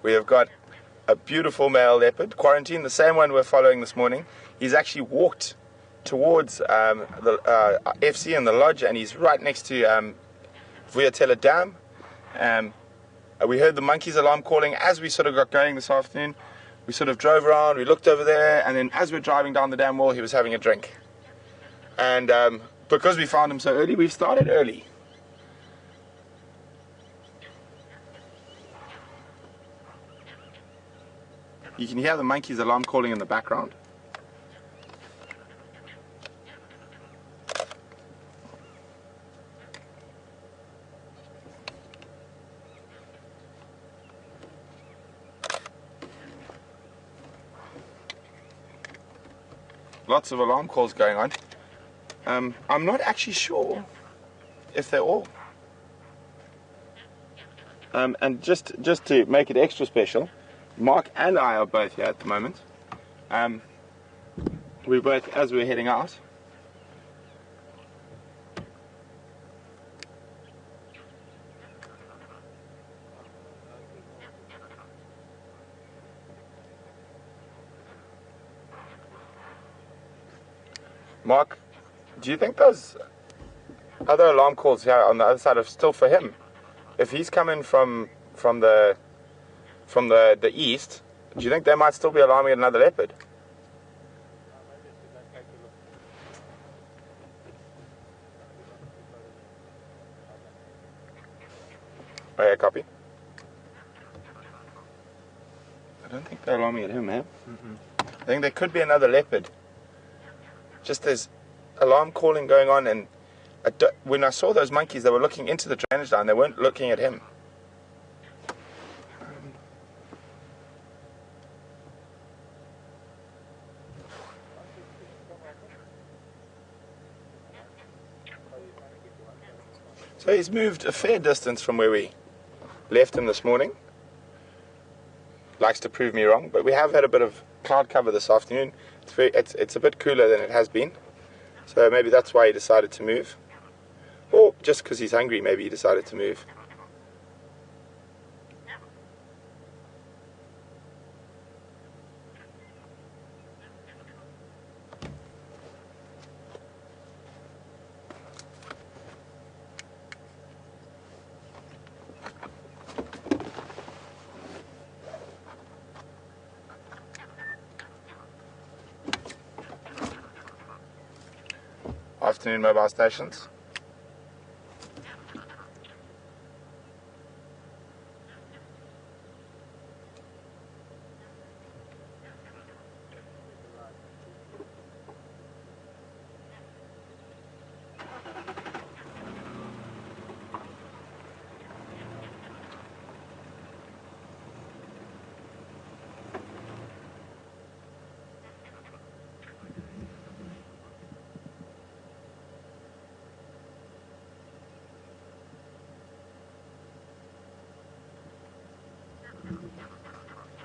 We have got a beautiful male leopard, Quarantine, the same one we're following this morning. He's actually walked towards the FC and the lodge, and he's right next to Vuyatela Dam. We heard the monkey's alarm calling as we sort of got going this afternoon. We sort of drove around, we looked over there, and then as we're driving down the dam wall, he was having a drink. And because we found him so early, we've started early. You can hear the monkey's alarm calling in the background. Lots of alarm calls going on. I'm not actually sure if they're all. And just to make it extra special, Mark and I are both here at the moment. We both, as we're heading out, Mark, do you think those other alarm calls here on the other side are still for him? If he's coming from the east, do you think they might still be alarming at another leopard? Oh yeah, copy. I don't think they're alarming at him, man. I think there could be another leopard. Just there's alarm calling going on, and when I saw those monkeys, they were looking into the drainage line. They weren't looking at him. So he's moved a fair distance from where we left him this morning. Likes to prove me wrong, but we have had a bit of cloud cover this afternoon. It's a bit cooler than it has been, so maybe that's why he decided to move, or just because he's hungry, maybe he decided to move. Afternoon mobile stations.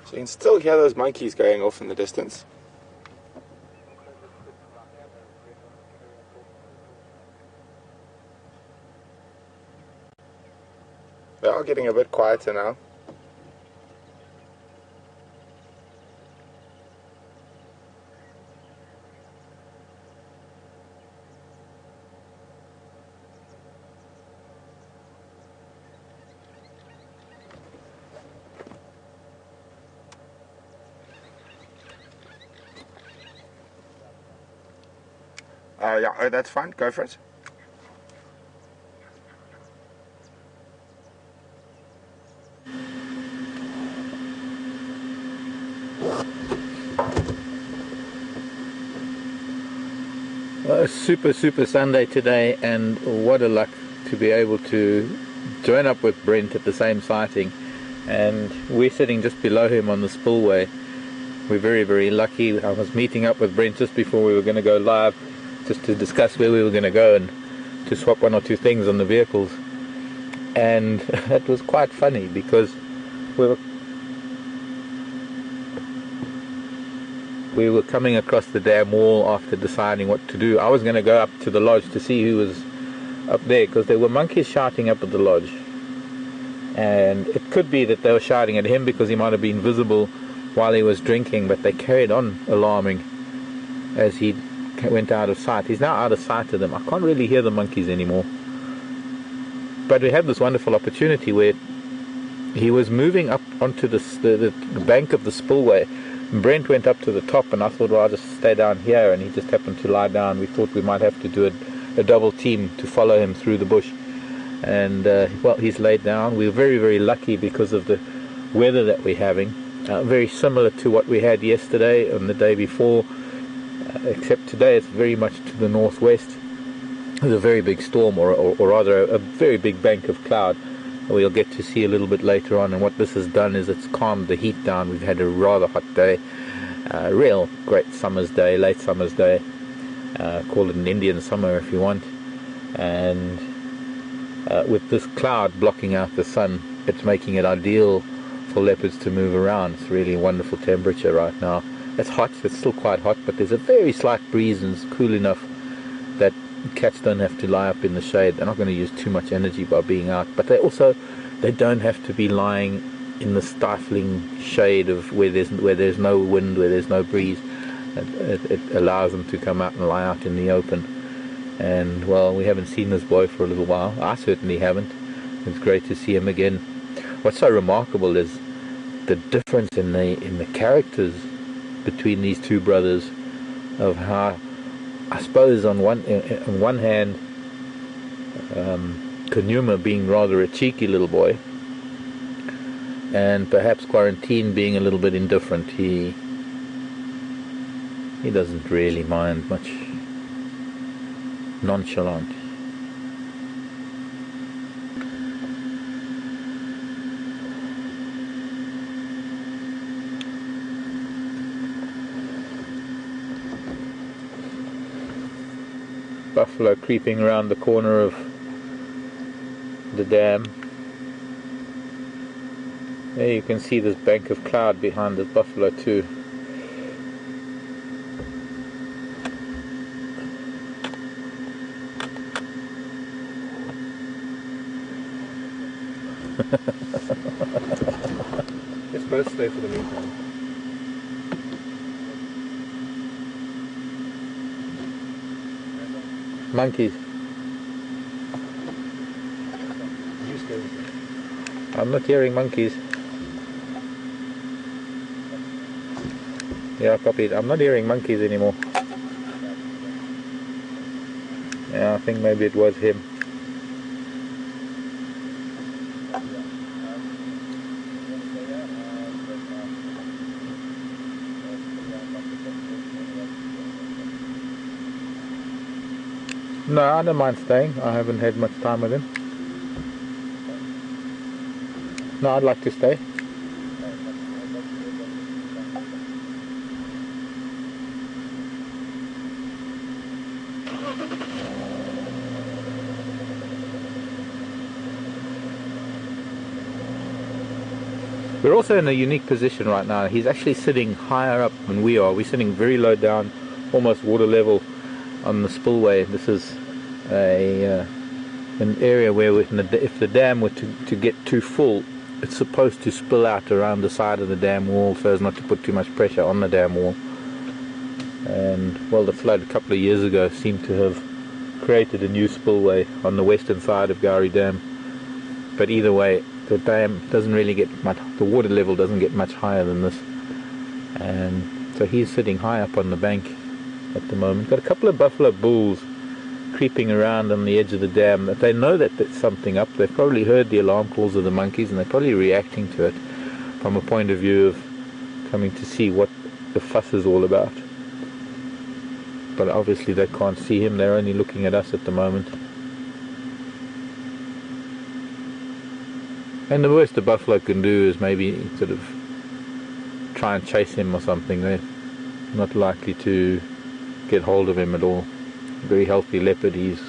So you can still hear those monkeys going off in the distance. They are getting a bit quieter now. Yeah, oh, that's fine. Go for it. Well, super Sunday today, and what a luck to be able to join up with Brent at the same sighting. And we're sitting just below him on the spillway. We're very lucky. I was meeting up with Brent just before we were going to go live, just to discuss where we were going to go and to swap one or two things on the vehicles. And it was quite funny because we were coming across the dam wall after deciding what to do. I was going to go up to the lodge to see who was up there, because there were monkeys shouting up at the lodge. and it could be that they were shouting at him because he might have been visible while he was drinking, but they carried on alarming as he went out of sight. He's now out of sight of them. I can't really hear the monkeys anymore, but we had this wonderful opportunity where he was moving up onto the bank of the spillway. Brent went up to the top, and I thought, well, I'll just stay down here, and he just happened to lie down. We thought we might have to do a double team to follow him through the bush, and well, he's laid down. We're very, very lucky because of the weather that we're having, very similar to what we had yesterday and the day before, except today it's very much to the northwest. There's a very big storm, or rather a very big bank of cloud. We'll get to see a little bit later on, and what this has done is it's calmed the heat down. We've had a rather hot day, real great summer's day, late summer's day, call it an Indian summer if you want, and with this cloud blocking out the sun, it's making it ideal for leopards to move around. It's really a wonderful temperature right now. It's hot, it's still quite hot, but there's a very slight breeze and it's cool enough that cats don't have to lie up in the shade. They're not going to use too much energy by being out, but they don't have to be lying in the stifling shade of where there's no wind, where there's no breeze. It allows them to come out and lie out in the open. And well, we haven't seen this boy for a little while. I certainly haven't. It's great to see him again. What's so remarkable is the difference in the characters between these two brothers, of how, I suppose, on one hand, Djuma being rather a cheeky little boy, and perhaps Quarantine being a little bit indifferent. He doesn't really mind much. Nonchalant. Buffalo creeping around the corner of the dam. There you can see this bank of cloud behind this buffalo too. Let's both stay for the meantime. Monkeys. You stay with me. I'm not hearing monkeys. Yeah, copied. I'm not hearing monkeys anymore. Yeah, I think maybe it was him. No, I don't mind staying. I haven't had much time with him. No, I'd like to stay. We're also in a unique position right now. He's actually sitting higher up than we are. We're sitting very low down, almost water level on the spillway. This is an area where if the dam were to get too full, it's supposed to spill out around the side of the dam wall so as not to put too much pressure on the dam wall. And well, the flood a couple of years ago seemed to have created a new spillway on the western side of Gowrie Dam. But either way, the dam doesn't really get much, the water level doesn't get much higher than this. And so he's sitting high up on the bank at the moment. Got a couple of buffalo bulls creeping around on the edge of the dam. That they know that there's something up. They've probably heard the alarm calls of the monkeys, and they're probably reacting to it from a point of view of coming to see what the fuss is all about. But obviously they can't see him. They're only looking at us at the moment. And the worst the buffalo can do is maybe sort of try and chase him or something. They're not likely to get hold of him at all. Very healthy leopard. He's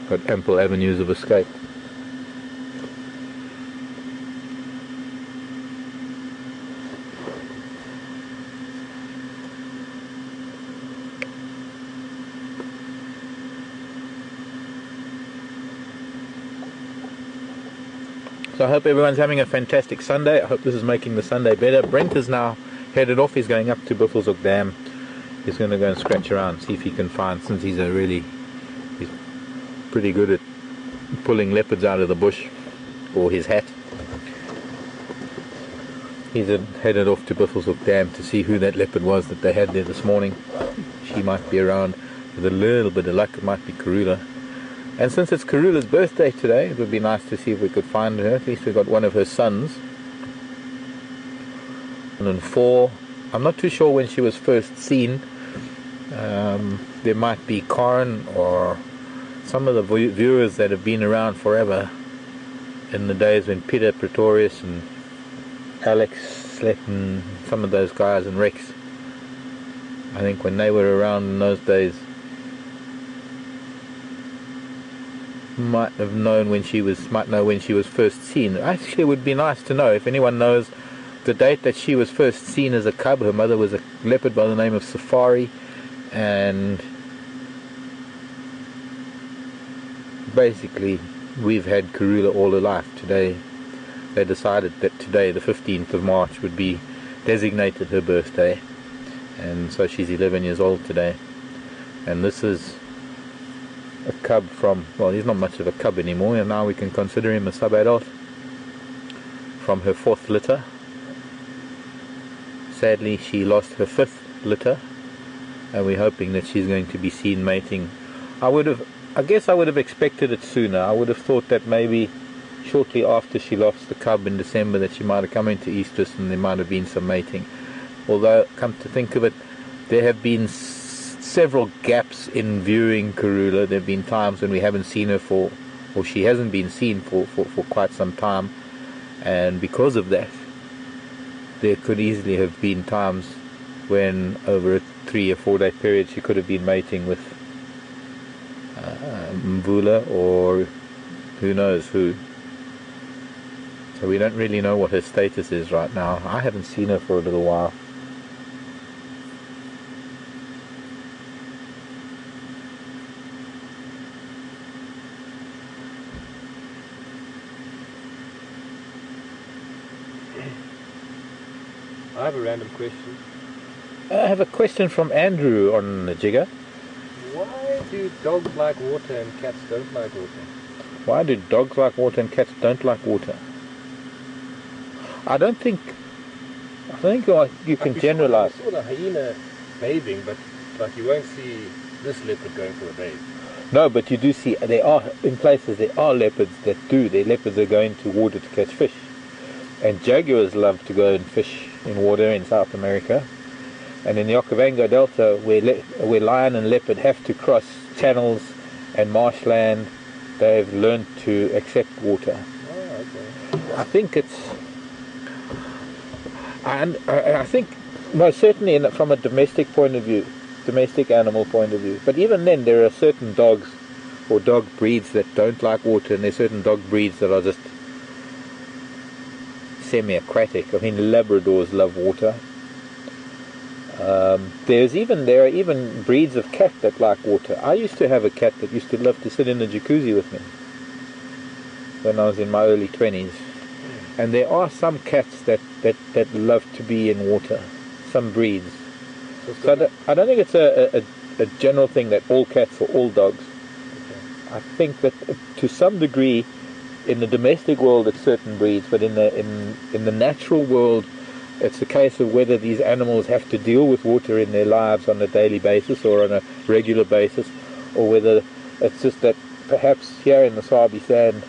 got ample avenues of escape. So I hope everyone's having a fantastic Sunday. I hope this is making the Sunday better. Brent is now headed off. He's going up to Buffelshoek Dam. He's going to go and scratch around, see if he can find, since he's pretty good at pulling leopards out of the bush, or his hat. He's headed off to Buffelshoek Dam to see who that leopard was that they had there this morning. She might be around. With a little bit of luck, it might be Karula. And since it's Karula's birthday today, it would be nice to see if we could find her. At least we got one of her sons. And then 4. I'm not too sure when she was first seen. There might be Karen or some of the viewers that have been around forever in the days when Peter Pretorius and Alex Sletton, some of those guys, and Rex, I think when they were around in those days, might know when she was first seen. Actually, it would be nice to know if anyone knows the date that she was first seen as a cub. Her mother was a leopard by the name of Safari, and basically we've had Karula all her life. Today they decided that today, the 15th of March, would be designated her birthday, and so she's 11 years old today. And this is a cub from, well, he's not much of a cub anymore, and now we can consider him a sub-adult, from her 4th litter. Sadly, she lost her 5th litter, and we're hoping that she's going to be seen mating. I guess I would have expected it sooner. I would have thought that maybe shortly after she lost the cub in December that she might have come into estrus and there might have been some mating. Although, come to think of it, there have been several gaps in viewing Karula. There have been times when we haven't seen her or she hasn't been seen for quite some time, and because of that there could easily have been times when over a 3 or 4 day period she could have been mating with Mvula or who knows who. So we don't really know what her status is right now. I haven't seen her for a little while. I have a random question. I have a question from Andrew on the jigger. Why do dogs like water and cats don't like water? Why do dogs like water and cats don't like water? I think you can generalize. I saw the hyena bathing, but like you won't see this leopard going for a bathe. No, but you do see, there are leopards that do. They're leopards that are going to water to catch fish. And jaguars love to go and fish in water in South America. And in the Okavango Delta, where lion and leopard have to cross channels and marshland, they've learned to accept water. Oh, okay. I think I think most certainly from a domestic point of view, domestic animal point of view. But even then, there are certain dogs or dog breeds that don't like water, and there are certain dog breeds that are just semi-aquatic. I mean, Labradors love water. There are even breeds of cat that like water. I used to have a cat that used to love to sit in the jacuzzi with me when I was in my early 20s. And there are some cats that love to be in water, some breeds. So I don't think it's a general thing that all cats or all dogs. Okay. I think that to some degree, in the domestic world it's certain breeds, but in the natural world it's a case of whether these animals have to deal with water in their lives on a daily basis or on a regular basis, or whether it's just that perhaps here in the Sabi Sand,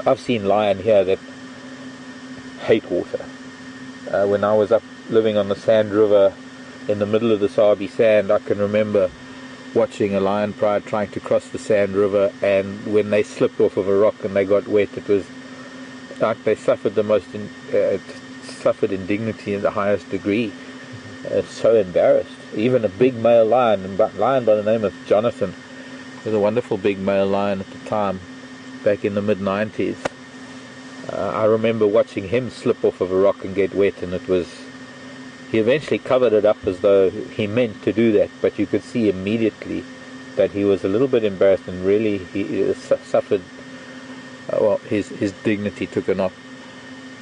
I've seen lion here that hate water. When I was up living on the Sand River in the middle of the Sabi Sand, I can remember watching a lion pride trying to cross the Sand River, and when they slipped off of a rock and they got wet, it was like they suffered suffered indignity in the highest degree. So embarrassed. Even a big male lion by the name of Jonathan, was a wonderful big male lion at the time, back in the mid-90s. I remember watching him slip off of a rock and get wet, and he eventually covered it up as though he meant to do that, but you could see immediately that he was a little bit embarrassed, and really he suffered well, his dignity took a knock.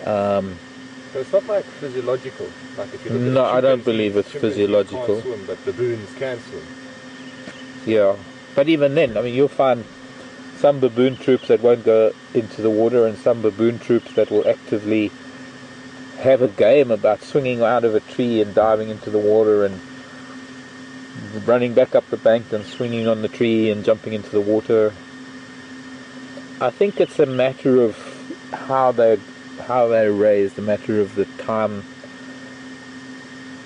So it's not like physiological. Like if you look No, at I don't believe it's physiological. Can't swim, but baboons can swim. Yeah, but even then, I mean, you'll find some baboon troops that won't go into the water, and some baboon troops that will actively have a game about swinging out of a tree and diving into the water and running back up the bank and swinging on the tree and jumping into the water. I think it's a matter of how they're raised, a matter of the time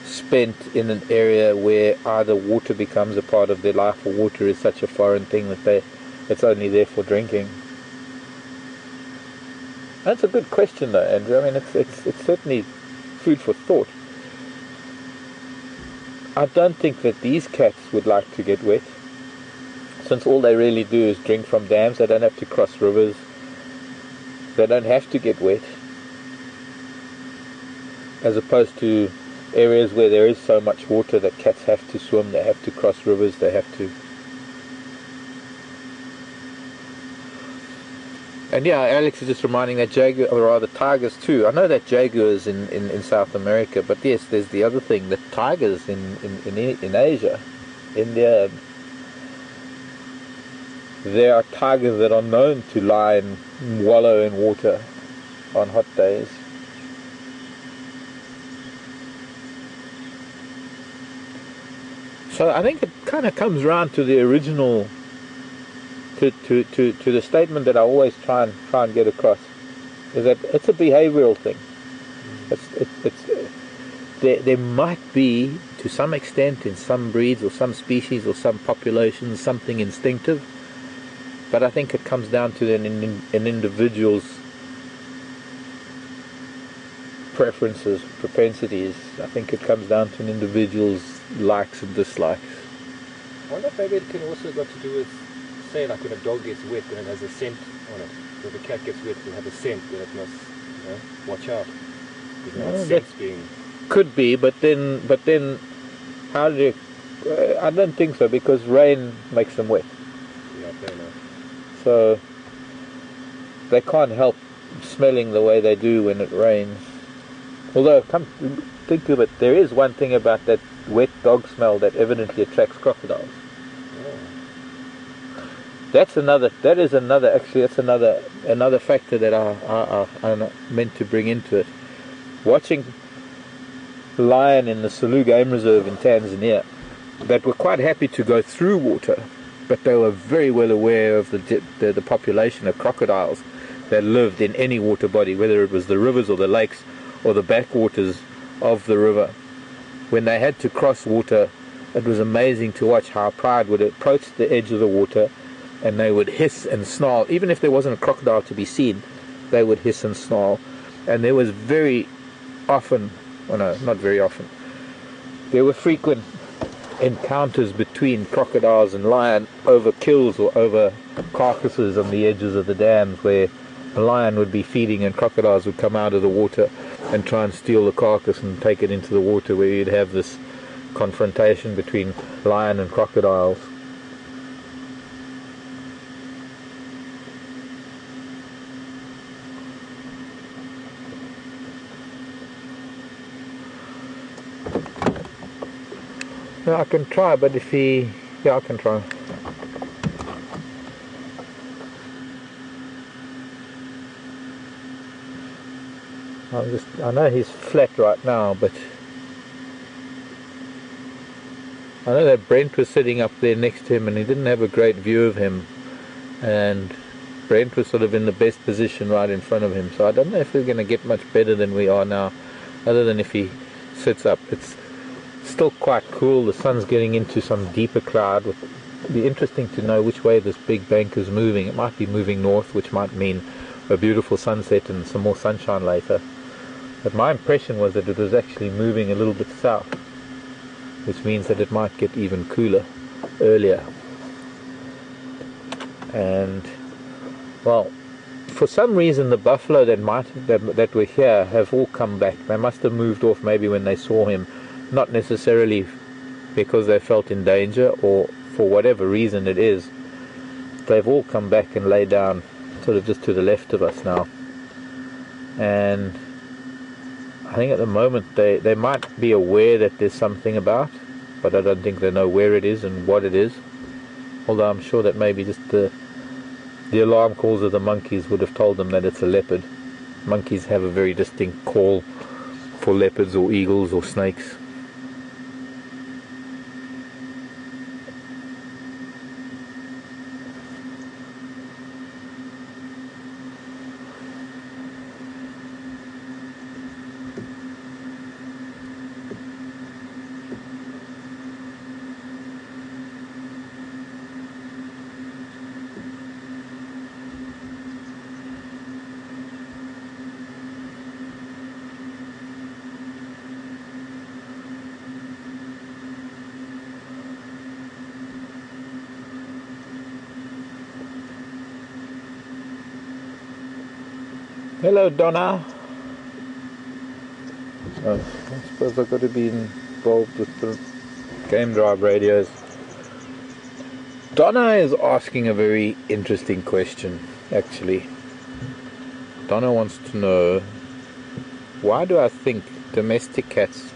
spent in an area where either water becomes a part of their life or water is such a foreign thing that it's only there for drinking. That's a good question though, Andrew. I mean, it's certainly food for thought. I don't think that these cats would like to get wet, since all they really do is drink from dams. They don't have to cross rivers. They don't have to get wet, as opposed to areas where there is so much water that cats have to swim, they have to cross rivers, they have to. And yeah, Alex is just reminding that jaguar, or rather tigers too. I know that jaguars in South America, but yes, there's the other thing, that tigers in Asia, India, there are tigers that are known to lie and wallow in water on hot days. So I think it kind of comes round to the original, to the statement that I always try and get across, is that it's a behavioural thing. There might be, to some extent, in some breeds or some species or some populations, something instinctive, but I think it comes down to an individual's preferences, propensities. I think it comes down to an individual's likes and dislikes. I wonder if maybe it can also got to do with, say, like when a dog gets wet and it has a scent on it. So if a cat gets wet and have a scent, then it must, watch out. Scent's being... Could be, but then, how do you? I don't think so, because rain makes them wet. Yeah, fair enough. So they can't help smelling the way they do when it rains. Although, come to think of it, there is one thing about that wet dog smell that evidently attracts crocodiles. Oh. That's another factor that I meant to bring into it. Watching lion in the Selous Game Reserve in Tanzania, that were quite happy to go through water, but they were very well aware of the population of crocodiles that lived in any water body, whether it was the rivers or the lakes or the backwaters of the river. When they had to cross water, it was amazing to watch how pride would approach the edge of the water, and they would hiss and snarl. Even if there wasn't a crocodile to be seen, they would hiss and snarl. And there was very often, well, no, not very often, there were frequent encounters between crocodiles and lion over kills or over carcasses on the edges of the dams, where a lion would be feeding and crocodiles would come out of the water and try and steal the carcass and take it into the water, where you'd have this confrontation between lion and crocodiles. Yeah, I can try, but if he... Yeah, I can try. I know he's flat right now, but I know that Brent was sitting up there next to him and he didn't have a great view of him, and Brent was sort of in the best position right in front of him, so I don't know if we're going to get much better than we are now, other than if he sits up. It's still quite cool. The sun's getting into some deeper cloud. It'll be interesting to know which way this big bank is moving. It might be moving north, which might mean a beautiful sunset and some more sunshine later. But my impression was that it was actually moving a little bit south, which means that it might get even cooler earlier. And, well, for some reason the buffalo that were here have all come back. They must have moved off maybe when they saw him, not necessarily because they felt in danger, or for whatever reason it is. They've all come back and lay down sort of just to the left of us now, and I think at the moment they might be aware that there's something about, but I don't think they know where it is and what it is, although I'm sure that maybe just the alarm calls of the monkeys would have told them that it's a leopard. Monkeys have a very distinct call for leopards or eagles or snakes. Hello, Donna. I suppose I've got to be involved with the game drive radios. Donna is asking a very interesting question, actually. Donna wants to know, why do I think domestic cats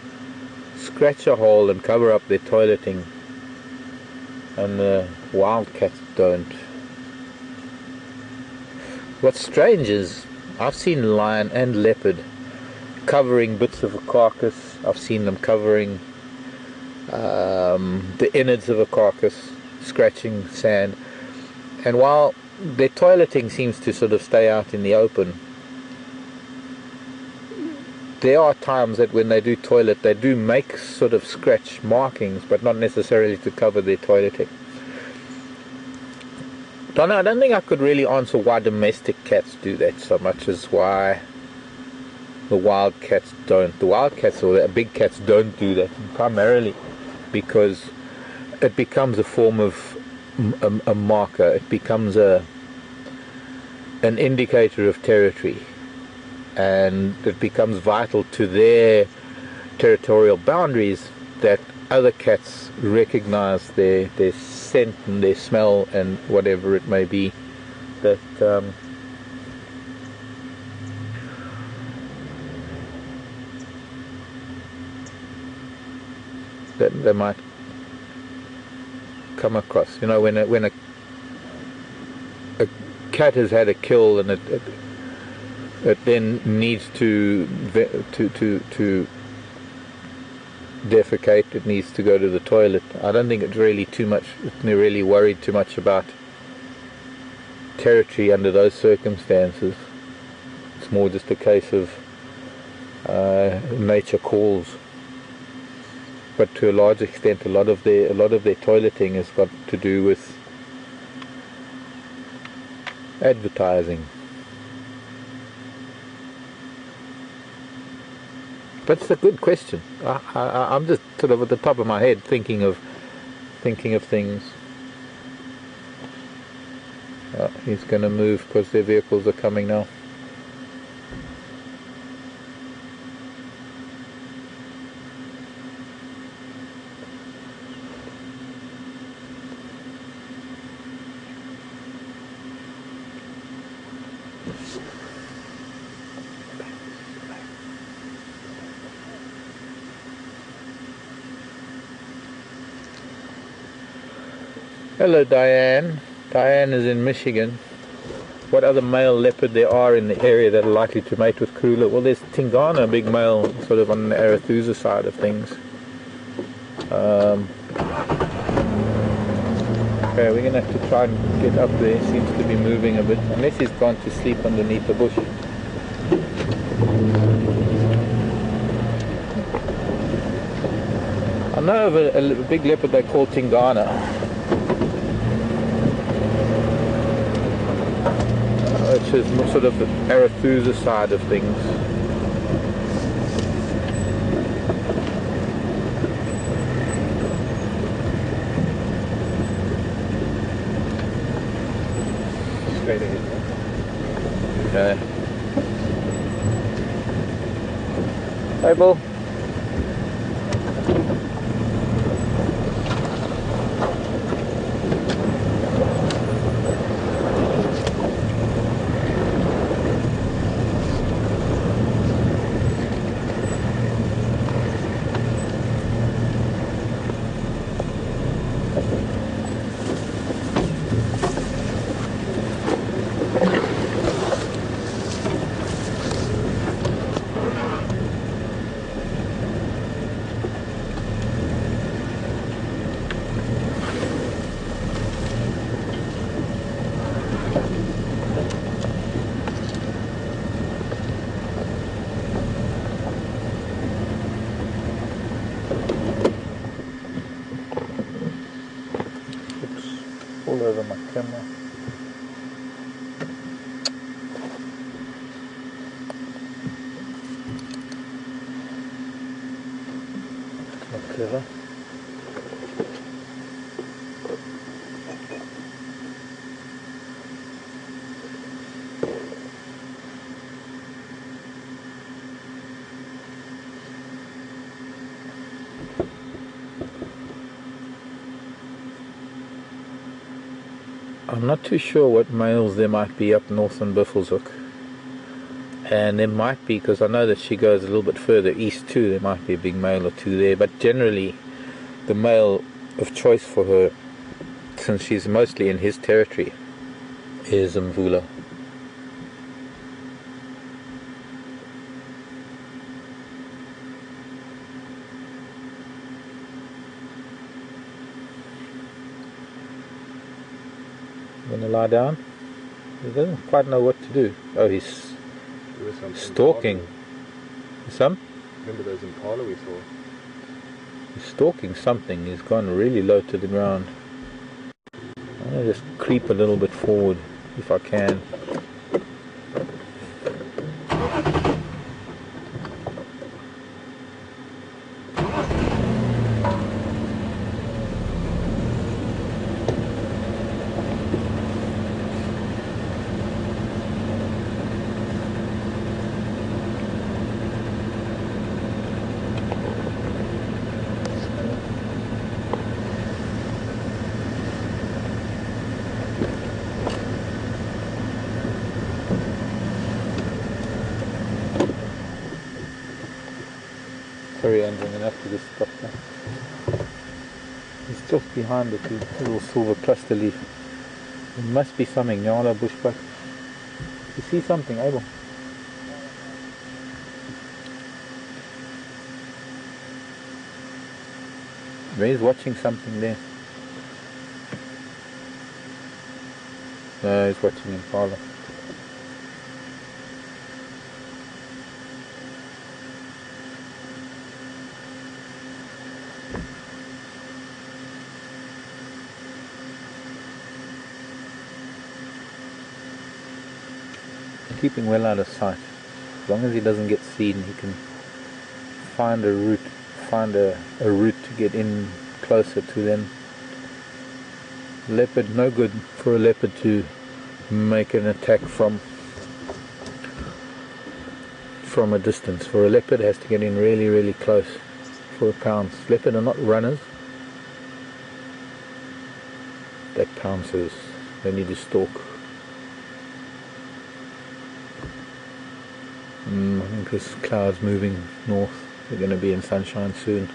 scratch a hole and cover up their toileting and the wild cats don't? What's strange is I've seen lion and leopard covering bits of a carcass. I've seen them covering the innards of a carcass, scratching sand. And while their toileting seems to sort of stay out in the open, there are times that when they do toilet, they do make sort of scratch markings, but not necessarily to cover their toileting. Donna, I don't think I could really answer why domestic cats do that so much as why the wild cats don't. The wild cats or the big cats don't do that, primarily because it becomes a form of a marker. It becomes an indicator of territory, and it becomes vital to their territorial boundaries that other cats recognize their scent and their smell and whatever it may be, that that they might come across. You know, when a cat has had a kill and it then needs to defecate, it needs to go to the toilet. I don't think it's really worried too much about territory under those circumstances. It's more just a case of nature calls. But to a large extent, a lot of their toileting has got to do with advertising. But it's a good question. I'm just sort of at the top of my head thinking of things. He's going to move because their vehicles are coming now. Hello, Diane. Diane is in Michigan. What other male leopard there are in the area that are likely to mate with Kruger? Well, there's Tingana, a big male, sort of on the Arethusa side of things. Okay, we're going to have to try and get up there. He seems to be moving a bit, unless he's gone to sleep underneath the bush. I know of a big leopard they call Tingana, which is sort of the Arethusa side of things. Straight ahead. Okay. Hey, Bull. All over my camera. Not clever. I'm not too sure what males there might be up north on Buffelshoek, and there might be, because I know that she goes a little bit further east too, there might be a big male or two there, but generally the male of choice for her, since she's mostly in his territory, is Mvula. Gonna lie down? He doesn't quite know what to do. Oh, he's stalking. Some? Remember those impala we saw? He's stalking something. He's gone really low to the ground. I'm gonna just creep a little bit forward if I can. Sorry, Andrew, I'm going to have to just stop now. He's just behind the little silver cluster leaf. There must be something, Nyala bushbuck. You see something, Abel? Ray's watching something there. No, he's watching impala. Keeping well out of sight. As long as he doesn't get seen, he can find a route, a route to get in closer to them. Leopard, no good for a leopard to make an attack from a distance. For a leopard, it has to get in really, really close for a pounce. Leopard are not runners. They're pouncers. They need to stalk. I think this cloud's moving north. We're going to be in sunshine soon.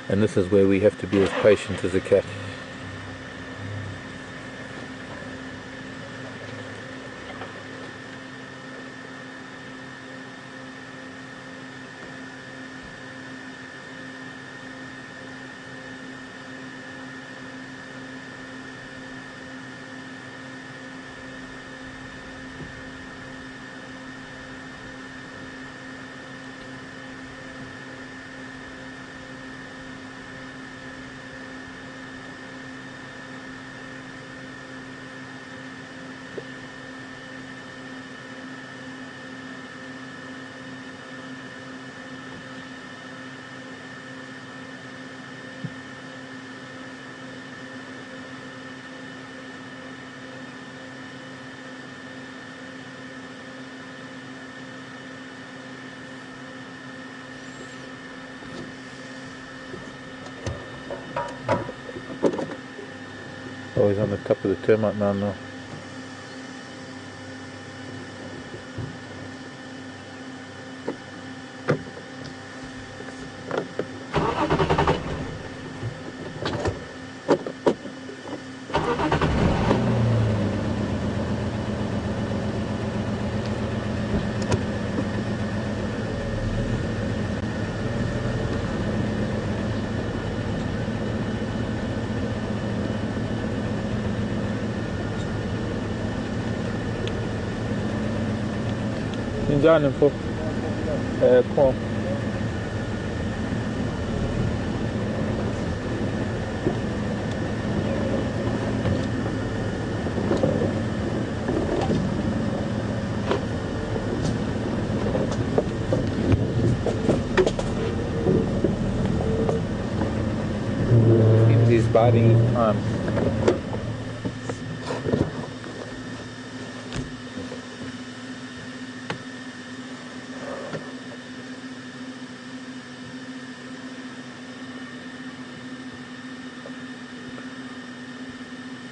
And this is where we have to be as patient as a cat. Oh, he's on the top of the termite mound now. John and for call. He's biting his arm.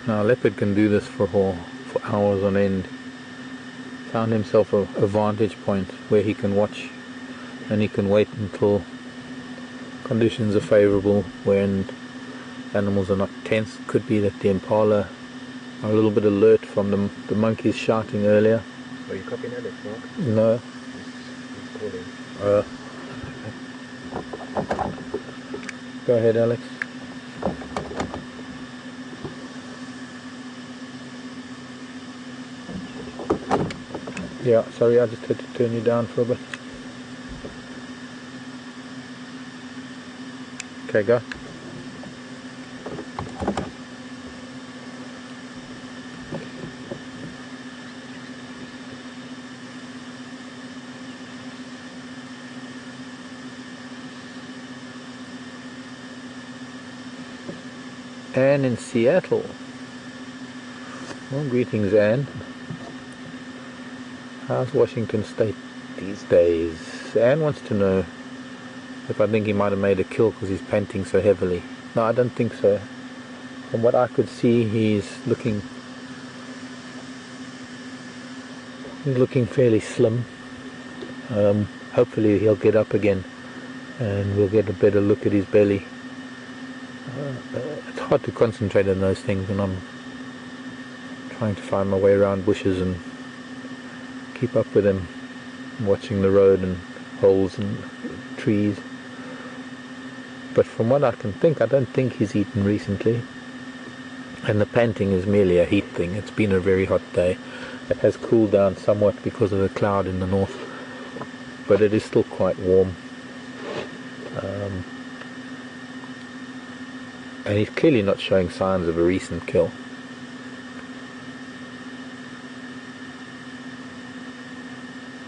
Now, a leopard can do this for hours on end. Found himself a vantage point where he can watch, and he can wait until conditions are favorable, when animals are not tense. Could be that the impala are a little bit alert from the monkeys shouting earlier. Are you copying Alex, Mark? No. He's calling. Go ahead, Alex. Yeah, sorry, I just had to turn you down for a bit. Okay, go. Anne in Seattle. Well, greetings, Anne. How's Washington State these days? Anne wants to know if I think he might have made a kill because he's panting so heavily. No, I don't think so. From what I could see, he's looking fairly slim. Hopefully he'll get up again and we'll get a better look at his belly. It's hard to concentrate on those things when I'm trying to find my way around bushes and keep up with him, watching the road and holes and trees. But from what I can think, I don't think he's eaten recently, and the panting is merely a heat thing. It's been a very hot day. It has cooled down somewhat because of the cloud in the north, but it is still quite warm. And he's clearly not showing signs of a recent kill.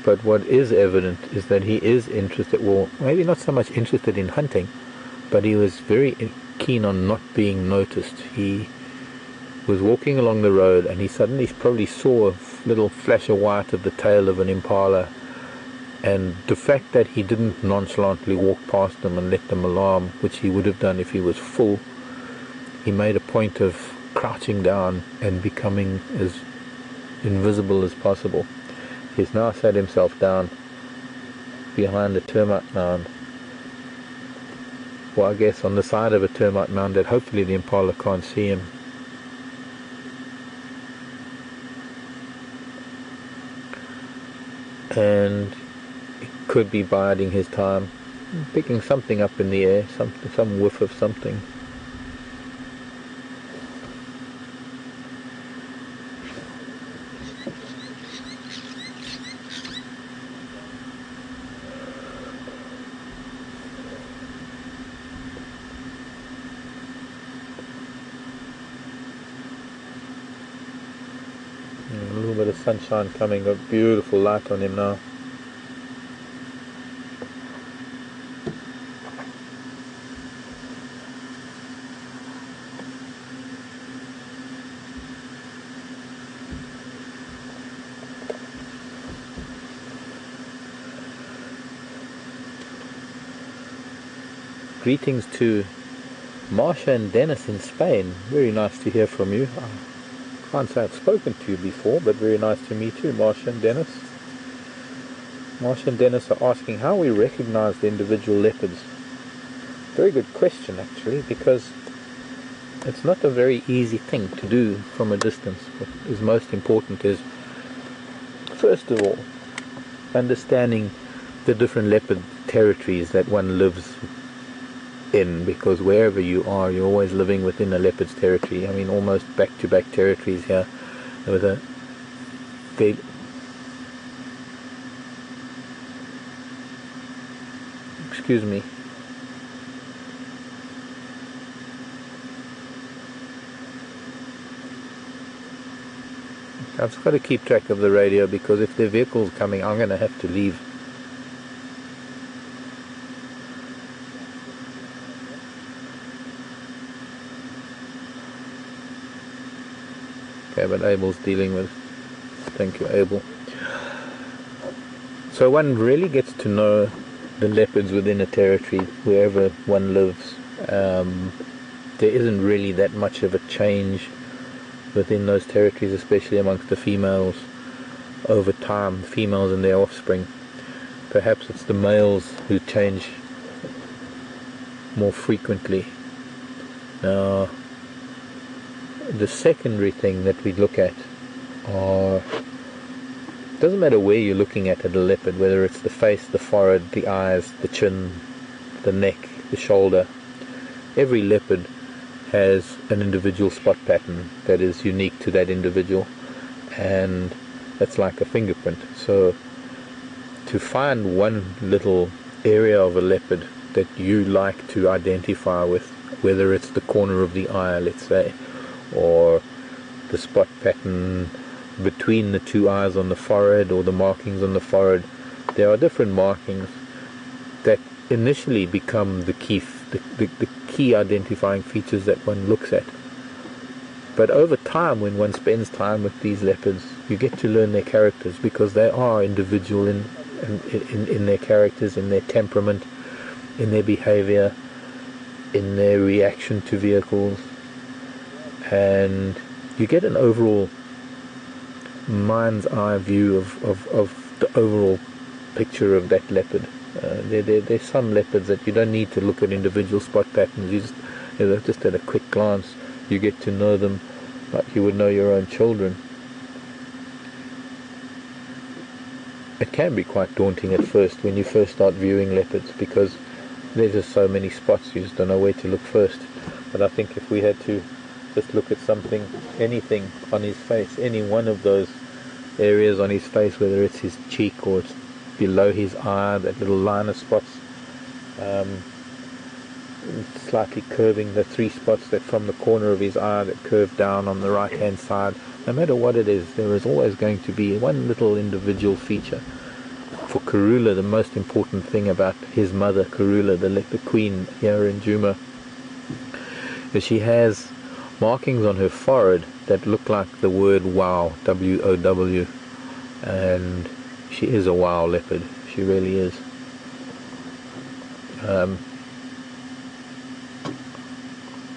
But what is evident is that he is interested, well, maybe not so much interested in hunting, but he was very keen on not being noticed. He was walking along the road and he suddenly probably saw a little flash of white of the tail of an impala, and the fact that he didn't nonchalantly walk past them and let them alarm, which he would have done if he was full, he made a point of crouching down and becoming as invisible as possible. He's now sat himself down behind a termite mound. Well, I guess on the side of a termite mound that hopefully the impala can't see him. And he could be biding his time, picking something up in the air, some whiff of something. A little bit of sunshine coming, a beautiful light on him now. Greetings to Marcia and Dennis in Spain. Very nice to hear from you. I can't say I've spoken to you before, but very nice to meet you, Marcia and Dennis. Marcia and Dennis are asking how we recognize the individual leopards. Very good question, actually, because it's not a very easy thing to do from a distance. What is most important is, first of all, understanding the different leopard territories that one lives in, because wherever you are, you're always living within a leopard's territory. I mean, almost back-to-back territories here, with a excuse me. I've just got to keep track of the radio, because if the vehicle's coming, I'm going to have to leave. Okay, but Abel's dealing with. Thank you, Abel. So one really gets to know the leopards within a territory, wherever one lives. There isn't really that much of a change within those territories, especially amongst the females over time, females and their offspring. Perhaps it's the males who change more frequently. Now, the secondary thing that we look at are, doesn't matter where you're looking at a leopard, whether it's the face, the forehead, the eyes, the chin, the neck, the shoulder. Every leopard has an individual spot pattern that is unique to that individual, and that's like a fingerprint. So to find one little area of a leopard that you like to identify with, whether it's the corner of the eye, let's say, or the spot pattern between the two eyes on the forehead, or the markings on the forehead, there are different markings that initially become the key identifying features that one looks at. But over time, when one spends time with these leopards, you get to learn their characters, because they are individual in their characters, in their temperament, in their behavior, in their reaction to vehicles, and you get an overall mind's eye view of the overall picture of that leopard. There's some leopards that you don't need to look at individual spot patterns. Just at a quick glance, you get to know them like you would know your own children. It can be quite daunting at first when you first start viewing leopards, because there's just so many spots, you just don't know where to look first. But I think if we had to just look at something, anything on his face, any one of those areas on his face, whether it's his cheek or it's below his eye, that little line of spots, slightly curving, the three spots that from the corner of his eye that curve down on the right hand side, no matter what it is, there is always going to be one little individual feature. For Karula, the most important thing about his mother, Karula, the queen here in Djuma, is she has markings on her forehead that look like the word wow, W-O-W, and she is a wow leopard. She really is.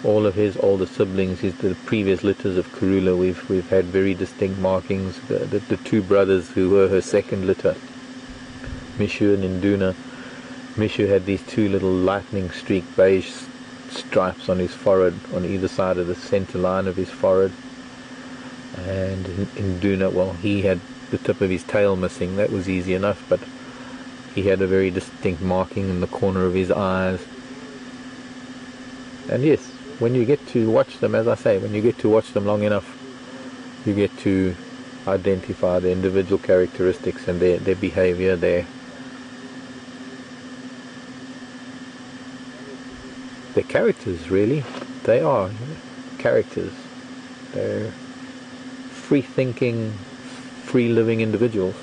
All of his older siblings, the previous litters of Karula, we've had very distinct markings. The two brothers who were her second litter, Mishu and Induna. Mishu had these two little lightning streak beige stripes on his forehead, on either side of the center line of his forehead. And Induna, well, he had the tip of his tail missing. That was easy enough, but he had a very distinct marking in the corner of his eyes. And yes, when you get to watch them, as I say, when you get to watch them long enough, you get to identify the individual characteristics and their behavior, their characters, really. They are characters. They're free-thinking, free-living individuals.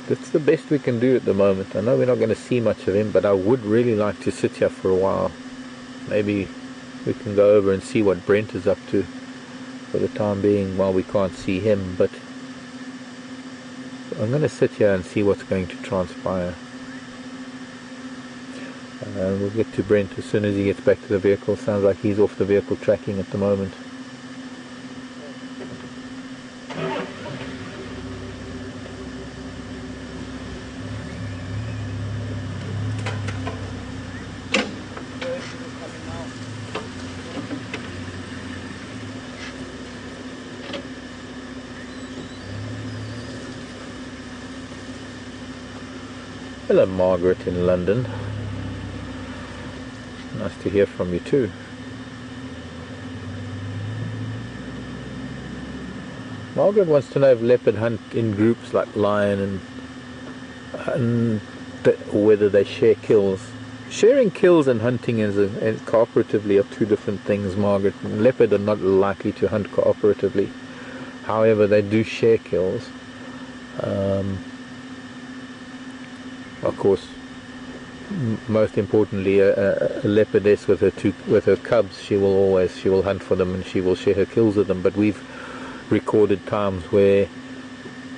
That's the best we can do at the moment. I know we're not going to see much of him, but I would really like to sit here for a while. Maybe we can go over and see what Brent is up to for the time being while we can't see him, but I'm going to sit here and see what's going to transpire. We'll get to Brent as soon as he gets back to the vehicle. Sounds like he's off the vehicle tracking at the moment. Hello, Margaret in London. Nice to hear from you too. Margaret wants to know if leopard hunt in groups like lion and and whether they share kills. Sharing kills and hunting cooperatively are two different things, Margaret. Leopard are not likely to hunt cooperatively. However, they do share kills. Of course, most importantly, a leopardess with her cubs, she will hunt for them and she will share her kills with them. But we've recorded times where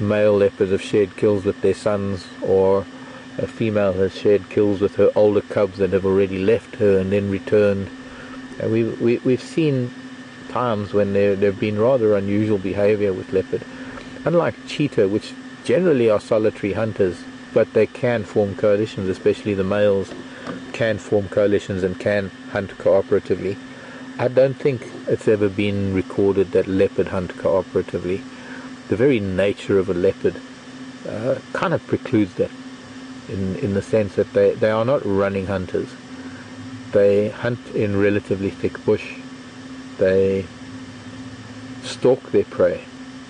male leopards have shared kills with their sons, or a female has shared kills with her older cubs that have already left her and then returned. And we've seen times when there have been rather unusual behavior with leopard. Unlike cheetah, which generally are solitary hunters, but they can form coalitions, especially the males can form coalitions and can hunt cooperatively. I don't think it's ever been recorded that leopard hunt cooperatively. The very nature of a leopard kind of precludes that, in the sense that they are not running hunters. They hunt in relatively thick bush. They stalk their prey,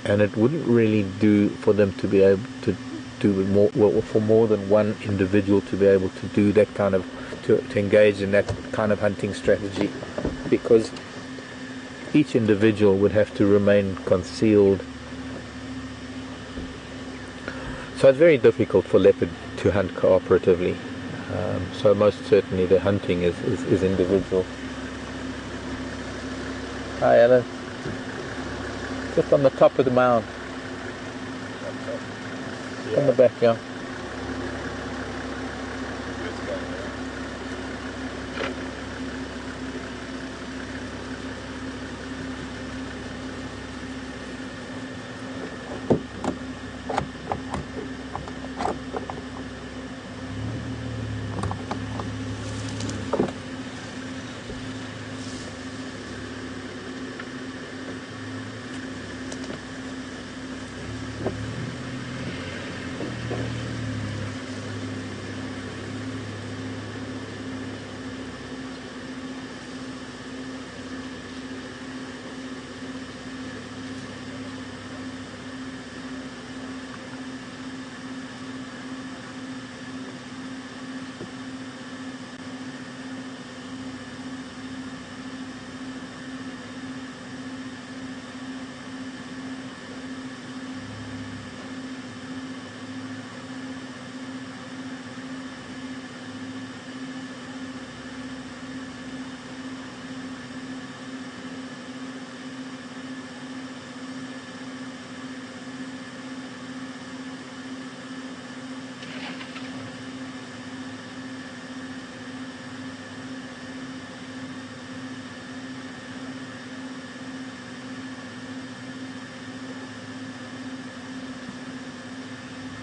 and it wouldn't really do for them to be able to do more, for more than one individual to be able to do that kind of, to engage in that kind of hunting strategy, because each individual would have to remain concealed. So it's very difficult for leopard to hunt cooperatively. So most certainly the hunting is individual. Hi Alan. Just on the top of the mound. Yeah. On the back, yeah.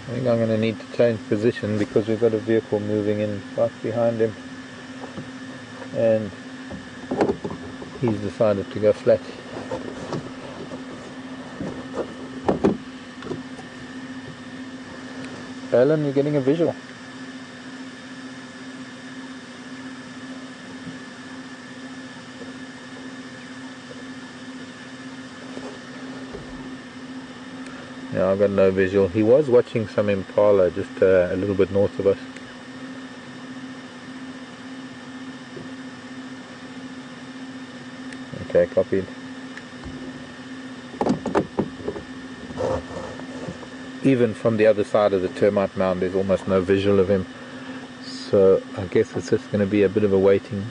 I think I'm going to need to change position because we've got a vehicle moving in right behind him, and he's decided to go flat. Alan, you're getting a visual. Yeah, I've got no visual. He was watching some impala just a little bit north of us. Okay, copied. Even from the other side of the termite mound, there's almost no visual of him. So I guess it's just going to be a bit of a waiting.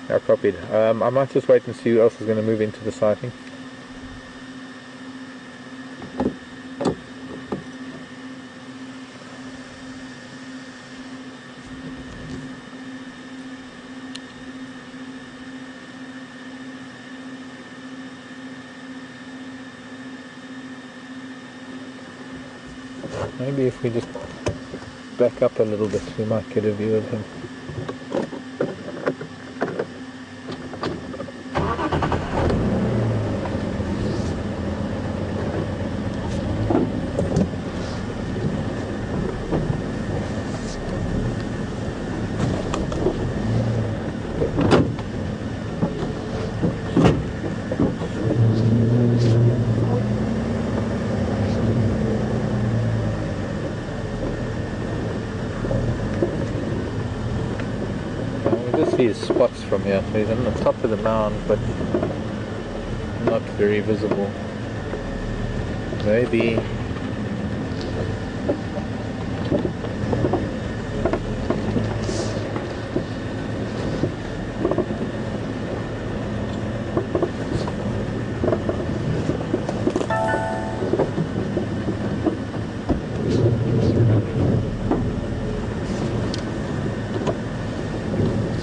I copied. I might just wait and see who else is going to move into the sighting. Maybe if we just back up a little bit, we might get a view of him. just see his spots from here. So he's on the top of the mound, but not very visible. Maybe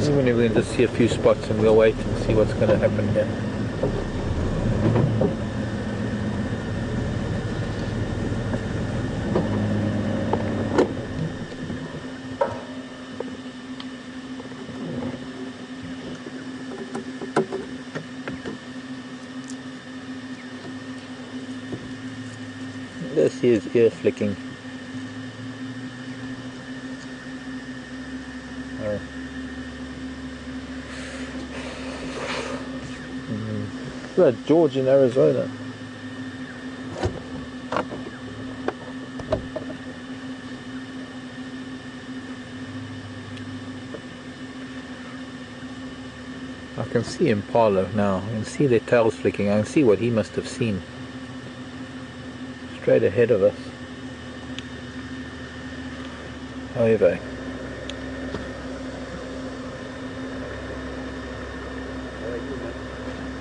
even if we can just see a few spots, and we'll wait and see what's going to happen here. Let's see his ear flicking. Oh. Look at George in Arizona. I can see Impala now. I can see their tails flicking. I can see what he must have seen. Straight ahead of us. However,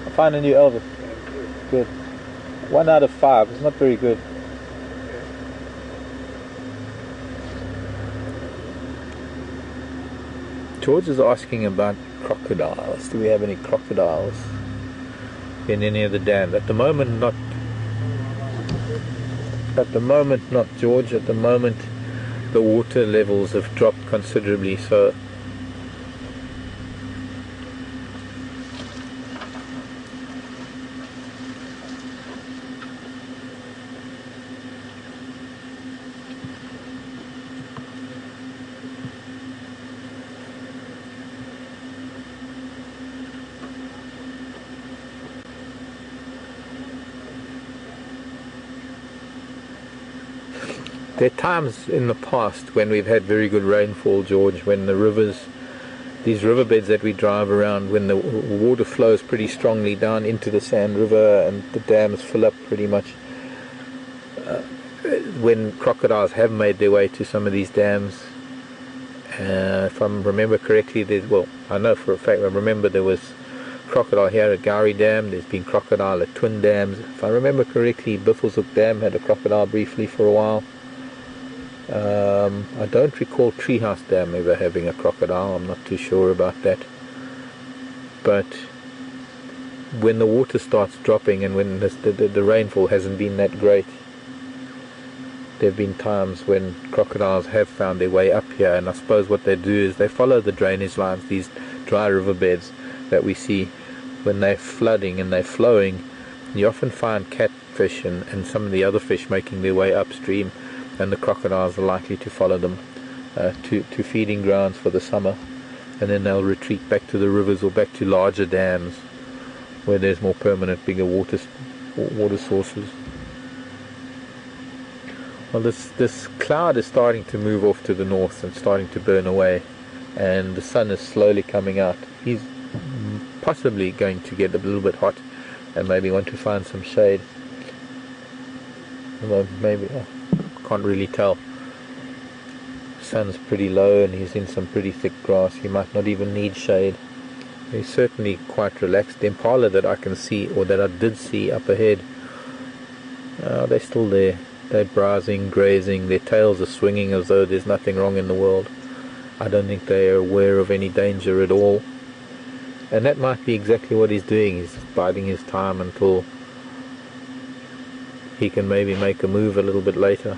I find a new Elvis. Good. 1 out of 5. It's not very good. George is asking about crocodiles. Do we have any crocodiles in any of the dams? At the moment, not. At the moment, not, George. At the moment, the water levels have dropped considerably, so there are times in the past when we've had very good rainfall, George, when the rivers, these riverbeds that we drive around, when the water flows pretty strongly down into the Sand River and the dams fill up pretty much. When crocodiles have made their way to some of these dams, if I remember correctly, well, I know for a fact, I remember there was crocodile here at Gowrie Dam, there's been crocodile at Twin Dams. If I remember correctly, Buffelshoek Dam had a crocodile briefly for a while. I don't recall Treehouse Dam ever having a crocodile. I'm not too sure about that. But when the water starts dropping and when the rainfall hasn't been that great, there have been times when crocodiles have found their way up here, and I suppose what they do is they follow the drainage lines, these dry riverbeds that we see when they're flooding and they're flowing. You often find catfish and some of the other fish making their way upstream, and the crocodiles are likely to follow them to feeding grounds for the summer, and then they'll retreat back to the rivers or back to larger dams where there's more permanent, bigger water sources. Well, this cloud is starting to move off to the north and starting to burn away, and the sun is slowly coming out. He's possibly going to get a little bit hot and maybe want to find some shade. Although maybe, can't really tell. The sun's pretty low and he's in some pretty thick grass. He might not even need shade. He's certainly quite relaxed. The impala that I can see, or that I did see up ahead, they're still there. They're browsing, grazing, their tails are swinging as though there's nothing wrong in the world. I don't think they are aware of any danger at all. And that might be exactly what he's doing. He's biding his time until he can maybe make a move a little bit later.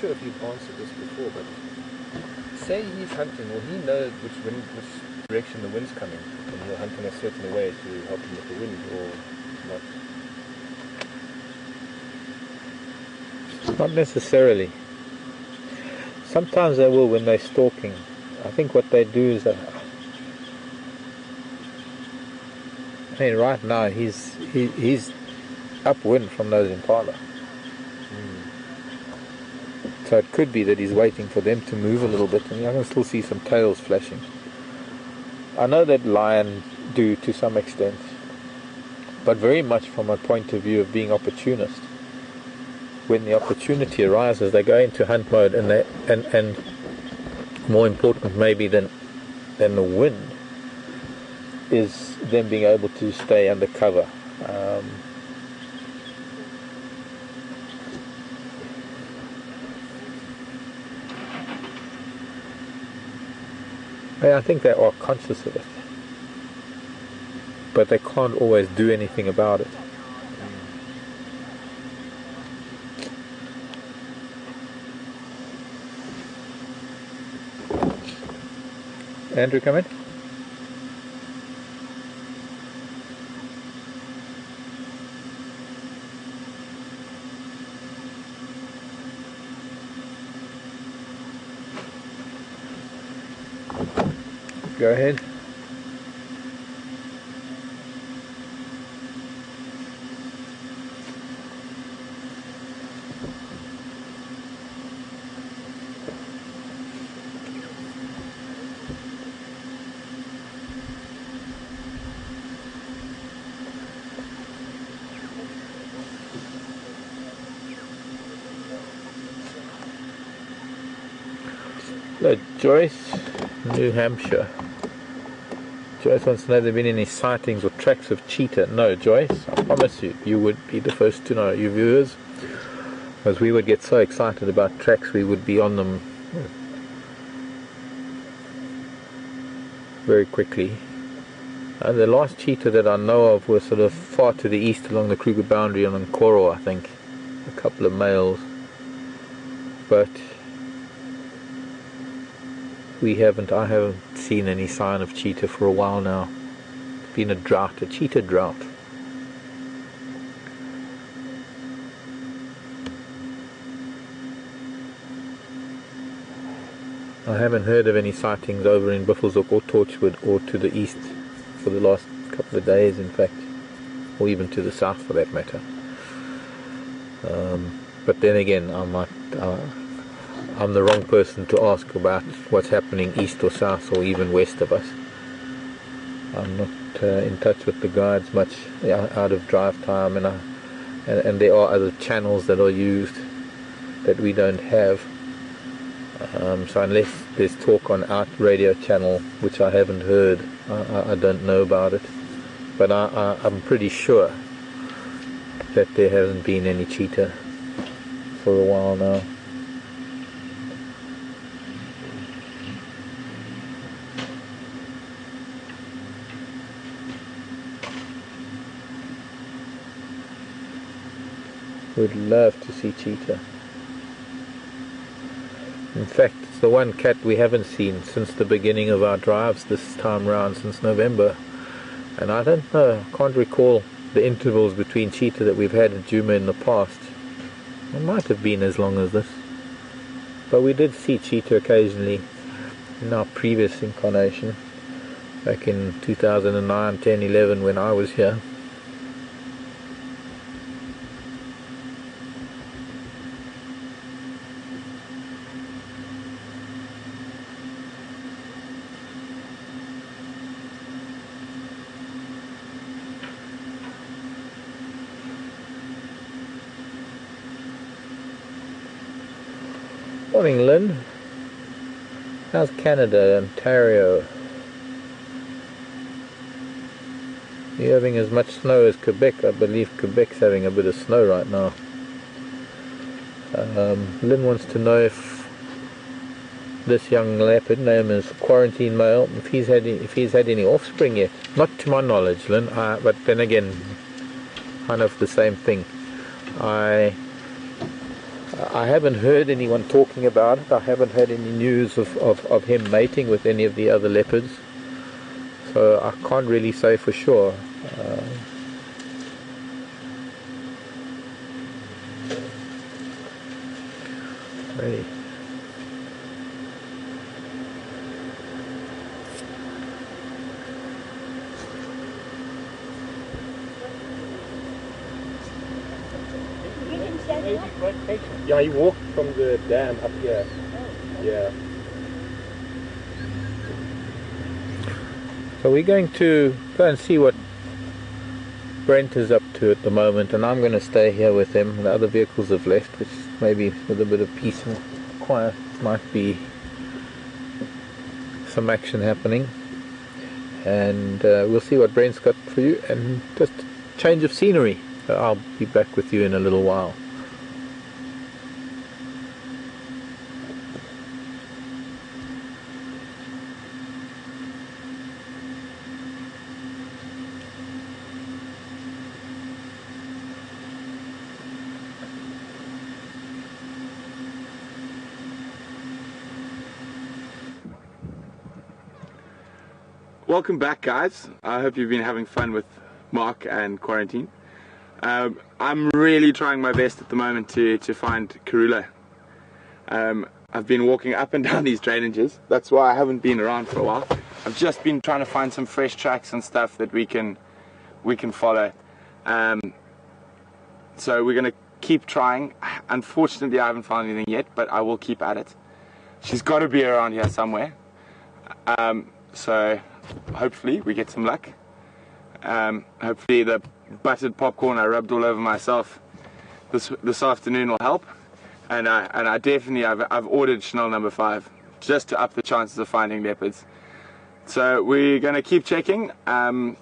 sure if you've answered this before, but say he's hunting, or he knows which direction the wind's coming, and he'll hunt in a certain way to help him with the wind, or not. Not necessarily. Sometimes they will when they're stalking. I think what they do is that, I mean, right now he's upwind from those impala. So it could be that he's waiting for them to move a little bit, and I can still see some tails flashing. I know that lion do to some extent, but very much from a point of view of being opportunist. When the opportunity arises, they go into hunt mode, and more important maybe than the wind is them being able to stay under cover. I think they are conscious of it, but they can't always do anything about it. Andrew, come in. Go ahead. So Joyce, New Hampshire. Joyce wants to know if there have been any sightings or tracks of cheetah. No, Joyce, I promise you, you would be the first to know, you viewers, as we would get so excited about tracks, we would be on them very quickly. The last cheetah that I know of was sort of far to the east along the Kruger boundary on Nkoro, I think. A couple of males. But I haven't seen any sign of cheetah for a while now. It's been a drought, a cheetah drought. I haven't heard of any sightings over in Buffelshoek or Torchwood or to the east for the last couple of days, in fact, or even to the south for that matter. But then again, I'm the wrong person to ask about what's happening east or south or even west of us. I'm not in touch with the guides much out of drive time, and there are other channels that are used that we don't have. So unless there's talk on our radio channel, which I haven't heard, I don't know about it. But I'm pretty sure that there hasn't been any cheetah for a while now. Would love to see cheetah. In fact, it's the one cat we haven't seen since the beginning of our drives this time round, since November. And I don't know, I can't recall the intervals between cheetah that we've had at Djuma in the past. It might have been as long as this. But we did see cheetah occasionally in our previous incarnation, back in 2009, 10, 11 when I was here. Morning, Lynn. How's Canada, Ontario? Are you having as much snow as Quebec? I believe Quebec's having a bit of snow right now. Lynn wants to know if this young leopard, named as Quarantine Male, if he's had any offspring yet. Not to my knowledge, Lynn. But then again, kind of the same thing. I haven't heard anyone talking about it. I haven't heard any news of him mating with any of the other leopards, so I can't really say for sure. Really. Yeah, he walked from the dam up here. Yeah. So we're going to go and see what Brent is up to at the moment, and I'm going to stay here with him. The other vehicles have left, which maybe with a bit of peace and quiet might be some action happening. And we'll see what Brent's got for you, and just a change of scenery. So I'll be back with you in a little while. Welcome back, guys. I hope you've been having fun with Mark and quarantine. I'm really trying my best at the moment to find Karula. I've been walking up and down these drainages. That's why I haven't been around for a while. I've just been trying to find some fresh tracks and stuff that we can follow. So we're going to keep trying. Unfortunately, I haven't found anything yet, but I will keep at it. She's got to be around here somewhere. So hopefully we get some luck. Hopefully the buttered popcorn I rubbed all over myself this afternoon will help. And I definitely I've ordered Chanel number 5 just to up the chances of finding leopards. So we're going to keep checking. We're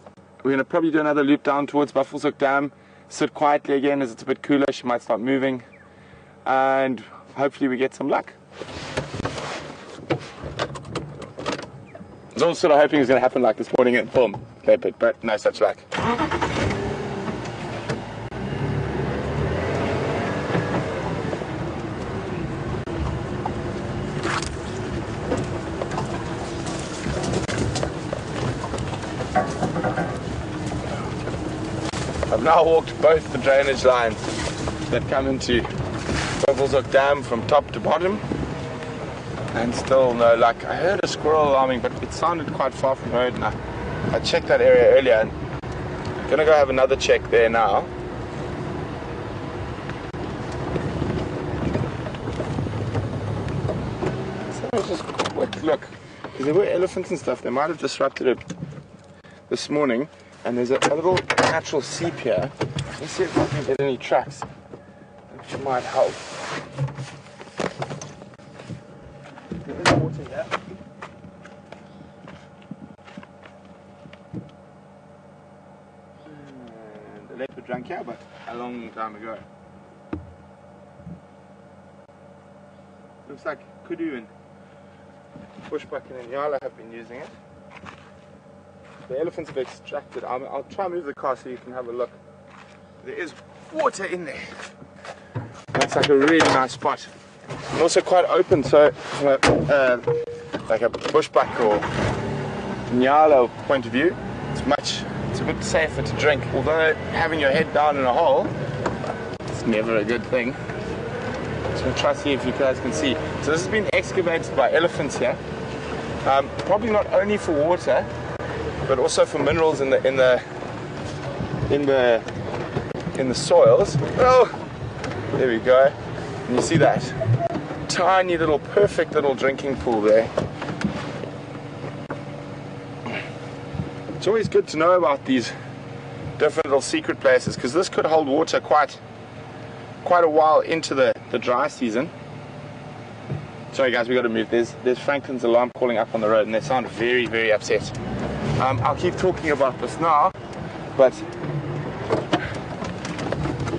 going to probably do another loop down towards Buffelshoek Dam, sit quietly again as it's a bit cooler. She might start moving, and hopefully we get some luck. I was sort of hoping it was going to happen like this morning and boom, leopard, but no such luck. I've now walked both the drainage lines that come into Buffelshoek Dam from top to bottom, and still no luck. I heard a squirrel alarming, but it sounded quite far from road, and I checked that area earlier, and I'm gonna go have another check there now. So just quick look, because there were elephants and stuff. They might have disrupted it this morning, and there's a little natural seep here. Let's see if I can get any tracks which might help. There's water here. And the leopard drank here, but a long time ago. Looks like kudu and bushbuck and nyala have been using it. The elephants have extracted. I'll try and move the car so you can have a look. There is water in there. That's like a really nice spot. And also quite open, so from like a bushbuck or nyala point of view, it's a bit safer to drink. Although having your head down in a hole, it's never a good thing. Just gonna try to see if you guys can see. So this has been excavated by elephants here. Probably not only for water, but also for minerals in the soils. Oh, there we go. And you see that tiny little, perfect little drinking pool there. It's always good to know about these different little secret places, because this could hold water quite a while into the dry season. Sorry guys, we got to move. There's Franklin's alarm calling up on the road, and they sound very, very upset. I'll keep talking about this now, but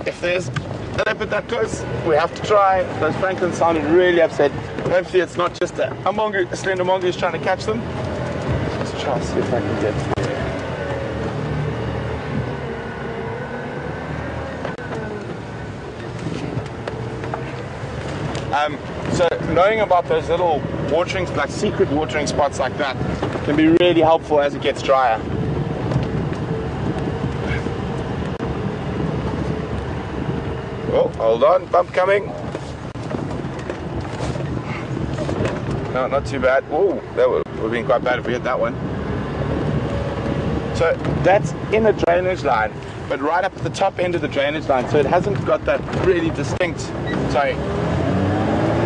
if there's a leopard that close, we have to try. Those Franklins sounded really upset. Hopefully it's not just a slender mongoose trying to catch them. Let's try to see if I can get there. So knowing about those little watering, like secret watering spots like that, can be really helpful as it gets drier. Oh, hold on, bump coming. No, not too bad. Oh, that would have been quite bad if we hit that one. So that's in a drainage line, but right up at the top end of the drainage line, so it hasn't got that really distinct, sorry,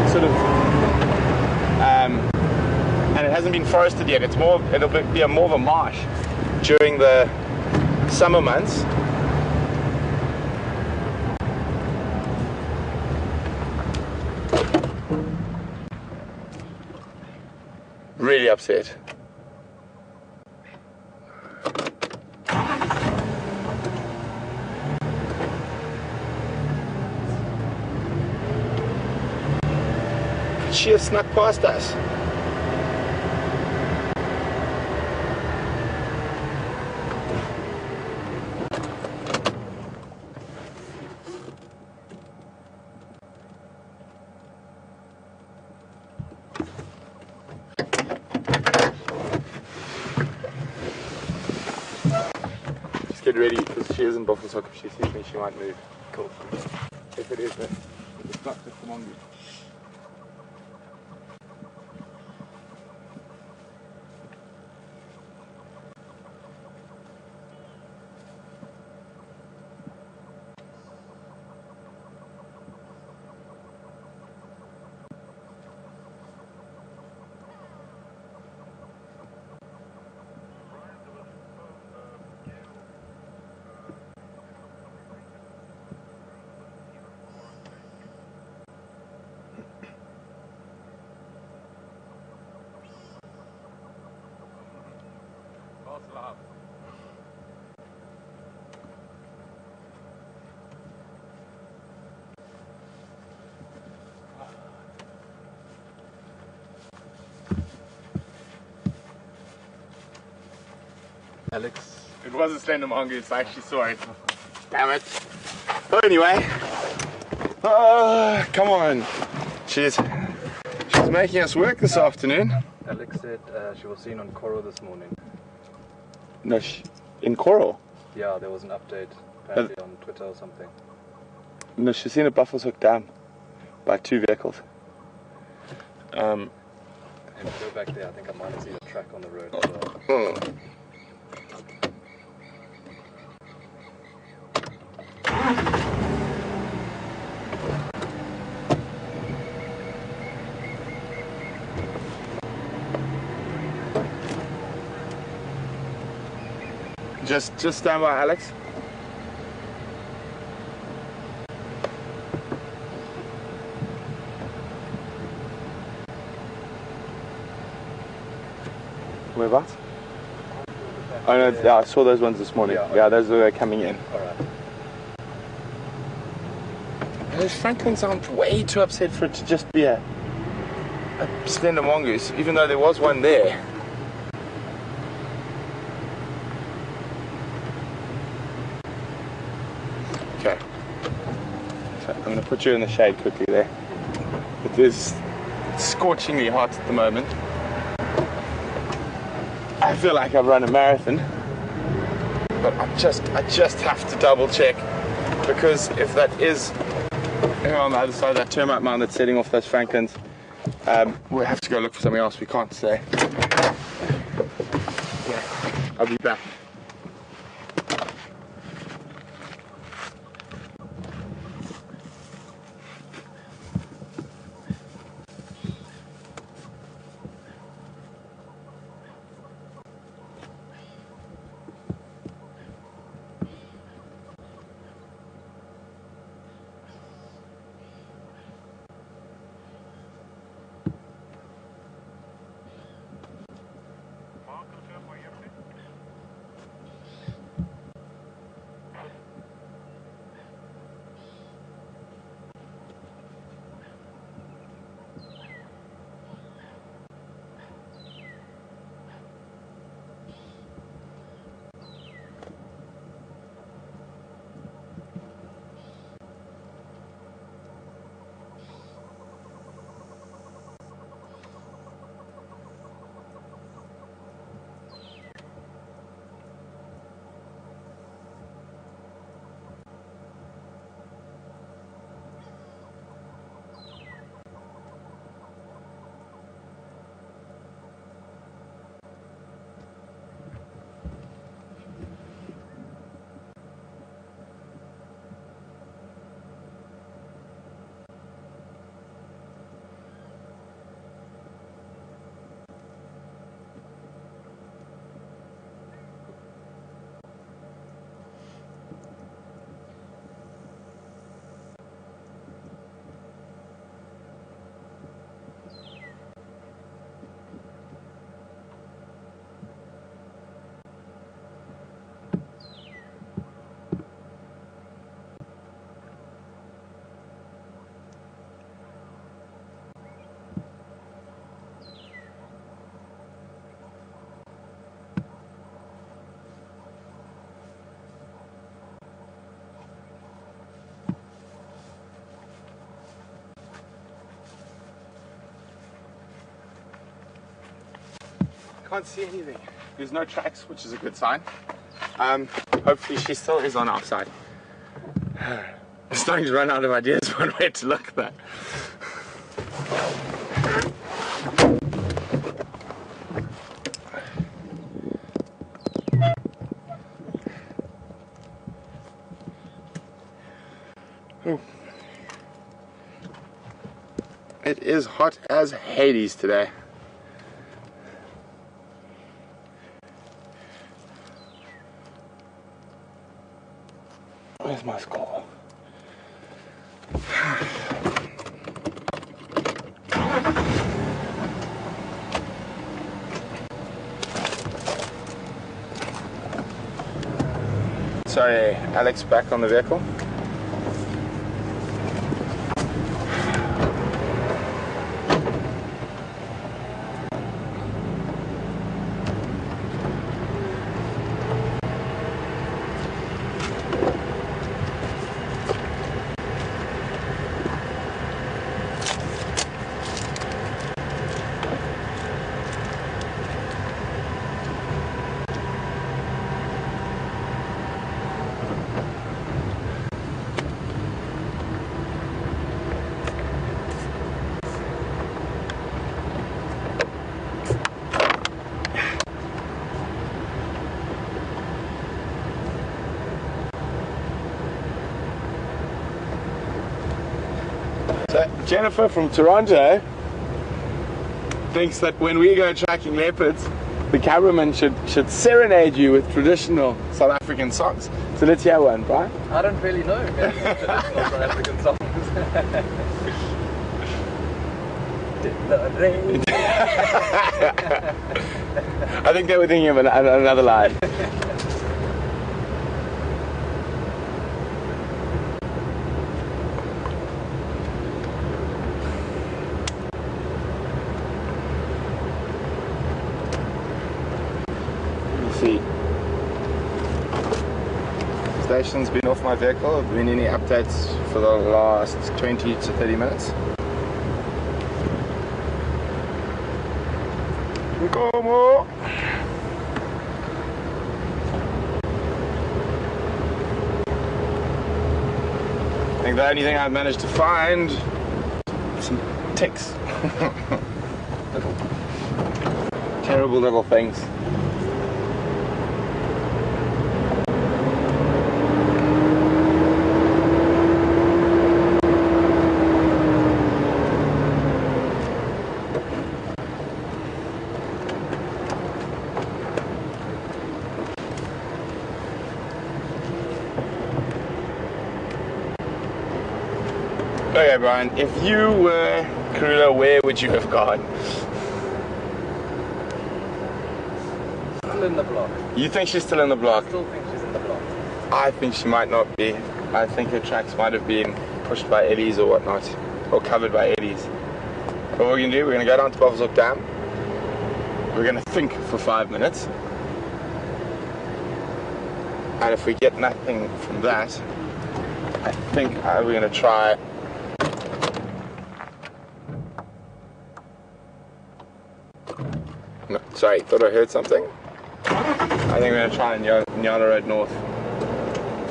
sort of, and it hasn't been forested yet. It's more, it'll be more of a marsh during the summer months. Really upset. She has snuck past us. Just get ready, because she is in Buffalo's Hook. If she sees me, she might move. Cool. If it is, but it's not just the mongoose. Alex. It was a slender mongoose, I actually saw it. Damn it. But anyway, come on. She's making us work this afternoon. Alex said she was seen on Coral this morning. No, in Coral? Yeah, there was an update apparently on Twitter or something. No, she's seen at Buffalo's Hook Dam by 2 vehicles. And go back there, I think I might have seen a track on the road as well. Just stand by, Alex. Whereabouts? Oh no, yeah, I saw those ones this morning. Yeah, those are coming in. Alright. Those francolins aren't way too upset for it to just be a slender mongoose, even though there was one there. Okay. So I'm going to put you in the shade quickly there. It is scorchingly hot at the moment. I feel like I've run a marathon, but I just have to double check, because if that is on the other side of that termite mound that's setting off those francolins, we'll have to go look for something else. We can't stay. Yeah, I'll be back. Can't see anything. There's no tracks, which is a good sign. Hopefully she still is on our side. I'm starting to run out of ideas on where to look at that. Ooh. It is hot as Hades today. Where's my score? Sorry, Alex, back on the vehicle. So Jennifer from Toronto thinks that when we go tracking leopards, the cameraman should serenade you with traditional South African songs. So let's hear one, Brian. I don't really know any traditional South African songs. I think they were thinking of another line. See. Station's been off my vehicle. Have been any updates for the last 20 to 30 minutes? Como? I think the only thing I've managed to find some ticks. Terrible little things. Okay, Brian, if you were Karula, where would you have gone? Still in the block. You think she's still in the block? I still think she's in the block. I think she might not be. I think her tracks might have been pushed by eddies or whatnot, or covered by eddies. But what we're going to do, we're going to go down to Buffalo's Dam. We're going to think for 5 minutes. And if we get nothing from that, I think we're going to try. No, sorry, thought I heard something. I think we're going to try Nyala Road North.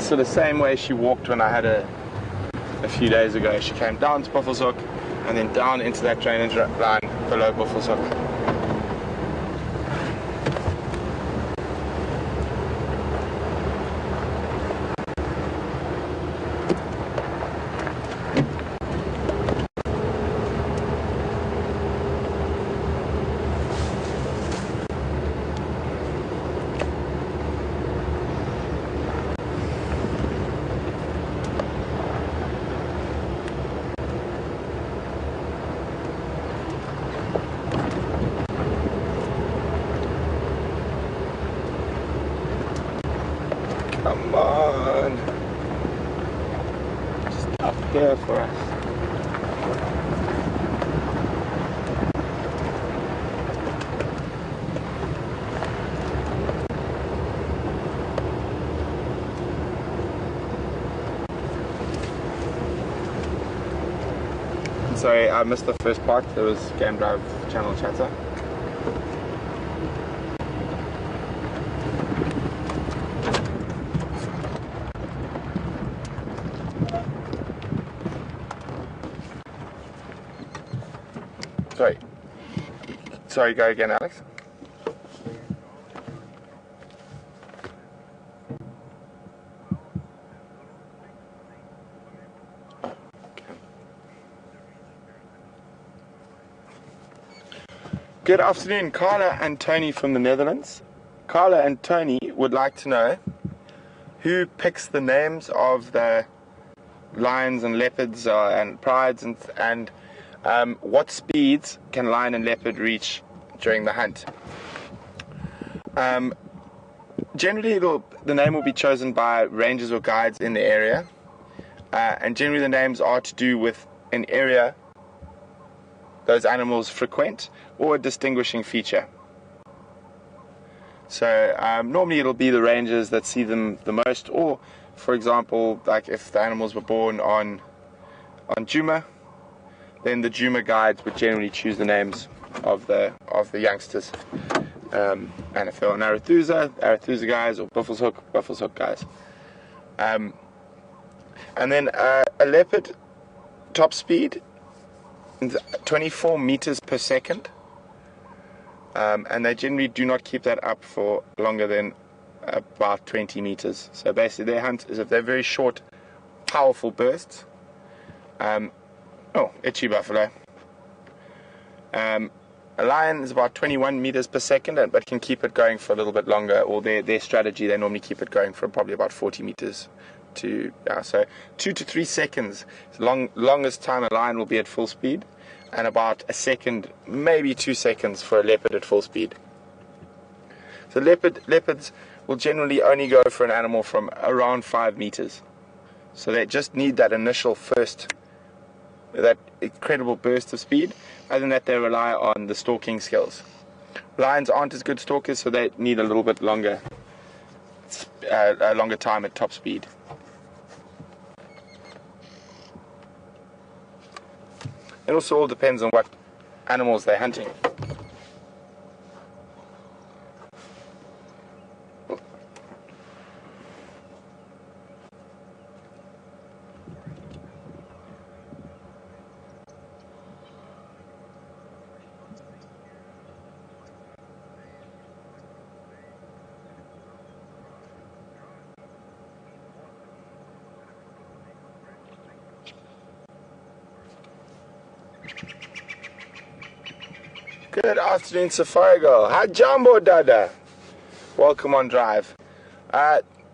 So the same way she walked when I had her a few days ago. She came down to Buffelshoek and then down into that drainage line below Buffelshoek. Come on. Just up here for us. Sorry, I missed the first part. There was Game Drive channel chatter. Sorry, go again, Alex. Good afternoon, Carla and Tony from the Netherlands. Carla and Tony would like to know who picks the names of the lions and leopards and prides, and what speeds can lion and leopard reach during the hunt. Generally, the name will be chosen by rangers or guides in the area, and generally the names are to do with an area those animals frequent or a distinguishing feature. So normally it'll be the rangers that see them the most, or for example, like if the animals were born on Djuma, then the Djuma guides would generally choose the names of the youngsters. And if they're on Arethusa guys, or Buffalo's Hook guys. And then a leopard top speed 24 meters per second, and they generally do not keep that up for longer than about 20 meters. So basically their hunt is if they're very short, powerful bursts. Itchy buffalo. A lion is about 21 meters per second, but can keep it going for a little bit longer, or their strategy, they normally keep it going for probably about 40 meters so 2 to 3 seconds is the longest time a lion will be at full speed, and about a second, maybe 2 seconds for a leopard at full speed. So leopards will generally only go for an animal from around 5 meters. So they just need that initial that incredible burst of speed. Other than that, they rely on the stalking skills. Lions aren't as good stalkers, so they need a little bit longer time at top speed. It also all depends on what animals they're hunting. Good afternoon, Safari Girl. Hi, Jumbo Dada. Welcome on Drive.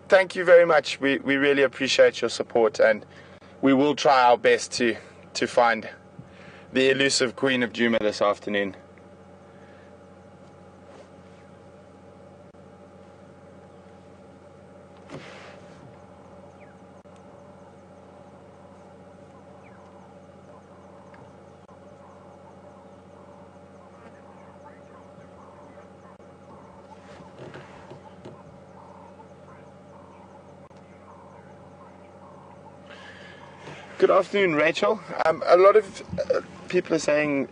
Thank you very much. We really appreciate your support, and we will try our best to find the elusive Queen of Djuma this afternoon. Good afternoon, Rachel. A lot of people are saying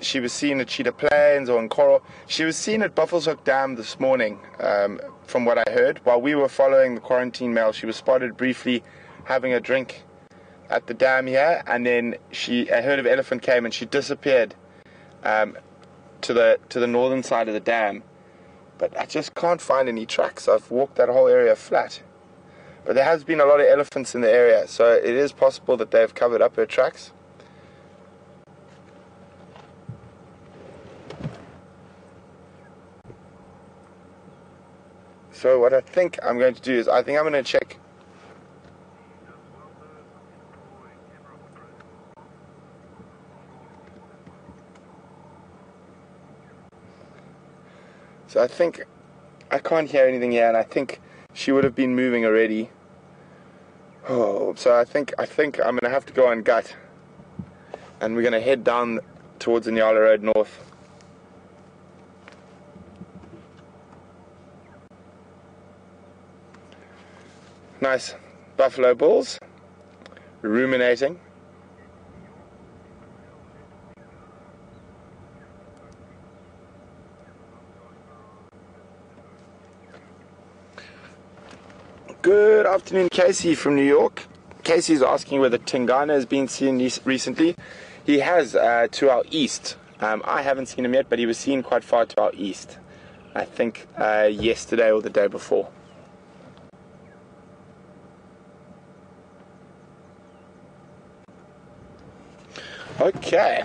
she was seen at Cheetah Plains or in Coral. She was seen at Buffalo's Hook Dam this morning, from what I heard. While we were following the quarantine mail, she was spotted briefly having a drink at the dam here, and then a herd of elephant came and she disappeared to the northern side of the dam. But I just can't find any tracks. I've walked that whole area flat. But there has been a lot of elephants in the area, so it is possible that they've covered up her tracks. So what I think I'm going to do is, I think I'm going to check. So I think I can't hear anything here, and I think she would have been moving already. Oh, so I think I'm going to have to go on gut, and we're going to head down towards the Nyala Road North. Nice buffalo bulls, ruminating. Good afternoon, Casey from New York. Casey's asking whether Tingana has been seen recently. He has to our east. I haven't seen him yet, but he was seen quite far to our east. I think yesterday or the day before. Okay.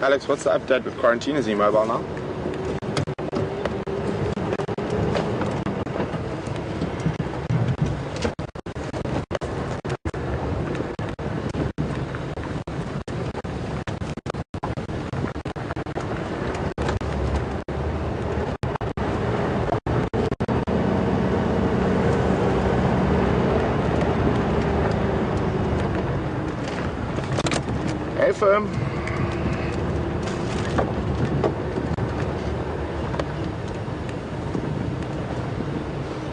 Alex, what's the update with quarantine? Is he mobile now? Hey, firm.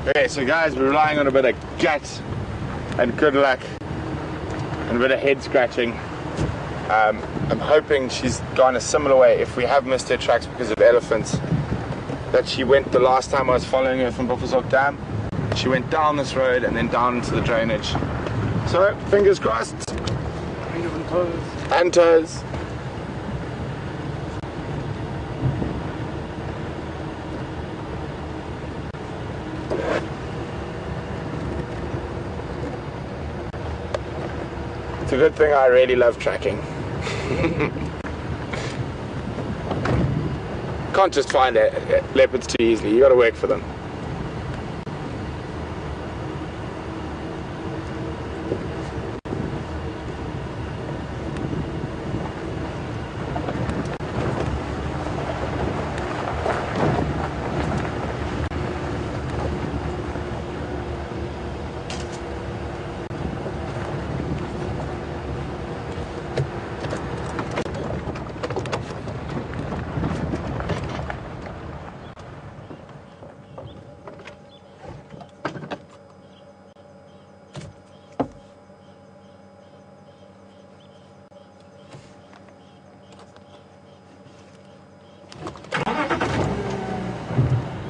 Okay, so guys, we're relying on a bit of gut and good luck and a bit of head scratching. I'm hoping she's gone a similar way, if we have missed her tracks because of elephants, that she went the last time I was following her from Buffelshoek Dam. She went down this road and then down into the drainage. So, fingers crossed. And toes. And toes. It's a good thing I really love tracking. Can't just find leopards too easily, you gotta work for them.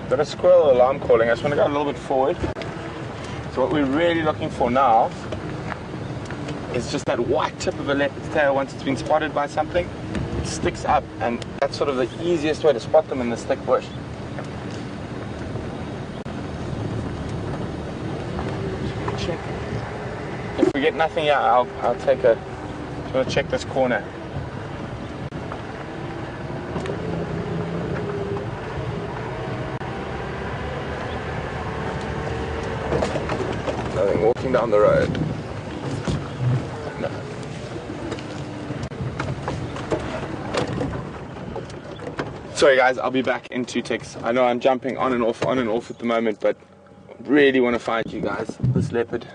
Got a squirrel alarm calling. I just want to go a little bit forward. So what we're really looking for now is just that white tip of a leopard's tail. Once it's been spotted by something, it sticks up, and that's sort of the easiest way to spot them in this thick bush. Check. If we get nothing here, I'll take a. I'm going to check this corner. Nothing walking down the road. No. Sorry guys, I'll be back in 2 ticks. I know I'm jumping on and off at the moment, but really want to find you guys this leopard.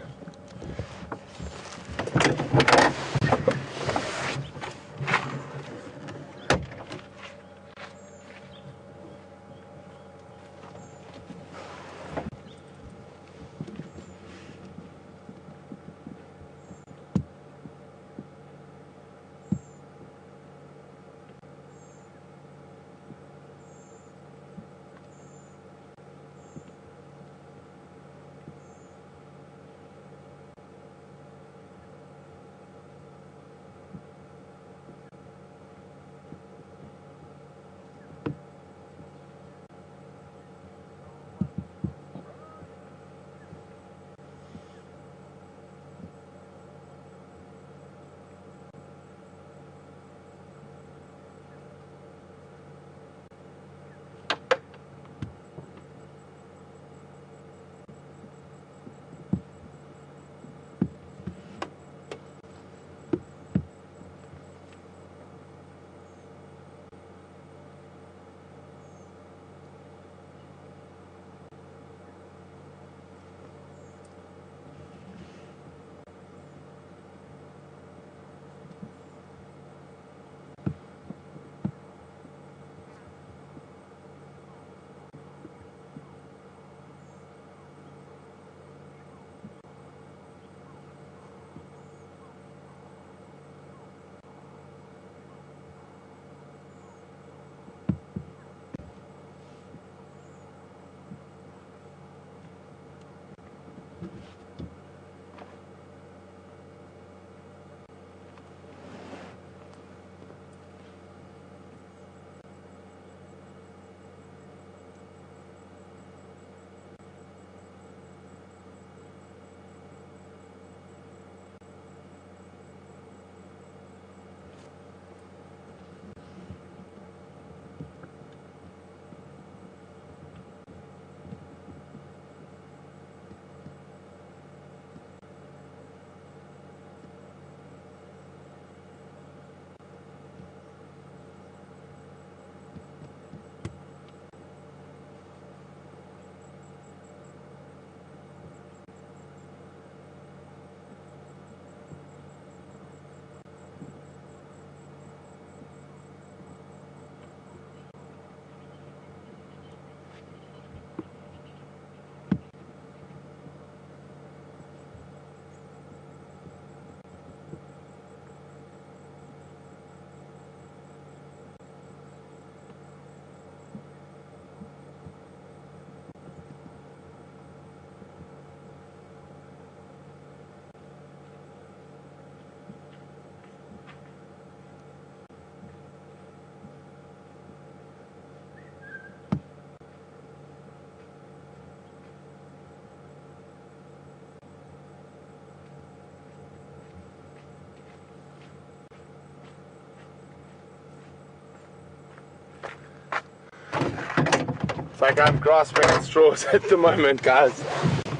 like I'm grasping at straws at the moment, guys.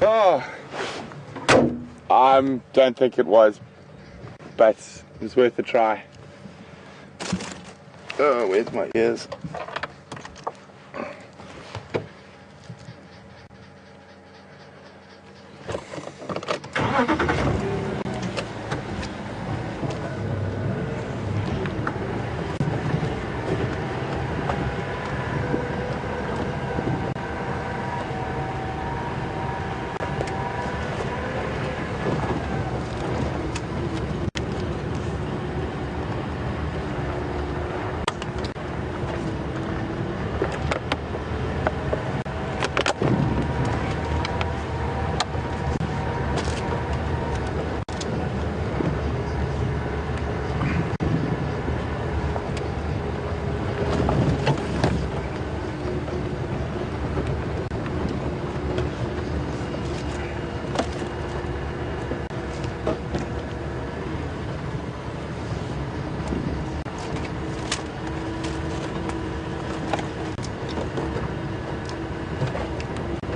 Oh, I don't think it was, but it was worth a try. Oh, where's my ears?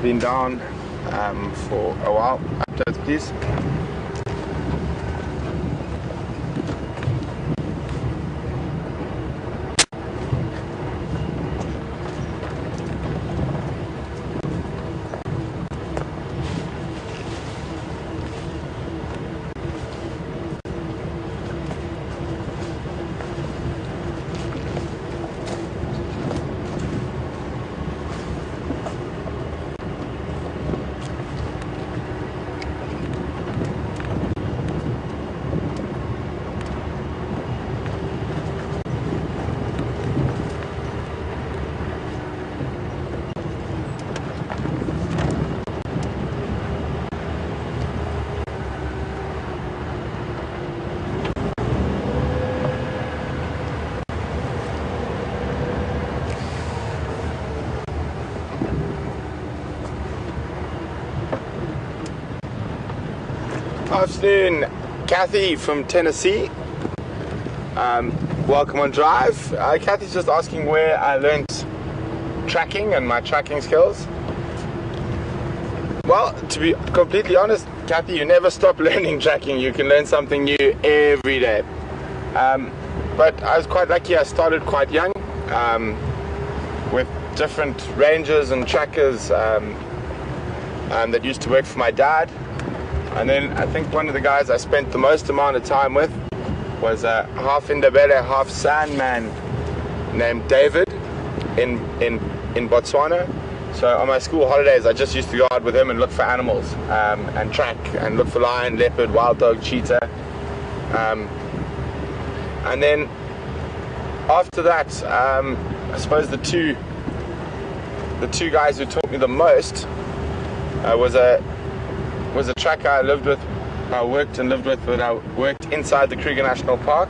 Been down for a while. Updates, please. Afternoon, Kathy from Tennessee. Welcome on Drive. Kathy's just asking where I learnt tracking and my tracking skills. Well, to be completely honest, Kathy, you never stop learning tracking. You can learn something new every day. But I was quite lucky. I started quite young with different rangers and trackers that used to work for my dad. And then I think one of the guys I spent the most amount of time with was a half Indabele, half Sandman named David in Botswana. So on my school holidays, I just used to go out with him and look for animals and track and look for lion, leopard, wild dog, cheetah. And then after that, I suppose the two guys who taught me the most was a tracker I lived with, I worked and lived with, but I worked inside the Kruger National Park.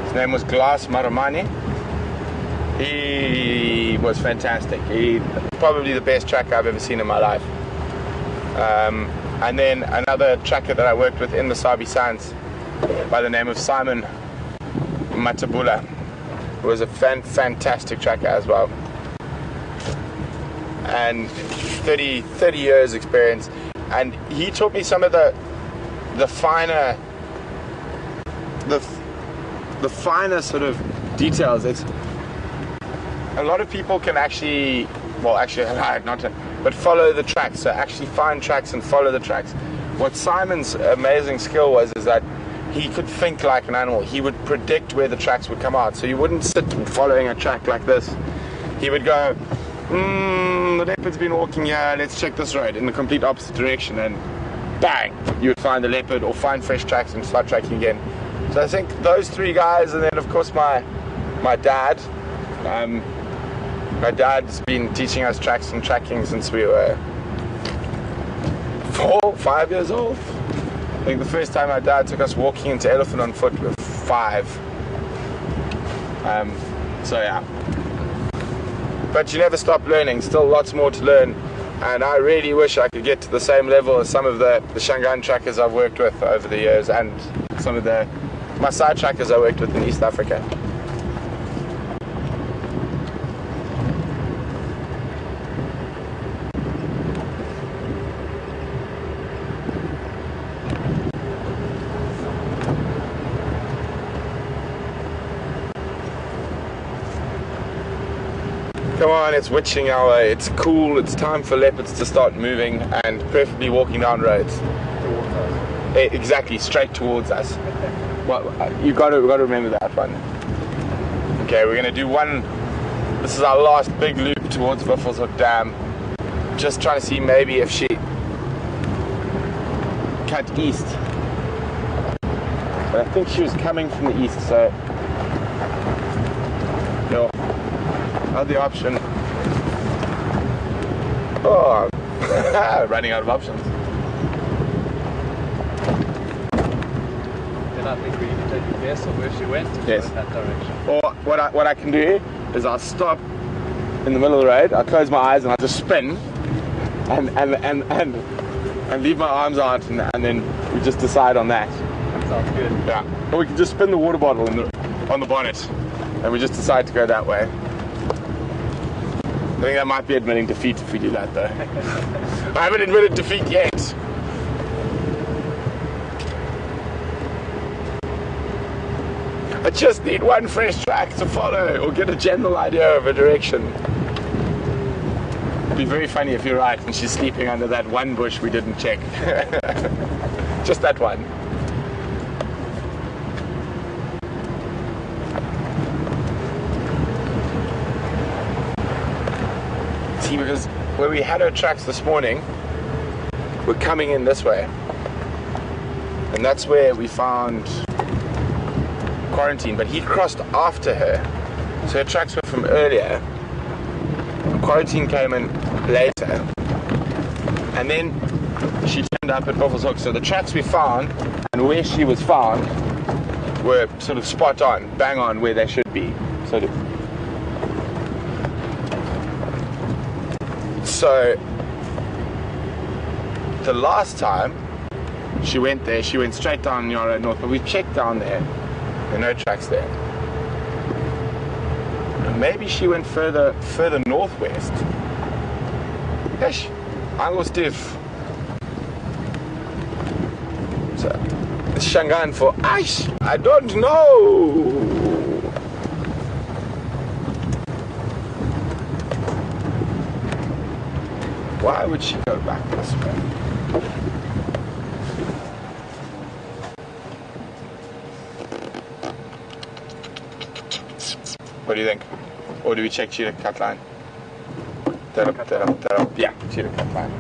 His name was Glass Maramani. He was fantastic. He probably the best tracker I've ever seen in my life. And then another tracker that I worked with in the Sabi Sands by the name of Simon Matabula, who was a fantastic tracker as well. And 30 years experience. And he taught me some of the finer sort of details. It's a lot of people can actually, well, actually but follow the tracks. So actually find tracks and follow the tracks. What Simon's amazing skill was is that he could think like an animal. He would predict where the tracks would come out. So you wouldn't sit following a track like this. He would go, the leopard's been walking here, let's check this road, in the complete opposite direction, and bang, you would find the leopard or find fresh tracks and start tracking again. So I think those three guys, and then of course my dad. My dad's been teaching us tracks and tracking since we were 5 years old. I think the first time my dad took us walking into elephant on foot we were 5. So yeah. But you never stop learning, still lots more to learn, and I really wish I could get to the same level as some of the Shangaan trackers I've worked with over the years, and some of the Maasai trackers I worked with in East Africa. Come on, it's witching hour, it's cool, it's time for leopards to start moving and preferably walking down roads. Towards us. Exactly, straight towards us. Well, we've got to remember that one. Okay, we're going to do one. This is our last big loop towards Buffelshoek Dam. Just trying to see maybe if she cut east. But I think she was coming from the east, so no. Other option. Oh, running out of options. Then I think we need to take a guess of where she went to Yes. go in that direction. Or what I can do is I'll stop in the middle of the road, I'll close my eyes and I'll just spin and leave my arms out and then we just decide on that. Sounds good. Yeah. Or we can just spin the water bottle on the bonnet and we just decide to go that way. I think that might be admitting defeat if we do that though. I haven't admitted defeat yet. I just need one fresh track to follow or get a general idea of a direction. It'd be very funny if you're right and she's sleeping under that one bush we didn't check. Just that one. See, because where we had our tracks this morning, we're coming in this way. And that's where we found Quarantine, but he crossed after her. So her tracks were from earlier. Quarantine came in later. And then she turned up at Buffelshoek. So the tracks we found and where she was found were sort of spot on, bang on where they should be. So the last time she went there, she went straight down Yarrow North, but we checked down there. There are no tracks there. Maybe she went further northwest. Eish, Angostif. So, Shangan for Aish, I don't know. Why would she go back this way? What do you think? Or do we check cheetah cut line? Yeah, cheetah cut line.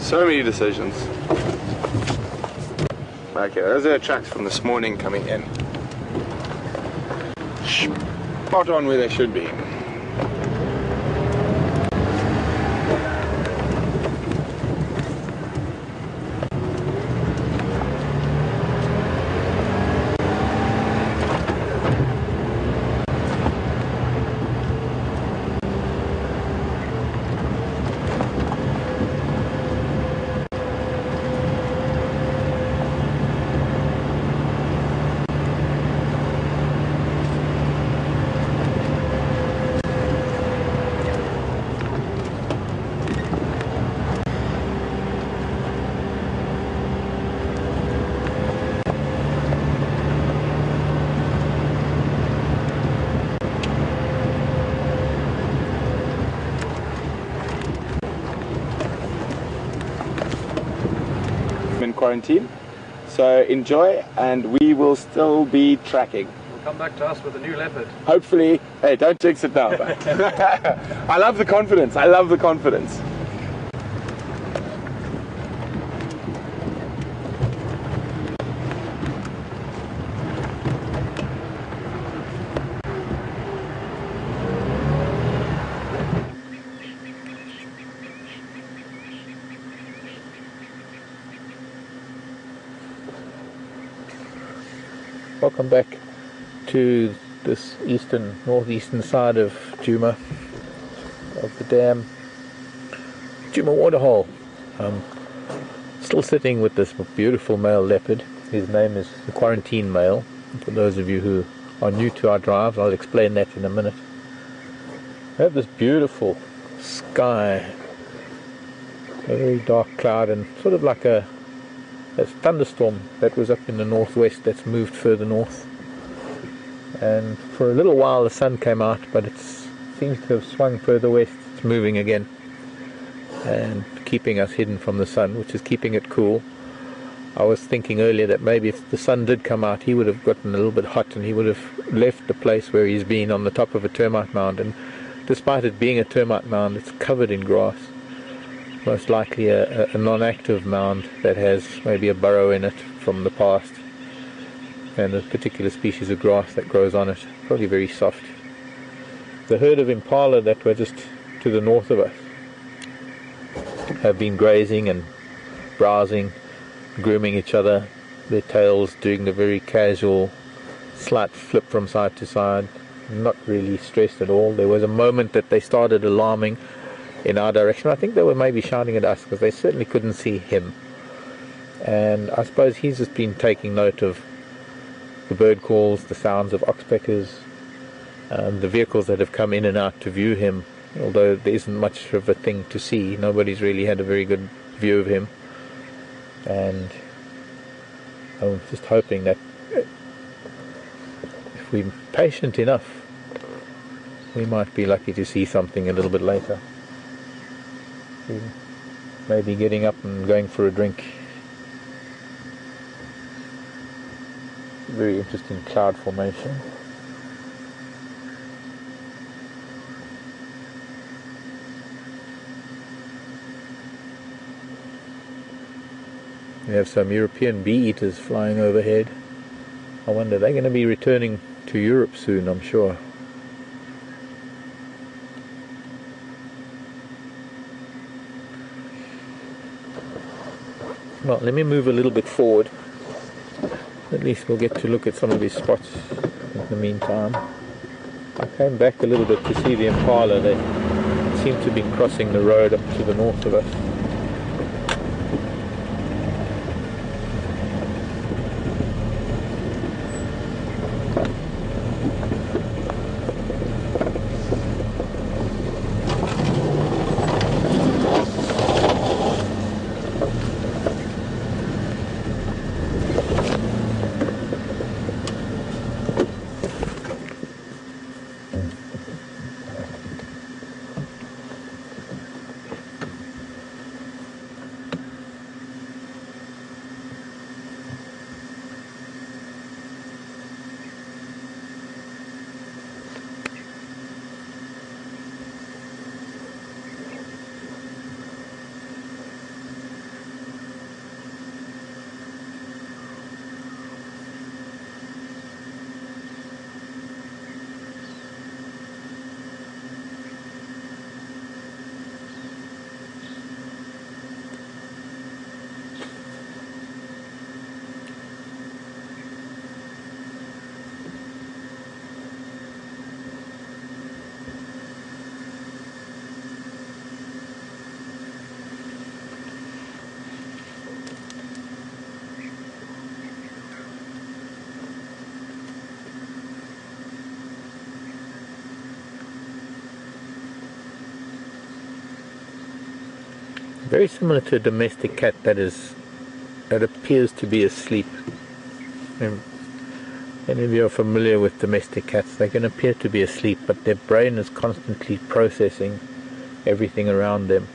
So many decisions. Okay, those are the tracks from this morning coming in. Spot on where they should be. In quarantine, so enjoy, and we will still be tracking. We'll come back to us with a new leopard. Hopefully. Hey, don't jinx it now. I love the confidence. I love the confidence. Welcome back to this northeastern side of Djuma, of the dam, Djuma waterhole. Still sitting with this beautiful male leopard. His name is the Quarantine male. For those of you who are new to our drives, I'll explain that in a minute. We have this beautiful sky, a very dark cloud, and sort of like a a thunderstorm that was up in the northwest that's moved further north. And for a little while the sun came out, but it seems to have swung further west. It's moving again and keeping us hidden from the sun, which is keeping it cool. I was thinking earlier that maybe if the sun did come out, he would have gotten a little bit hot and he would have left the place where he's been on the top of a termite mound. And despite it being a termite mound, it's covered in grass. Most likely a non-active mound that has maybe a burrow in it from the past, and a particular species of grass that grows on it, probably very soft. The herd of impala that were just to the north of us have been grazing and browsing, grooming each other, their tails doing the very casual slight flip from side to side, not really stressed at all. There was a moment that they started alarming in our direction. I think they were maybe shouting at us because they certainly couldn't see him. And I suppose he's just been taking note of the bird calls, the sounds of oxpeckers, the vehicles that have come in and out to view him. Although there isn't much of a thing to see, nobody's really had a very good view of him. And I'm just hoping that if we're patient enough, we might be lucky to see something a little bit later. Maybe getting up and going for a drink. Very interesting cloud formation. We have some European bee-eaters flying overhead. I wonder, they're going to be returning to Europe soon, I'm sure. Well, let me move a little bit forward. At least we'll get to look at some of these spots in the meantime. I came back a little bit to see the impala. They seem to be crossing the road up to the north of us. Very similar to a domestic cat that appears to be asleep. And any of you are familiar with domestic cats, they can appear to be asleep, but their brain is constantly processing everything around them.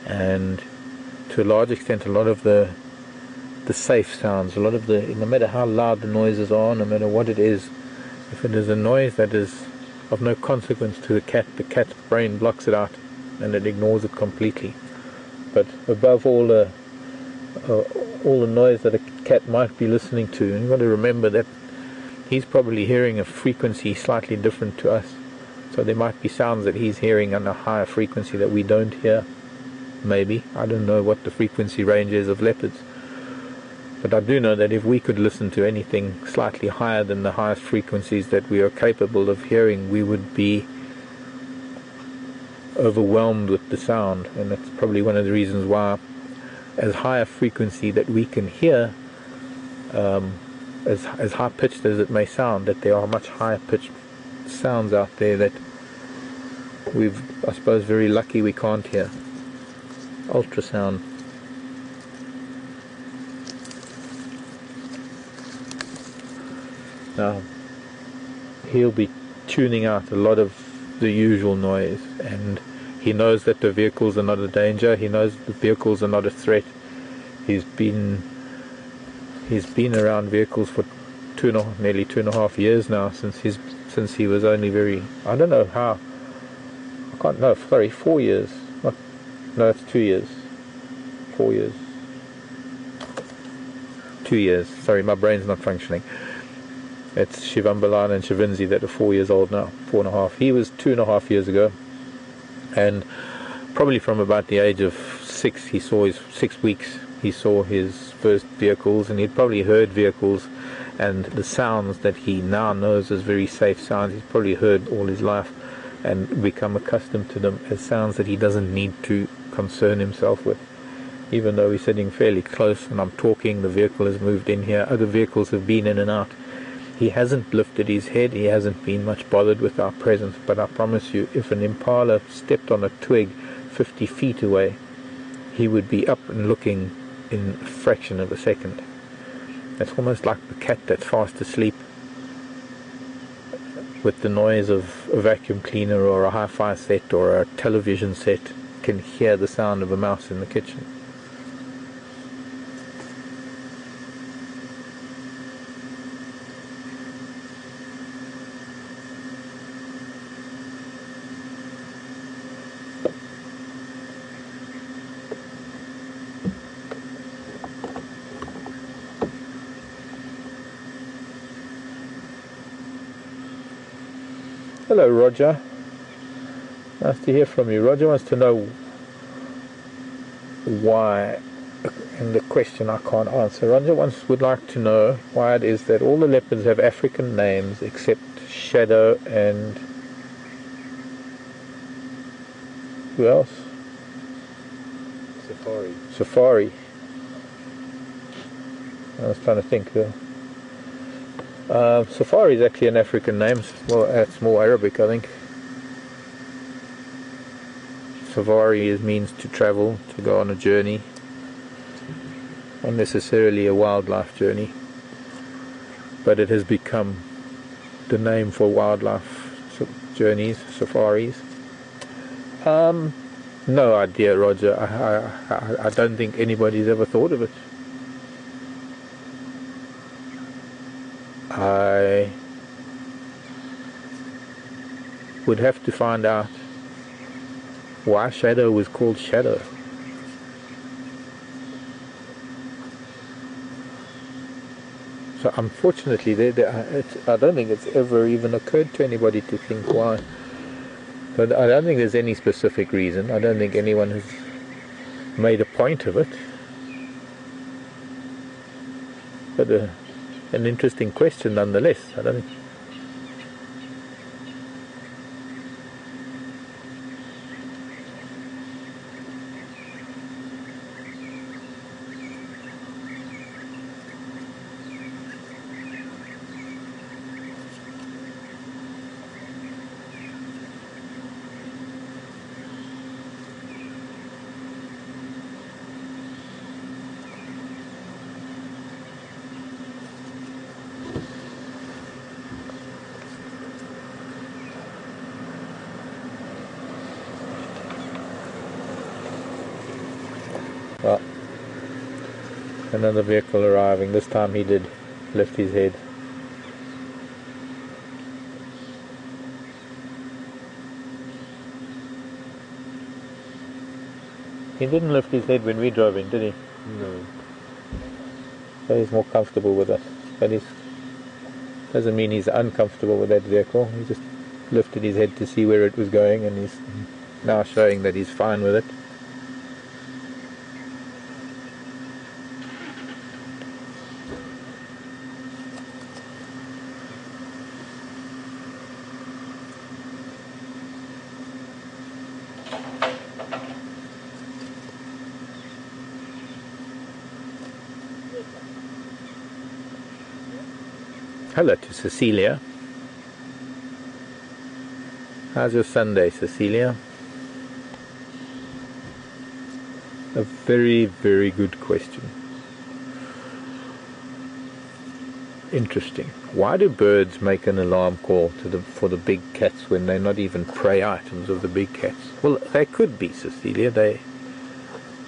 And to a large extent, a lot of the safe sounds, no matter how loud the noises are, no matter what it is, if it is a noise that is of no consequence to the cat's brain blocks it out and it ignores it completely. But above all the noise that a cat might be listening to, and you've got to remember that he's probably hearing a frequency slightly different to us. So there might be sounds that he's hearing on a higher frequency that we don't hear. Maybe. I don't know what the frequency range is of leopards. But I do know that if we could listen to anything slightly higher than the highest frequencies that we are capable of hearing, we would be overwhelmed with the sound. And that's probably one of the reasons why, as high a frequency that we can hear, as high pitched as it may sound, that there are much higher pitched sounds out there that we've, I suppose, very lucky we can't hear. Ultrasound. Now, he'll be tuning out a lot of the usual noise, and he knows that the vehicles are not a danger. He knows the vehicles are not a threat. He's been around vehicles for nearly 2.5 years now, since he was only very, I don't know how, I can't know, sorry, 4 years, no, it's 2 years, 4 years, 2 years, sorry, my brain's not functioning. It's Shivambalan and Shivinzi that are 4 years old now, 4.5. He was 2.5 years ago, and probably from about the age of 6, he saw his 6 weeks, he saw his first vehicles, and he'd probably heard vehicles, and the sounds that he now knows as very safe sounds, he's probably heard all his life and become accustomed to them as sounds that he doesn't need to concern himself with. Even though we're sitting fairly close and I'm talking, the vehicle has moved in here, other vehicles have been in and out. He hasn't lifted his head, he hasn't been much bothered with our presence, but I promise you, if an impala stepped on a twig 50 feet away, he would be up and looking in a fraction of a second. It's almost like the cat that's fast asleep with the noise of a vacuum cleaner or a hi-fi set or a television set can hear the sound of a mouse in the kitchen. Hello, Roger. Nice to hear from you. Roger wants to know why, and the question I can't answer. Roger would like to know why it is that all the leopards have African names except Shadow and who else? Safari. Safari. I was trying to think. Safari is actually an African name. Well, it's more Arabic, I think. Safari means to travel, to go on a journey, not necessarily a wildlife journey, but it has become the name for wildlife journeys, safaris. No idea, Roger. I don't think anybody's ever thought of it. I would have to find out why Shadow was called Shadow. So unfortunately, I don't think it's ever even occurred to anybody to think why. But I don't think there's any specific reason. I don't think anyone has made a point of it. But an interesting question nonetheless. I don't think. Well, another vehicle arriving. This time he did lift his head. He didn't lift his head when we drove in, did he? No. So he's more comfortable with us. But it doesn't mean he's uncomfortable with that vehicle. He just lifted his head to see where it was going, and he's now showing that he's fine with it. Hello to Cecilia. How's your Sunday, Cecilia? A very, very good question. interesting. Why do birds make an alarm call for the big cats when they're not even prey items of the big cats? Well, they could be, Cecilia.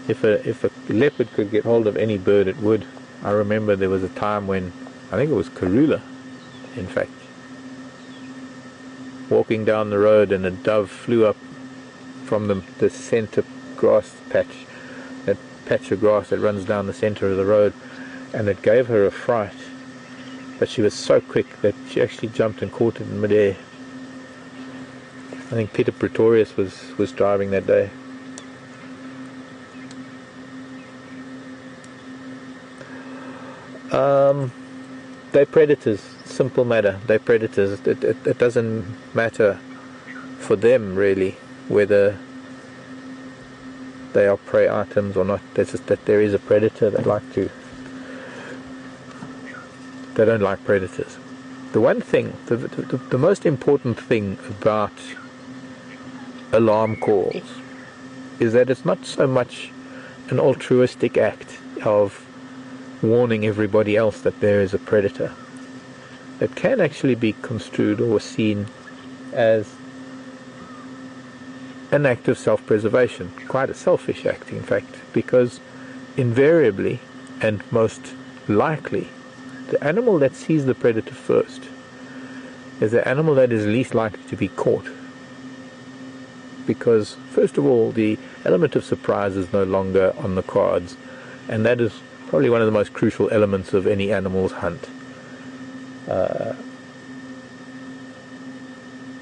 If a leopard could get hold of any bird, it would. I remember there was a time when, I think it was Karula, in fact, walking down the road, and a dove flew up from the centre grass patch, that patch of grass that runs down the centre of the road, and it gave her a fright. But she was so quick that she actually jumped and caught it in midair. I think Peter Pretorius was driving that day. They're predators. Simple matter. They're predators. It doesn't matter for them really whether they are prey items or not. It's just that there is a predator that they don't like predators. The one thing, the most important thing about alarm calls is that it's not so much an altruistic act of warning everybody else that there is a predator. It can actually be construed or seen as an act of self-preservation, quite a selfish act in fact, because invariably and most likely the animal that sees the predator first is the animal that is least likely to be caught, because first of all the element of surprise is no longer on the cards, and that is probably one of the most crucial elements of any animal's hunt.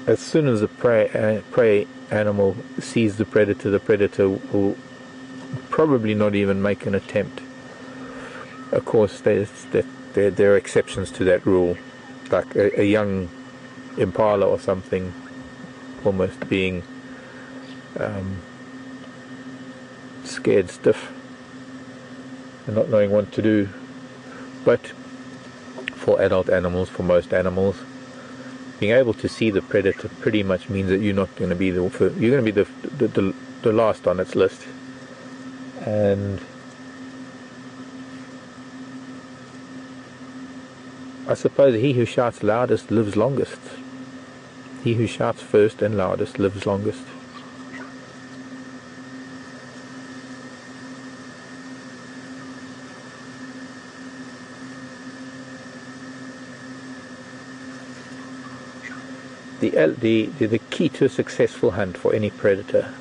As soon as the prey animal sees the predator will probably not even make an attempt. Of course, there are exceptions to that rule, like a young impala or something almost being scared stiff and not knowing what to do. But for adult animals, for most animals, being able to see the predator pretty much means that you're not going to be you're going to be the last on its list. And I suppose he who shouts loudest lives longest. He who shouts first and loudest lives longest. The key to a successful hunt for any predator,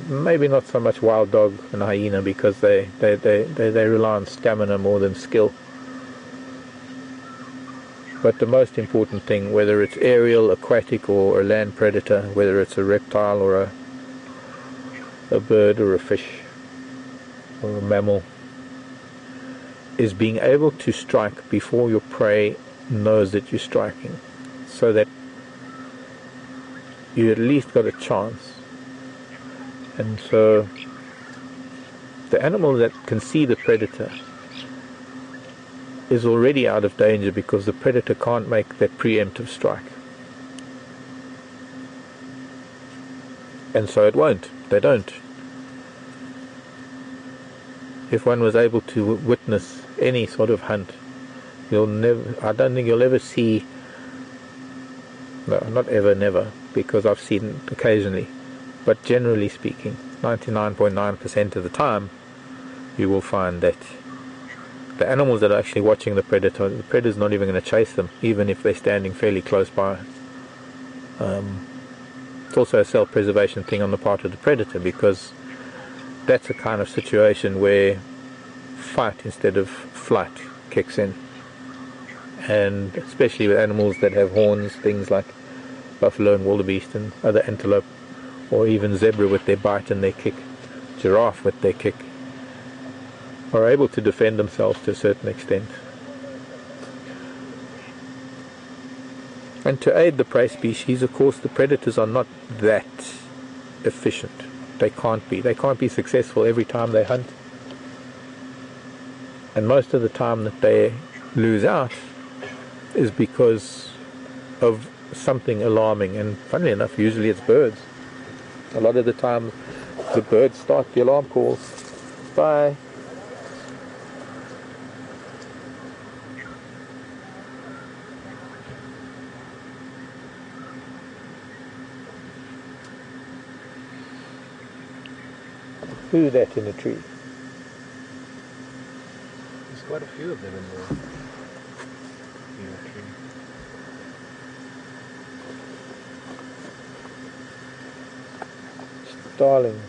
maybe not so much wild dog and hyena, because they rely on stamina more than skill. But the most important thing, whether it's aerial, aquatic or a land predator, whether it's a reptile or a bird or a fish or a mammal, is being able to strike before your prey knows that you're striking, so that you at least got a chance. And so the animal that can see the predator is already out of danger, because the predator can't make that preemptive strike, and so it won't. They don't. If one was able to witness any sort of hunt, I don't think you'll ever see, no, not ever, never, because I've seen occasionally, but generally speaking, 99.9% of the time, you will find that the animals that are actually watching the predator's not even going to chase them, even if they're standing fairly close by. It's also a self-preservation thing on the part of the predator, because that's a kind of situation where fight instead of flight kicks in. And especially with animals that have horns, things like buffalo and wildebeest and other antelope, or even zebra with their bite and their kick, giraffe with their kick, are able to defend themselves to a certain extent. And to aid the prey species, of course, the predators are not that efficient. They can't be successful every time they hunt. And most of the time that they lose out is because of something alarming, and funnily enough, usually it's birds. A lot of the time the birds start the alarm calls. Bye. Who's that in the tree? There's quite a few of them in the tree. Starlings.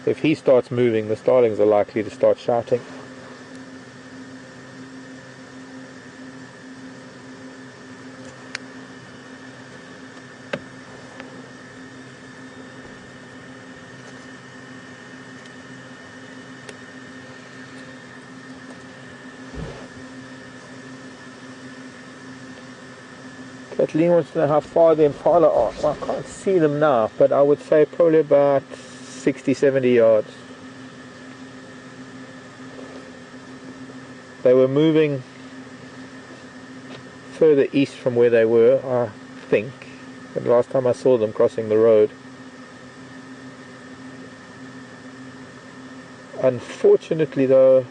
If he starts moving, the starlings are likely to start shouting. Kathleen wants to know how far the impala are. Well, I can't see them now, but I would say probably about 60-70 yards. They were moving further east from where they were, I think. The last time I saw them crossing the road. Unfortunately though,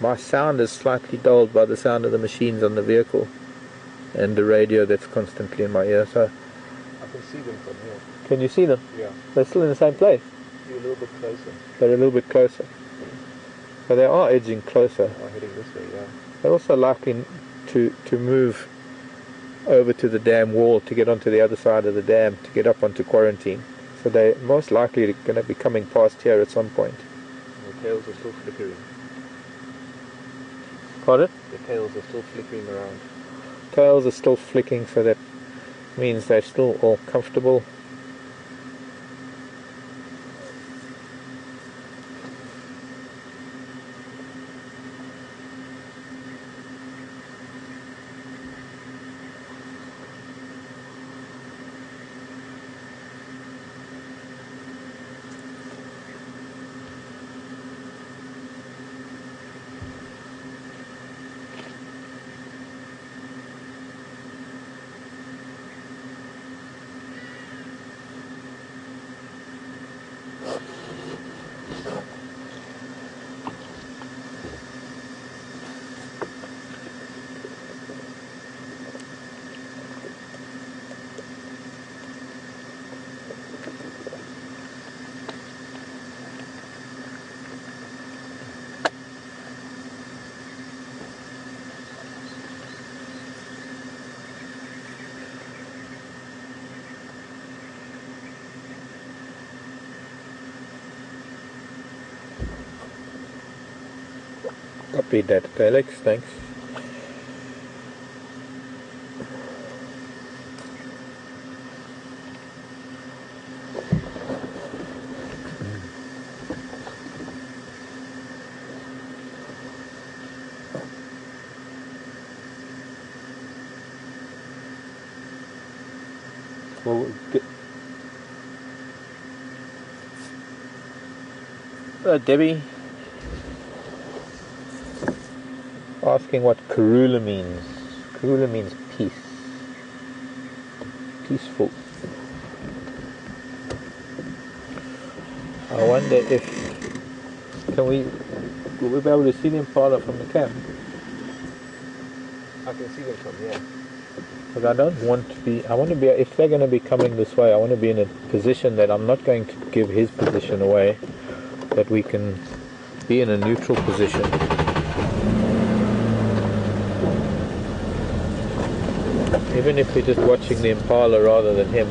my sound is slightly dulled by the sound of the machines on the vehicle and the radio that's constantly in my ear. So I can see them from here. can you see them? Yeah. They're still in the same place. You're a little bit closer. They're a little bit closer. So they are edging closer. Oh, heading this way, yeah. They're also likely to move over to the dam wall to get onto the other side of the dam to get up onto quarantine. So they're most likely going to be coming past here at some point. The tails are still flickering. Pardon? The tails are still flickering around. Tails are still flicking, so that means they're still all comfortable. Copied that, Alex, thanks. Well, Debbie asking what Karula means. Karula means peace. Peaceful. I wonder if will we be able to see the impala from the camp? I can see them from here. Because I don't want to be, I want to be, if they're going to be coming this way, I want to be in a position that I'm not going to give his position away, that we can be in a neutral position. Even if we're just watching the impala rather than him,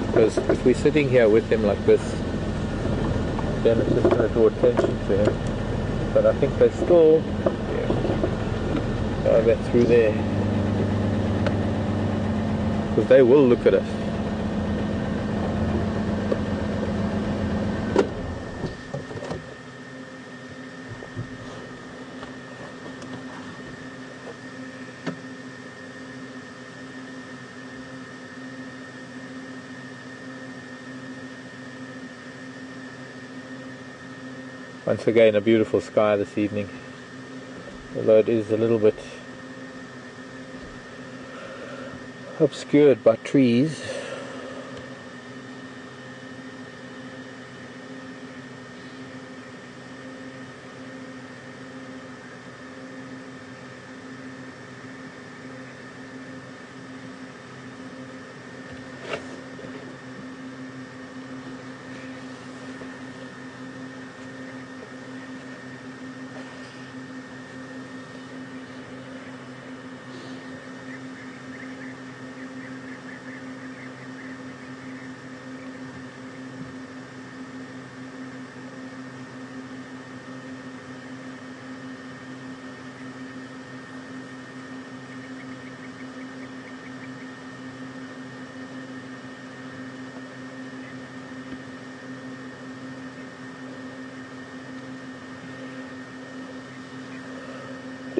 because if we're sitting here with him like this, then it's just going to draw attention to him. But I think they still, they're through there, because they will look at us. Once again, a beautiful sky this evening, although it is a little bit obscured by trees.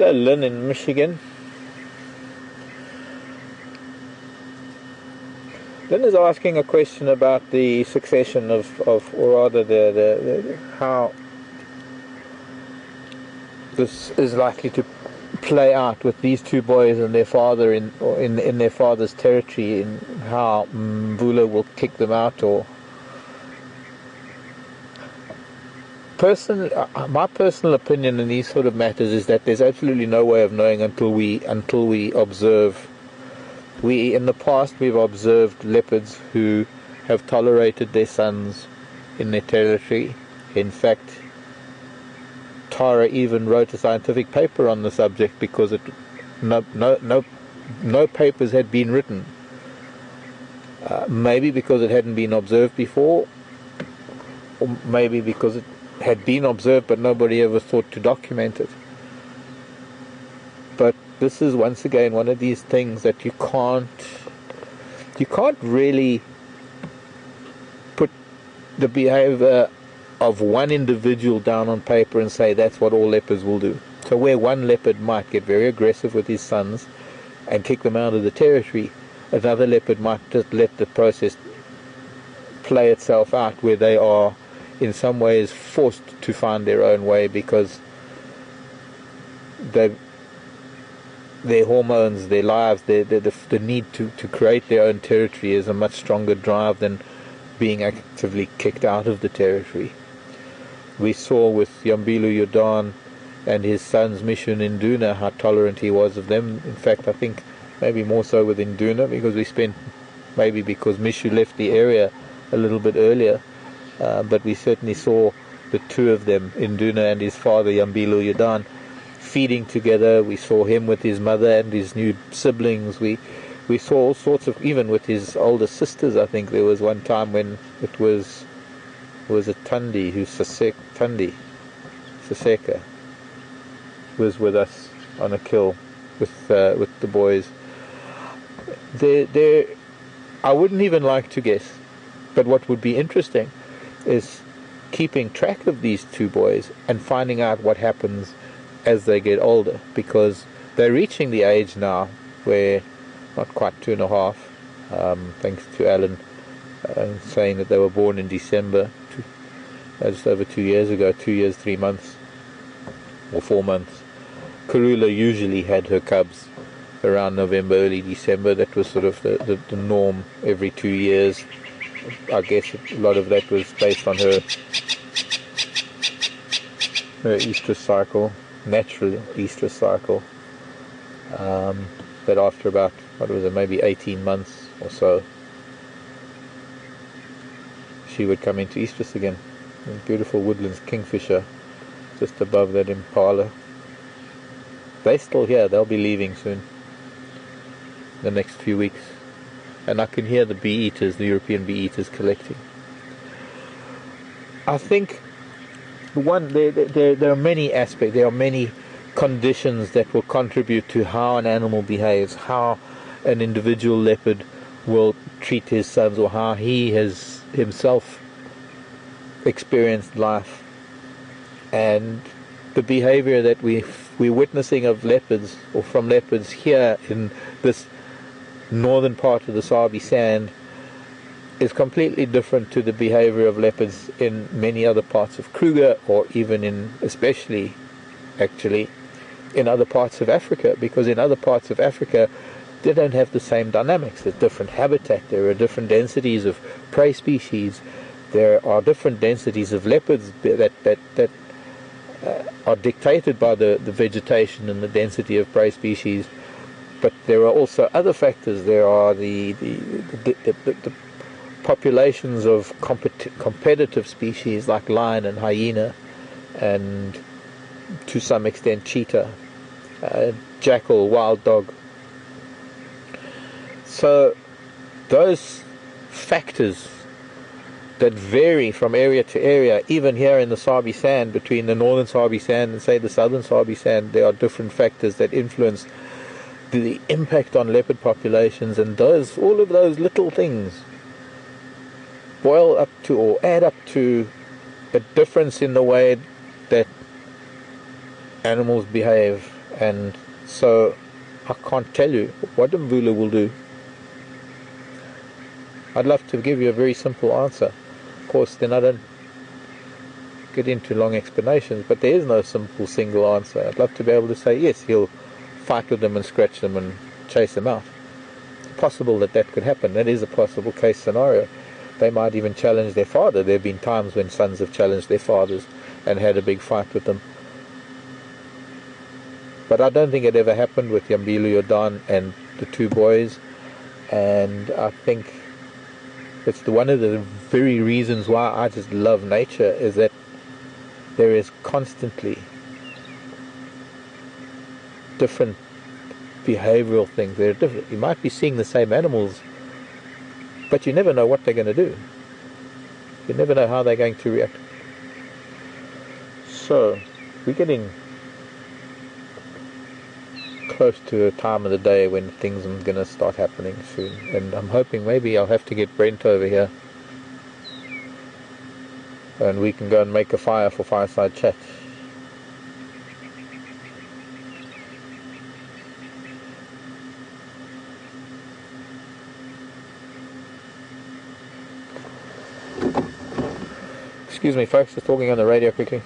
Hello, Lynn in Michigan. Lynn is asking a question about the succession of or rather the how this is likely to play out with these two boys and their father in their father's territory, and how Mvula will kick them out. Or personally, my personal opinion in these sort of matters is that there's absolutely no way of knowing until we observe. In the past we've observed leopards who have tolerated their sons in their territory. In fact, Tara even wrote a scientific paper on the subject because no papers had been written. Maybe because it hadn't been observed before, or maybe because it had been observed but nobody ever thought to document it. But this is once again one of these things that you can't really put the behavior of one individual down on paper and say that's what all leopards will do. So where one leopard might get very aggressive with his sons and kick them out of the territory, another leopard might just let the process play itself out, where they are in some ways forced to find their own way because their hormones, their lives, the need to create their own territory is a much stronger drive than being actively kicked out of the territory. We saw with Yambilu Yudan and his sons Mishu and Induna how tolerant he was of them. In fact, I think maybe more so with Induna, because because Mishu left the area a little bit earlier, but we certainly saw the two of them, Induna and his father Yambilu Yudan, feeding together. We saw him with his mother and his new siblings. We saw all sorts of, even with his older sisters. I think there was one time when it was a Tundi who's Saseka was with us on a kill with the boys. I wouldn't even like to guess, but what would be interesting is keeping track of these two boys and finding out what happens as they get older, because they're reaching the age now where, not quite 2.5, thanks to Alan saying that they were born in December, just over 2 years ago, 2 years, 3 months, or 4 months. Karula usually had her cubs around November, early December. That was sort of the norm every 2 years. I guess a lot of that was based on her estrus cycle, natural estrus cycle, that after about, maybe 18 months or so, she would come into estrus again. Beautiful woodlands kingfisher just above that impala. They're still here. They'll be leaving soon, the next few weeks, and I can hear the bee-eaters, the European bee-eaters, collecting. I think there are many aspects, there are many conditions that will contribute to how an animal behaves, how an individual leopard will treat his sons, or how he has himself experienced life. And the behavior that we're witnessing of leopards, or from leopards here in this northern part of the Sabi Sand, is completely different to the behavior of leopards in many other parts of Kruger, or even especially actually in other parts of Africa, because in other parts of Africa they don't have the same dynamics. There's different habitat, there are different densities of prey species, there are different densities of leopards that are dictated by the vegetation and the density of prey species. But there are also other factors. There are the populations of competitive species like lion and hyena, and to some extent cheetah, jackal, wild dog. So those factors that vary from area to area, even here in the Sabi Sand, between the northern Sabi Sand and say the southern Sabi Sand, there are different factors that influence the impact on leopard populations, and all of those little things boil up to, or add up to, a difference in the way that animals behave And so I can't tell you what Mvula will do. I'd love to give you a very simple answer. Of course, then I don't get into long explanations, but there is no simple single answer. I'd love to be able to say, yes, he'll fight with them and scratch them and chase them out. It's possible that that could happen. That is a possible case scenario. They might even challenge their father. There have been times when sons have challenged their fathers and had a big fight with them. But I don't think it ever happened with Yambilu Yordan and the two boys. And I think it's one of the very reasons why I just love nature, is that there is constantly different behavioral things. They're different. You might be seeing the same animals, but you never know what they're going to do. You never know how they're going to react. So we're getting close to a time of the day when things are going to start happening soon, and I'm hoping maybe I'll have to get Brent over here and we can go and make a fire for fireside chat. Excuse me folks, just talking on the radio quickly.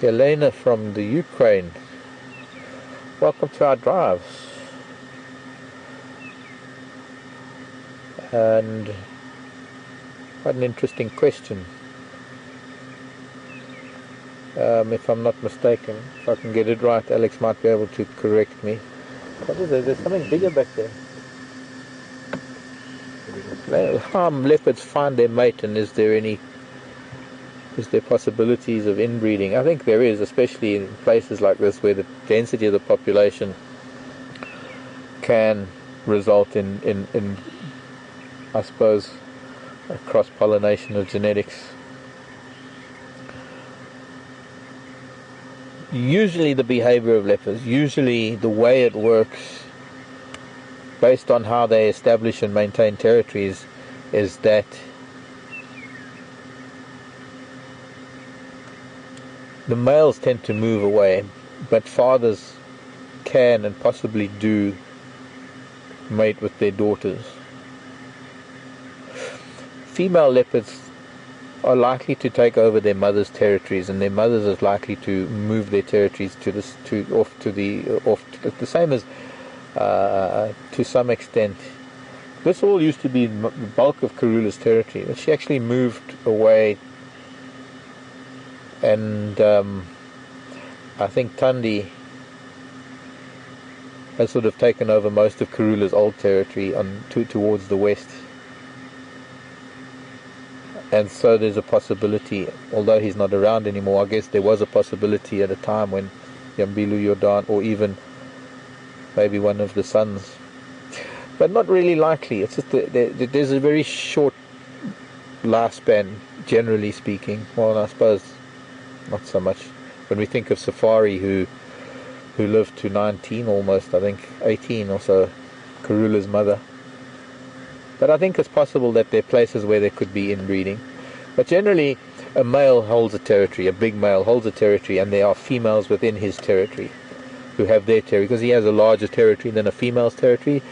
Elena from the Ukraine, welcome to our drives. And quite an interesting question. If I'm not mistaken, if I can get it right, Alex might be able to correct me. What is it? There's something bigger back there. How leopards find their mate, and is there possibilities of inbreeding? I think there is, especially in places like this where the density of the population can result in I suppose, a cross-pollination of genetics. Usually the behavior of leopards, usually the way it works, based on how they establish and maintain territories, is that the males tend to move away, but fathers can and possibly do mate with their daughters. Female leopards are likely to take over their mother's territories, and their mothers are likely to move their territories to the same as to some extent. This all used to be the bulk of Karula's territory, but she actually moved away, and I think Tandi has sort of taken over most of Karula's old territory towards the west. And so there's a possibility, although he's not around anymore, I guess there was a possibility at a time when Yambilu Yordan, or even maybe one of the sons, but not really likely. It's just there's a very short lifespan, generally speaking. Well, I suppose not so much. When we think of Safari, who lived to 19 almost, I think 18 or so, Karula's mother. But I think it's possible that there are places where there could be inbreeding. But generally, a male holds a territory, a big male holds a territory, and there are females within his territory who have their territory, because he has a larger territory than a female's territory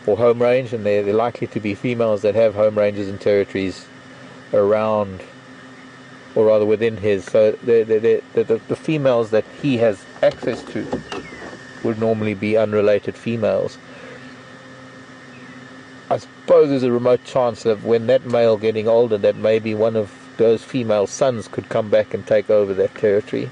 or home range, and they're likely to be females that have home ranges and territories around, or rather within his. So the females that he has access to would normally be unrelated females. I suppose there's a remote chance that when that male getting older, that maybe one of those female sons could come back and take over that territory.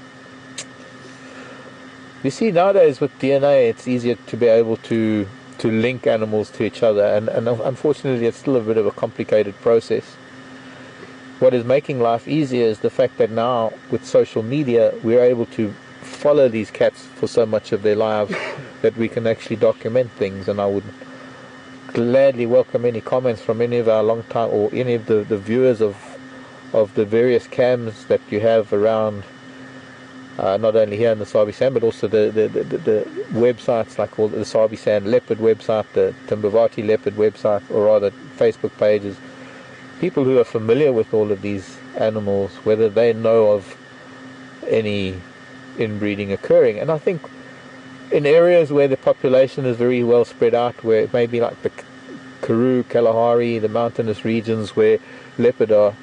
You see, nowadays with DNA, it's easier to be able to link animals to each other, and unfortunately it's still a bit of a complicated process. What is making life easier is the fact that now with social media we're able to follow these cats for so much of their lives that we can actually document things. And I would gladly welcome any comments from any of our long time, or any of the viewers of the various cams that you have around not only here in the Sabi Sand, but also the websites like all the Sabi Sand leopard website, the Timbavati leopard website, or rather Facebook pages. People who are familiar with all of these animals, whether they know of any inbreeding occurring. And I think in areas where the population is very well spread out, where maybe like the Karoo, Kalahari, the mountainous regions where leopard are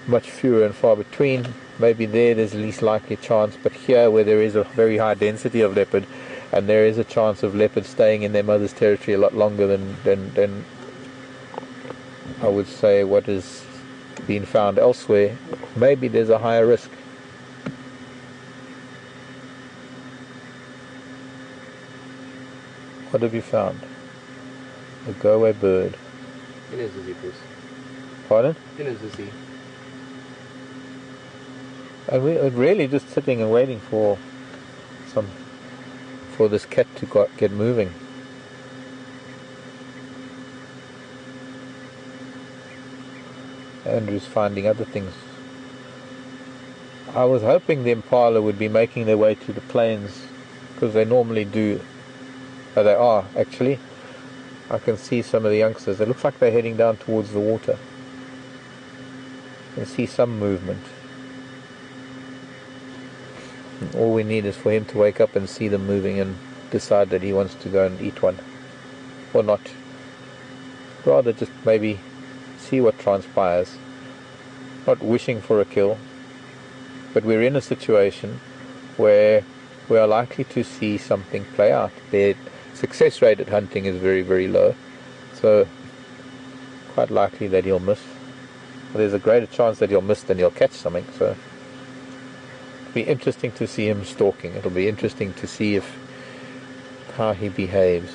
much fewer and far between, maybe there's the least likely chance. But here, where there is a very high density of leopard, and there is a chance of leopards staying in their mother's territory a lot longer than I would say what is being found elsewhere, maybe there's a higher risk. What have you found? A go-away bird. In a Zuzi, please. Pardon? In a Zuzi. And we're really just sitting and waiting for this cat to get moving. Andrew's finding other things. I was hoping the impala would be making their way to the plains, because they normally do. Oh, they are actually. I can see some of the youngsters. It looks like they're heading down towards the water. I can see some movement. And all we need is for him to wake up and see them moving and decide that he wants to go and eat one. Or not. Rather just maybe see what transpires. Not wishing for a kill, but we're in a situation where we are likely to see something play out. Their success rate at hunting is very, very low, so quite likely that he'll miss. Well, there's a greater chance that he'll miss than he'll catch something, so it'll be interesting to see him stalking. It'll be interesting to see how he behaves.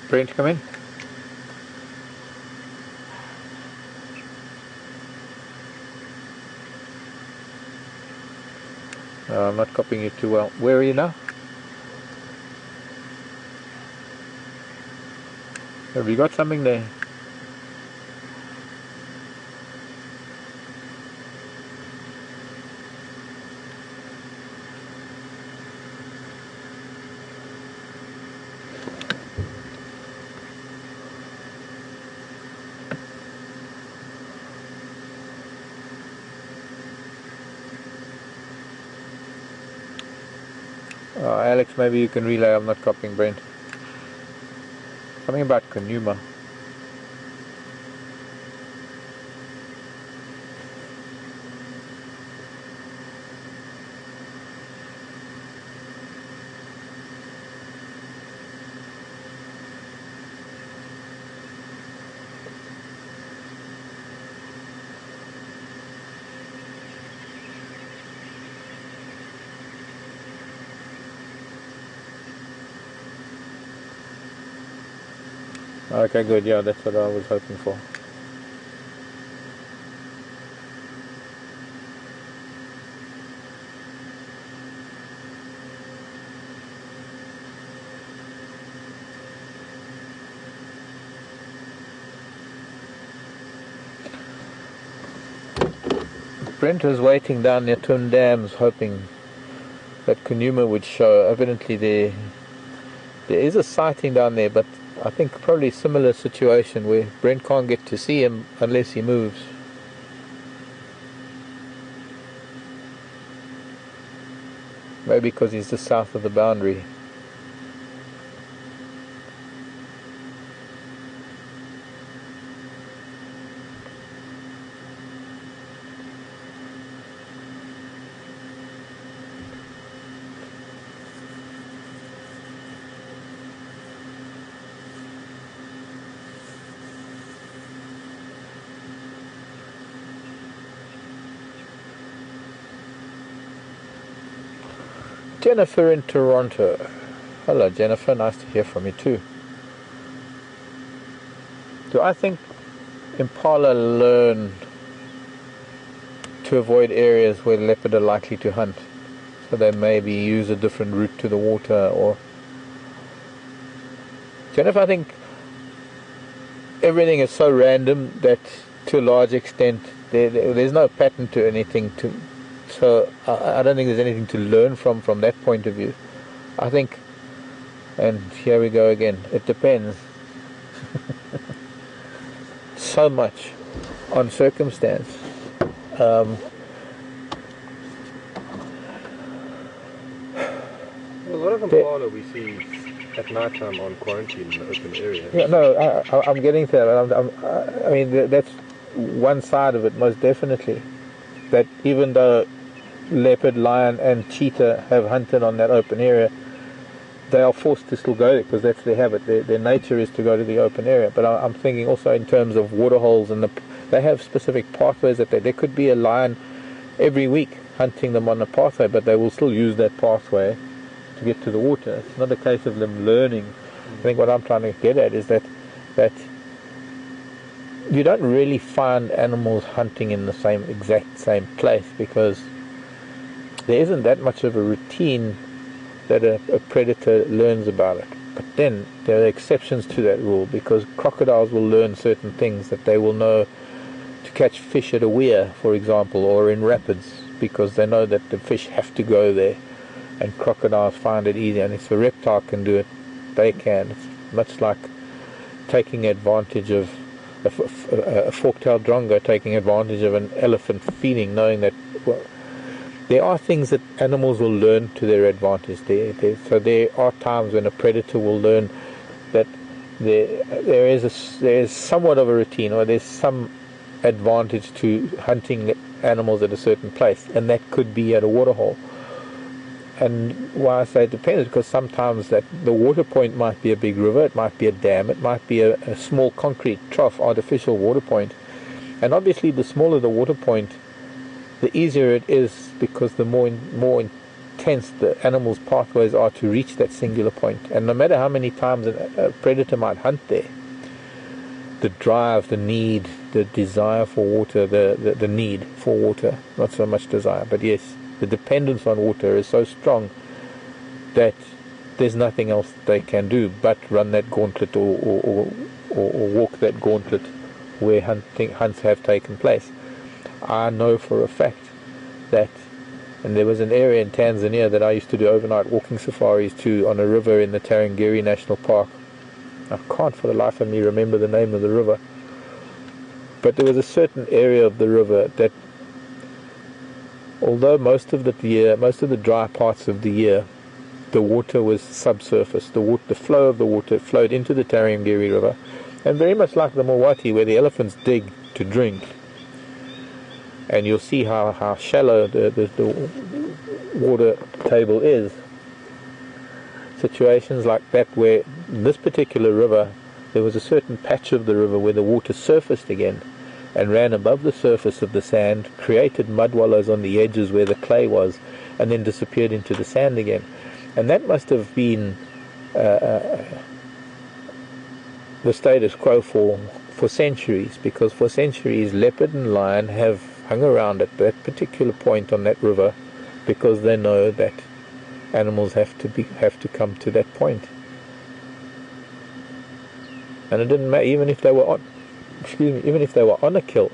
Brent, come in. I'm not copying you too well. Where are you now? Have you got something there? Alex, maybe you can relay. I'm not copying Brent. Something about Djuma. Okay, good. Yeah, that's what I was hoping for. Brent was waiting down near Twin Dams, hoping that Djuma would show. Evidently, there is a sighting down there, but I think probably a similar situation where Brent can't get to see him unless he moves. Maybe because he's just south of the boundary. Jennifer in Toronto. Hello Jennifer, nice to hear from you too. Do I think impala learn to avoid areas where leopard are likely to hunt? So they maybe use a different route to the water, or... Do you know if I think everything is so random that to a large extent there's no pattern to anything so I don't think there's anything to learn from that point of view. I think, and here we go again, it depends so much on circumstance. A lot of impala we see at night time on quarantine in the open area. Yeah, no, I'm getting to that. I mean, that's one side of it, most definitely. That even though leopard, lion and cheetah have hunted on that open area, they are forced to still go there because that's their habit. Their nature is to go to the open area. But I'm thinking also in terms of waterholes, and they have specific pathways that there could be a lion every week hunting them on a pathway, but they will still use that pathway to get to the water. It's not a case of them learning. I think what I'm trying to get at is that you don't really find animals hunting in the exact same place, because there isn't that much of a routine that a predator learns about it. But then there are exceptions to that rule, because crocodiles will learn certain things, that they will know to catch fish at a weir, for example, or in rapids, because they know that the fish have to go there, and crocodiles find it easy. And if a reptile can do it, they can. It's much like taking advantage of a fork-tailed drongo taking advantage of an elephant feeding, knowing that, well, there are things that animals will learn to their advantage. So there are times when a predator will learn that there is somewhat of a routine, or there's some advantage to hunting animals at a certain place, and that could be at a waterhole. And why I say it depends, because sometimes that the water point might be a big river, it might be a dam, it might be a small concrete trough, artificial water point. And obviously the smaller the water point, the easier it is, because the more intense the animal's pathways are to reach that singular point. And no matter how many times a predator might hunt there, the drive, the need, the desire for water, the need for water, not so much desire, but yes, the dependence on water is so strong that there's nothing else they can do but run that gauntlet or walk that gauntlet where hunts have taken place. I know for a fact that, and there was an area in Tanzania that I used to do overnight walking safaris to on a river in the Tarangire National Park. I can't for the life of me remember the name of the river, but there was a certain area of the river that, although most of the dry parts of the year, the water was subsurface. The flow of the water flowed into the Tarangire River, and very much like the Mawati, where the elephants dig to drink. And you'll see how shallow the water table is. Situations like that, where in this particular river, there was a certain patch of the river where the water surfaced again and ran above the surface of the sand, created mud wallows on the edges where the clay was, and then disappeared into the sand again. And that must have been the status quo for centuries, because for centuries leopard and lion have hung around at that particular point on that river, because they know that animals have to come to that point. And it didn't matter, even if they were on a kill,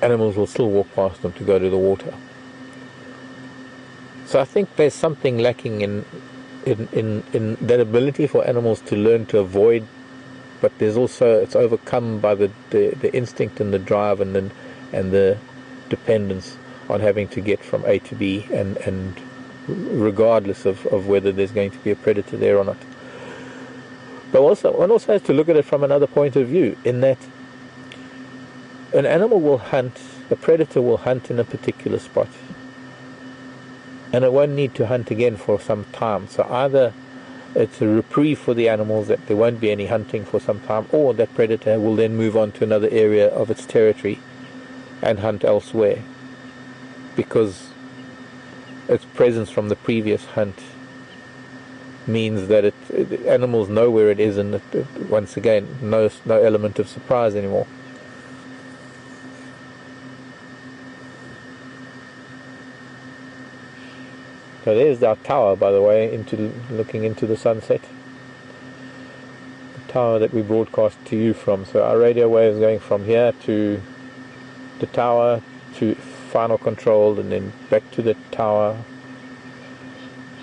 animals will still walk past them to go to the water. So I think there's something lacking in that ability for animals to learn to avoid, but there's also, it's overcome by the instinct and the drive and the dependence on having to get from A to B, and regardless of whether there's going to be a predator there or not. But one also has to look at it from another point of view, in that an animal will hunt, a predator will hunt in a particular spot, and it won't need to hunt again for some time. So either it's a reprieve for the animals, that there won't be any hunting for some time, or that predator will then move on to another area of its territory and hunt elsewhere, because its presence from the previous hunt means that animals know where it is, and once again, no element of surprise anymore. So there's our tower, by the way, looking into the sunset. The tower that we broadcast to you from. So our radio wave is going from here to the tower to final control, and then back to the tower.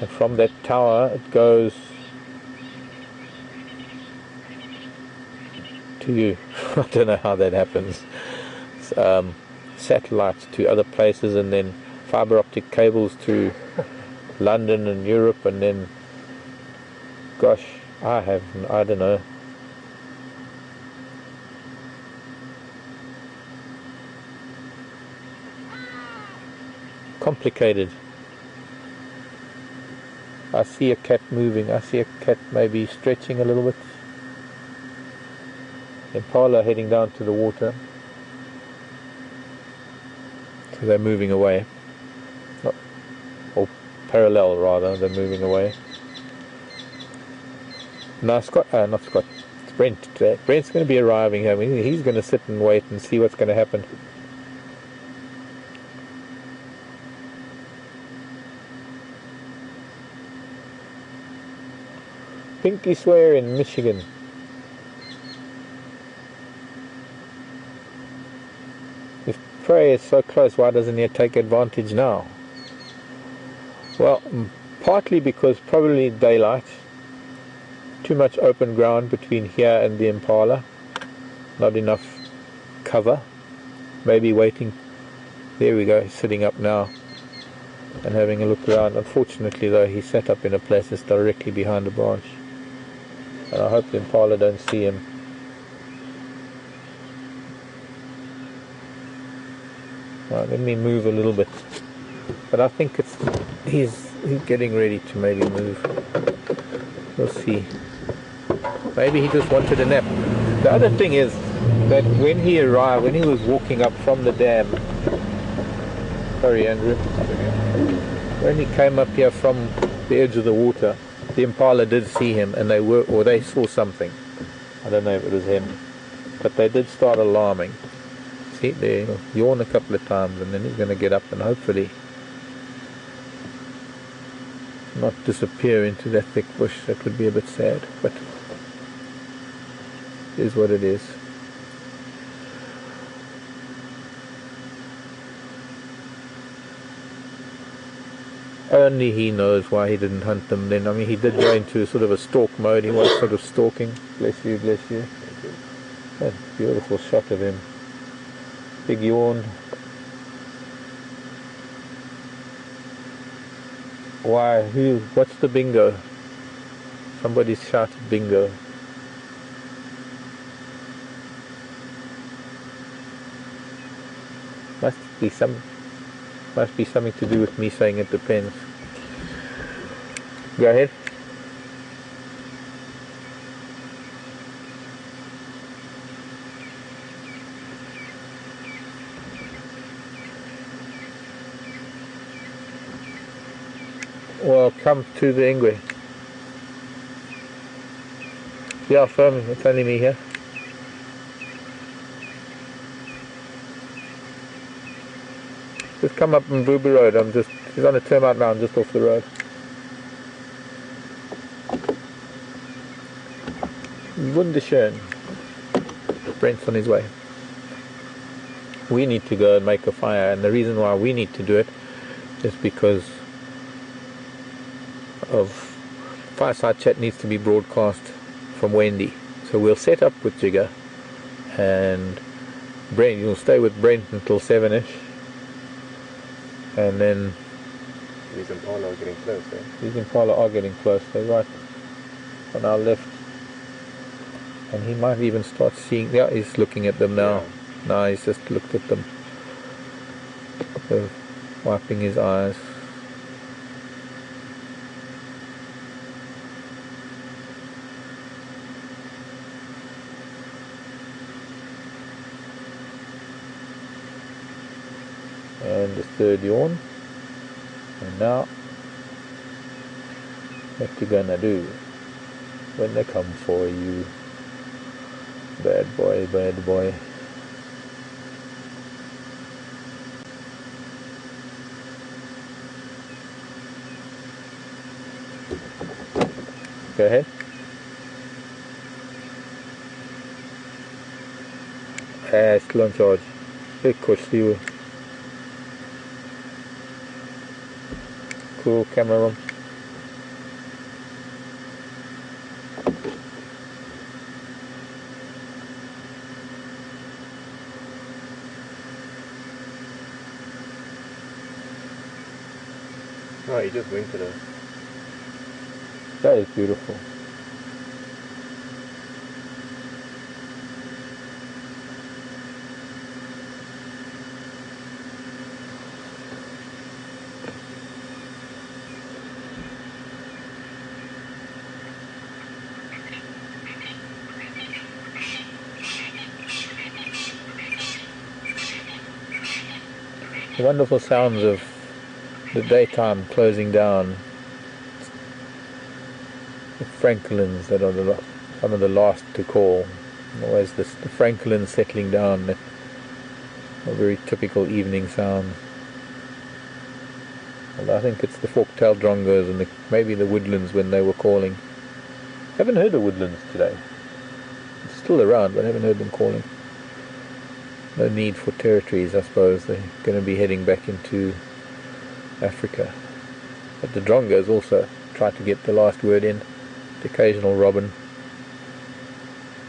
And from that tower it goes to you. I don't know how that happens. Satellites to other places, and then fiber optic cables to London and Europe, and then, gosh, I don't know. Complicated. I see a cat moving. I see a cat maybe stretching a little bit. Impala heading down to the water. So they're moving away. Or parallel rather, they're moving away. Now not Scott, it's Brent today. Brent's going to be arriving here. He's going to sit and wait and see what's going to happen. Pinky swear in Michigan. If prey is so close, why doesn't he take advantage now? Well, partly because probably daylight, too much open ground between here and the impala, not enough cover, maybe waiting. There we go, he's sitting up now and having a look around. Unfortunately though, he sat up in a place that's directly behind a branch. And I hope the impala don't see him. Right, let me move a little bit. But I think he's getting ready to maybe move. We'll see. Maybe he just wanted a nap. The other thing is that when he arrived, when he was walking up from the dam, sorry Andrew, when he came up here from the edge of the water, the impala did see him, and they saw something. I don't know if it was him, but they did start alarming. See, they yawn a couple of times, and then he's going to get up and hopefully not disappear into that thick bush. That would be a bit sad, but it is what it is. Only he knows why he didn't hunt them then. I mean, he did go into sort of a stalk mode. He was sort of stalking. Bless you, bless you. That beautiful shot of him. Big yawn. Why? What's the bingo? Somebody shouted bingo. Must be something to do with me saying it depends. Go ahead. Well, come to the Ingwe. Yeah, firm, it's only me here. Just come up on Booby Road. He's on a turn out now, I'm just off the road. Wunderschön. Brent's on his way. We need to go and make a fire, and the reason why we need to do it is because of Fireside Chat needs to be broadcast from Wendy. So we'll set up with Jigger, and Brent, you'll stay with Brent until 7ish. And then these impala are getting close, eh? These impala are getting close. They're right on our left. And he might even start seeing. Yeah, he's looking at them now. Yeah. No, he's just looked at them. So, wiping his eyes. And the third yawn. And now What you gonna do when they come for you? Bad boy, bad boy. Go ahead. Still on charge. Big push, see. Cool camera room. Oh, he just winked at us. That is beautiful. The wonderful sounds of the daytime closing down. The francolins that are some of the last to call. Always the francolins settling down. A very typical evening sound. And I think it's the fork-tailed drongos and maybe the woodlands when they were calling. Haven't heard the woodlands today. It's still around, but I haven't heard them calling. No need for territories, I suppose. They're going to be heading back into Africa. But the drongos also try to get the last word in. The occasional robin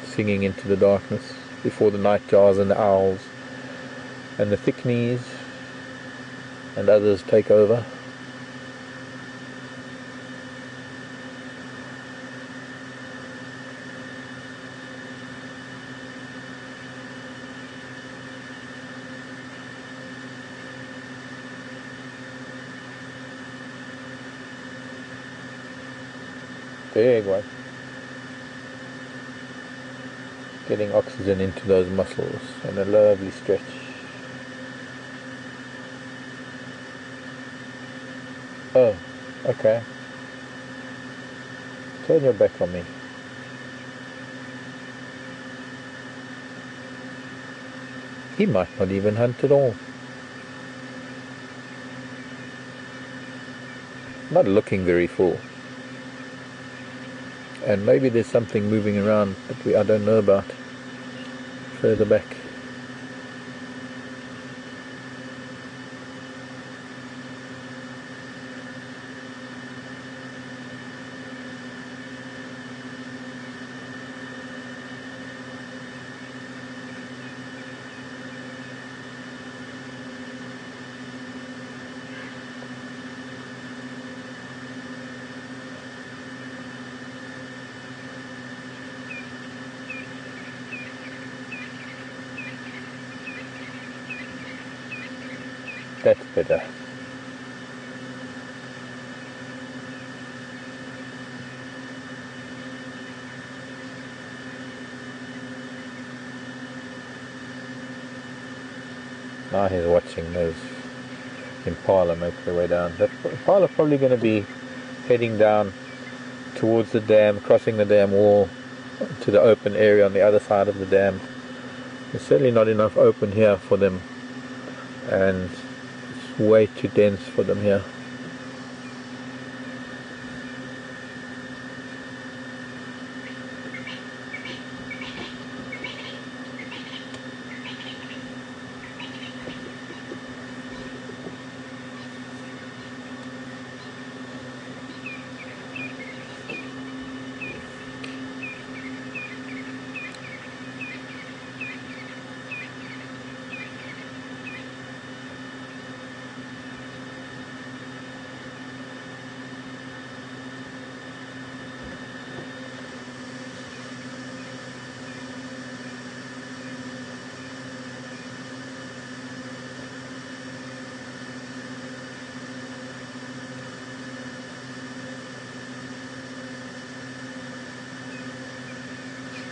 singing into the darkness before the nightjars and the owls and the thickneys and others take over. Big one. Getting oxygen into those muscles and a lovely stretch. Oh, okay. Turn your back on me. He might not even hunt at all. Not looking very full. And maybe there's something moving around that I don't know about further back. That's better. Now he's watching those impala make their way down. That impala probably going to be heading down towards the dam, crossing the dam wall to the open area on the other side of the dam. There's certainly not enough open here for them, and it's way too dense for them here.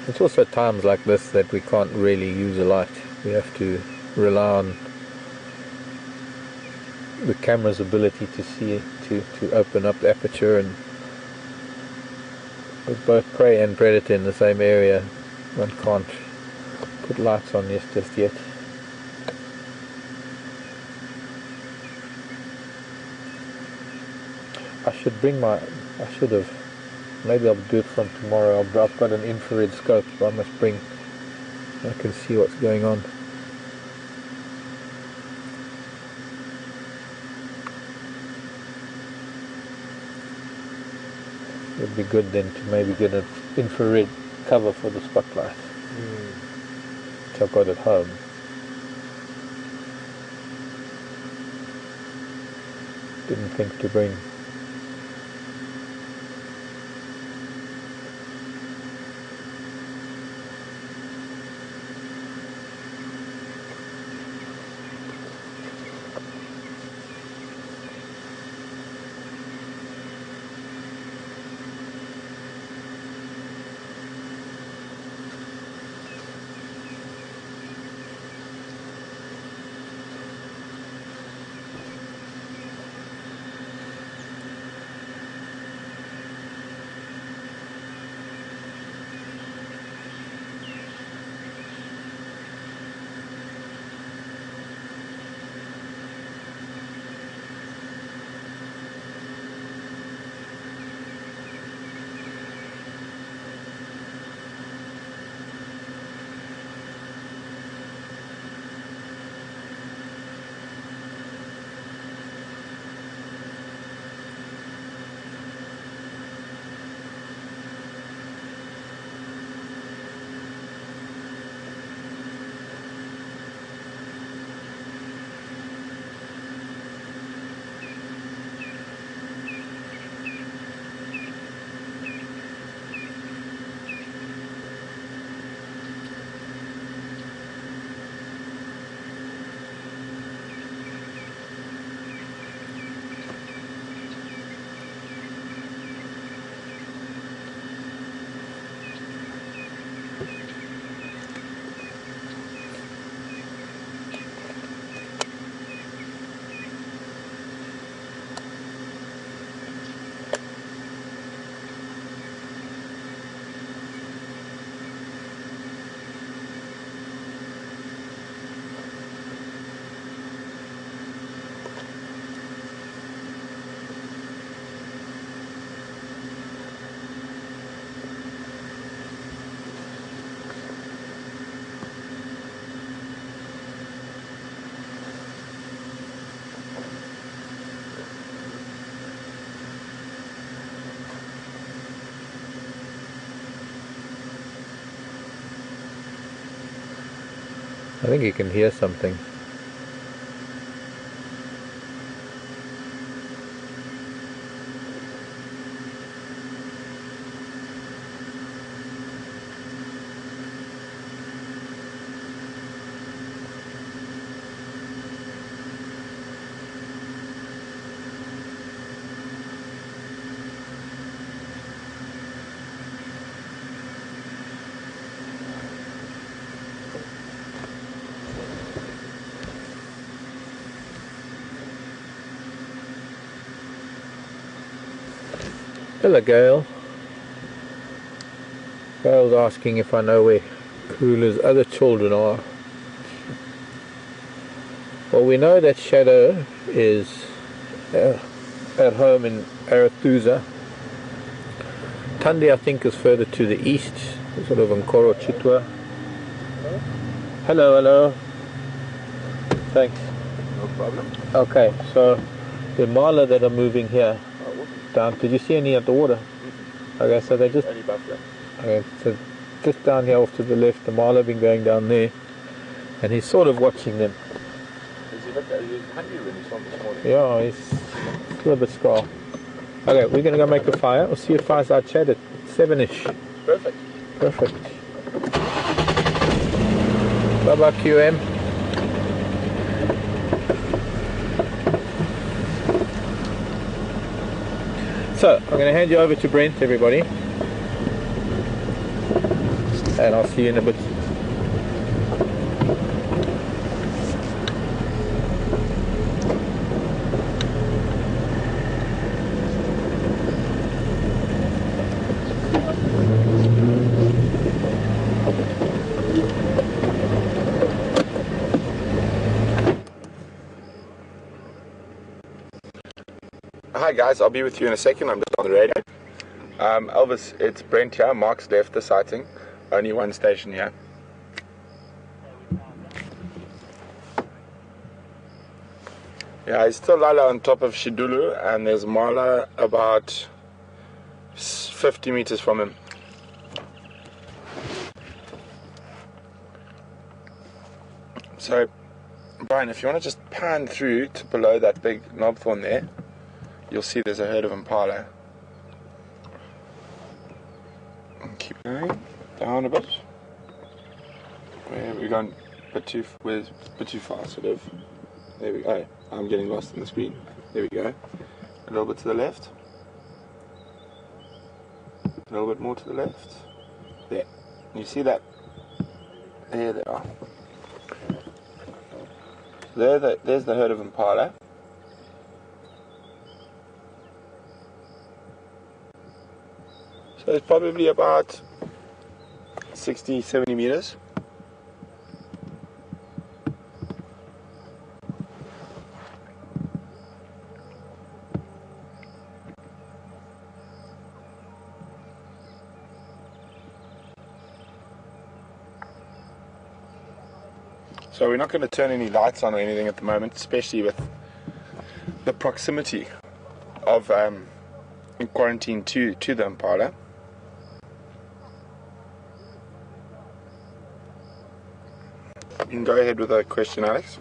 It's also times like this that we can't really use a light. We have to rely on the camera's ability to see, to open up the aperture and with both prey and predator in the same area, one can't put lights on this just yet. I should have, maybe I'll do it from tomorrow. I've got an infrared scope, so I must bring, I can see what's going on. It would be good then to maybe get an infrared cover for the spotlight, which I've got at home. Didn't think to bring. I think you can hear something. Hello, Gail. Gail's asking if I know where Kula's other children are. Well, we know that Shadow is at home in Arathusa. Tandi, I think, is further to the east, sort of in Koro Chitwa. Hello, hello. Thanks. No problem. Okay, so the mala that are moving here down, did you see any at the water? Okay, so they just, Only buffalo. okay, so just down here off to the left, the mala been going down there, and he's sort of watching them. He was hungry when he saw him this morning. Yeah, he's a little bit scar. Okay, we're going to go make a fire. We'll see you at Fireside Chat at 7ish. Perfect. Perfect. Bye-bye, QM. So, I'm going to hand you over to Brent, everybody. And I'll see you in a bit. Hi guys, I'll be with you in a second. I'm just on the radio. Elvis, it's Brent here. Mark's left the sighting. Only one station here. Yeah, it's still Lala on top of Shidulu, and there's Marla about 50 meters from him. So, Brian, if you want to just pan through to below that big knobthorn there, you'll see there's a herd of impala. And keep going down a bit. Where we're going a bit too far, sort of. There we go. I'm getting lost in the screen. There we go. A little bit to the left. A little bit more to the left. There. You see that? There they are. There's the herd of impala. So it's probably about 60, 70 meters. So we're not going to turn any lights on or anything at the moment, especially with the proximity of in quarantine to the impala. You can go ahead with a question, Alex.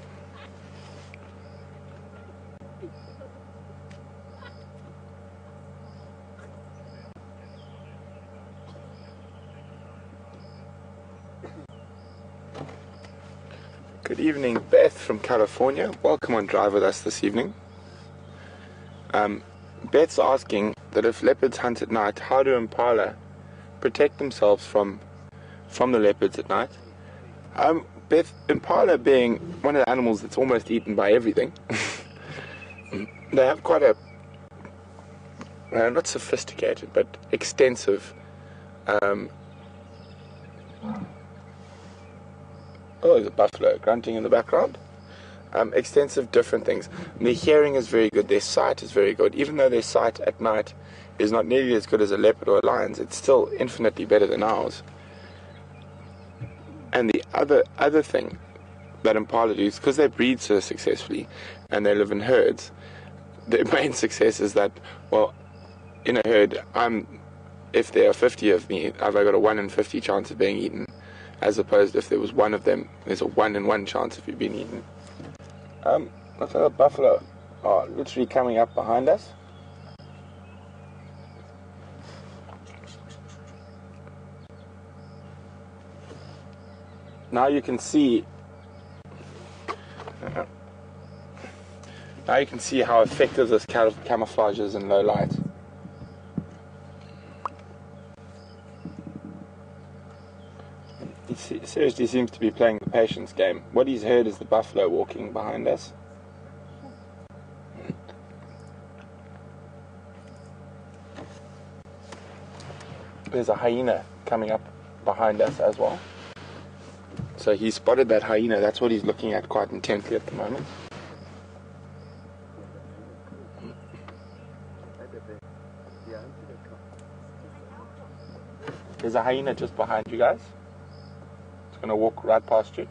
Good evening, Beth from California. Welcome on Drive with us this evening. Beth's asking that if leopards hunt at night, how do impala protect themselves from the leopards at night? Beth, impala being one of the animals that's almost eaten by everything, they have quite a, not sophisticated, but extensive oh, there's a buffalo grunting in the background. Extensive different things. And their hearing is very good. Their sight is very good. Even though their sight at night is not nearly as good as a leopard or a lion's, it's still infinitely better than ours. And the other thing that impala do is because they breed so successfully and they live in herds, their main success is that, well, in a herd, if there are 50 of me, I've got a 1 in 50 chance of being eaten. As opposed to if there was one of them, there's a 1 in 1 chance of you being eaten. Looks like a buffalo are literally coming up behind us. Now you can see. Now you can see how effective this camouflage is in low light. He seriously seems to be playing the patience game. What he's heard is the buffalo walking behind us. There's a hyena coming up behind us as well. So he spotted that hyena. That's what he's looking at quite intently at the moment. There's a hyena just behind you guys. It's going to walk right past you.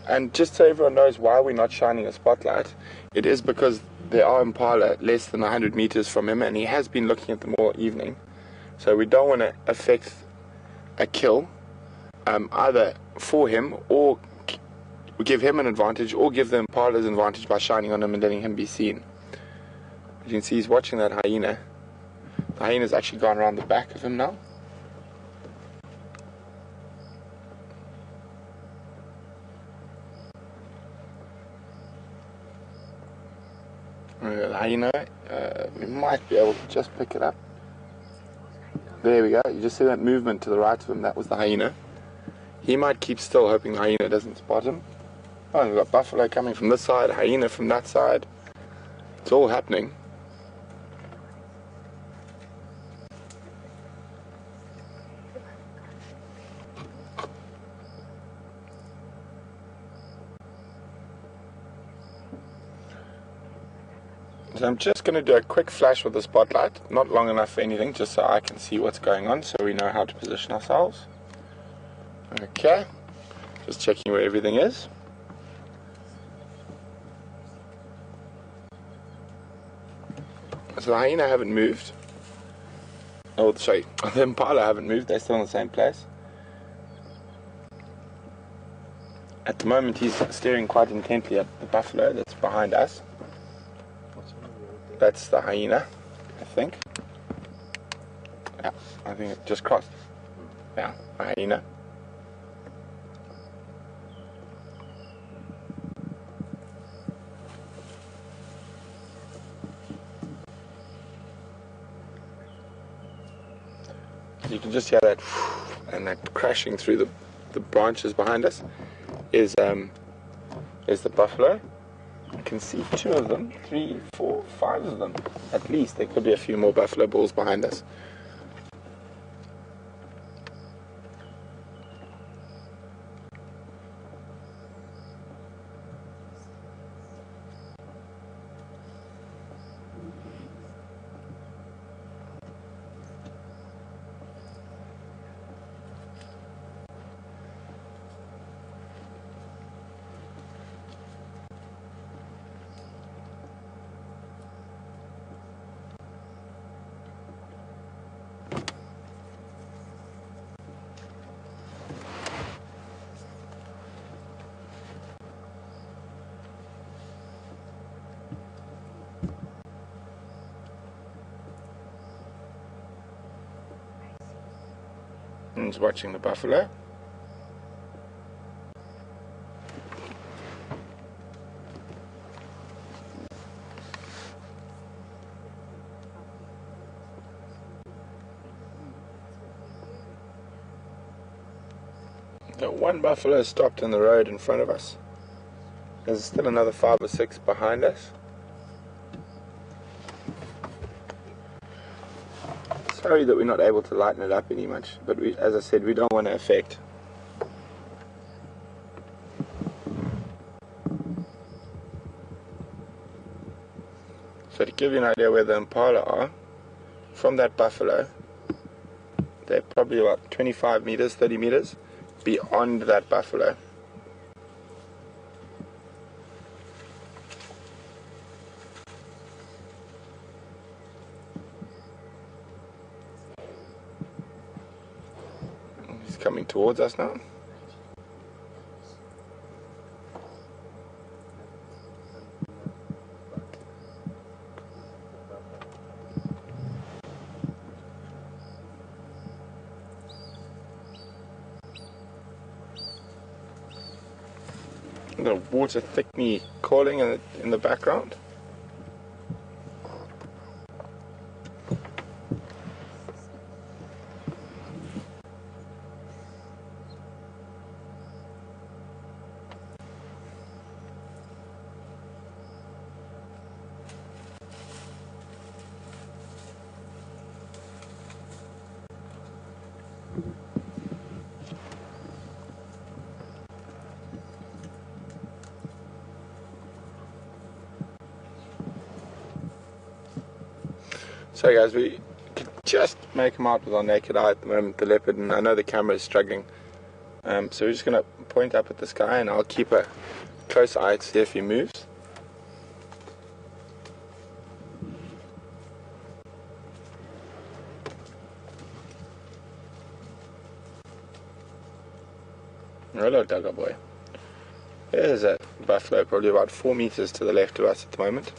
And just so everyone knows why we're not shining a spotlight, it is because there are impala less than 100 meters from him, and he has been looking at them all evening. So we don't want to affect a kill, either for him or give him an advantage, or give the impalas an advantage by shining on him and letting him be seen. As you can see, he's watching that hyena. The hyena's actually gone around the back of him now. The hyena, we might be able to just pick it up. There we go. You just see that movement to the right of him. That was the hyena. He might keep still, hoping the hyena doesn't spot him. Oh, we've got buffalo coming from this side, hyena from that side. It's all happening. So I'm just going to do a quick flash with the spotlight, not long enough for anything, just so I can see what's going on, so we know how to position ourselves. Okay, just checking where everything is. So the hyena haven't moved. Oh, sorry, the impala haven't moved, they're still in the same place. At the moment he's staring quite intently at the buffalo that's behind us. That's the hyena, I think. Yeah, I think it just crossed. Yeah, a hyena. You can just hear that and that crashing through the branches behind us is the buffalo. I can see 2 of them, 3, 4, 5 of them at least. There could be a few more buffalo bulls behind us. And he's watching the buffalo. The one buffalo stopped in the road in front of us. There's still another 5 or 6 behind us. Sorry that we're not able to lighten it up any much, but we, as I said, we don't want to affect. So to give you an idea where the impala are, from that buffalo, they're probably about 25 meters, 30 meters beyond that buffalo. He's coming towards us now. The water thickly calling in the background. So guys, we can just make him out with our naked eye at the moment, the leopard, and I know the camera is struggling. So we're just going to point up at this guy and I'll keep a close eye to see if he moves. Hello, Dugger boy. There's a buffalo, probably about 4 meters to the left of us at the moment.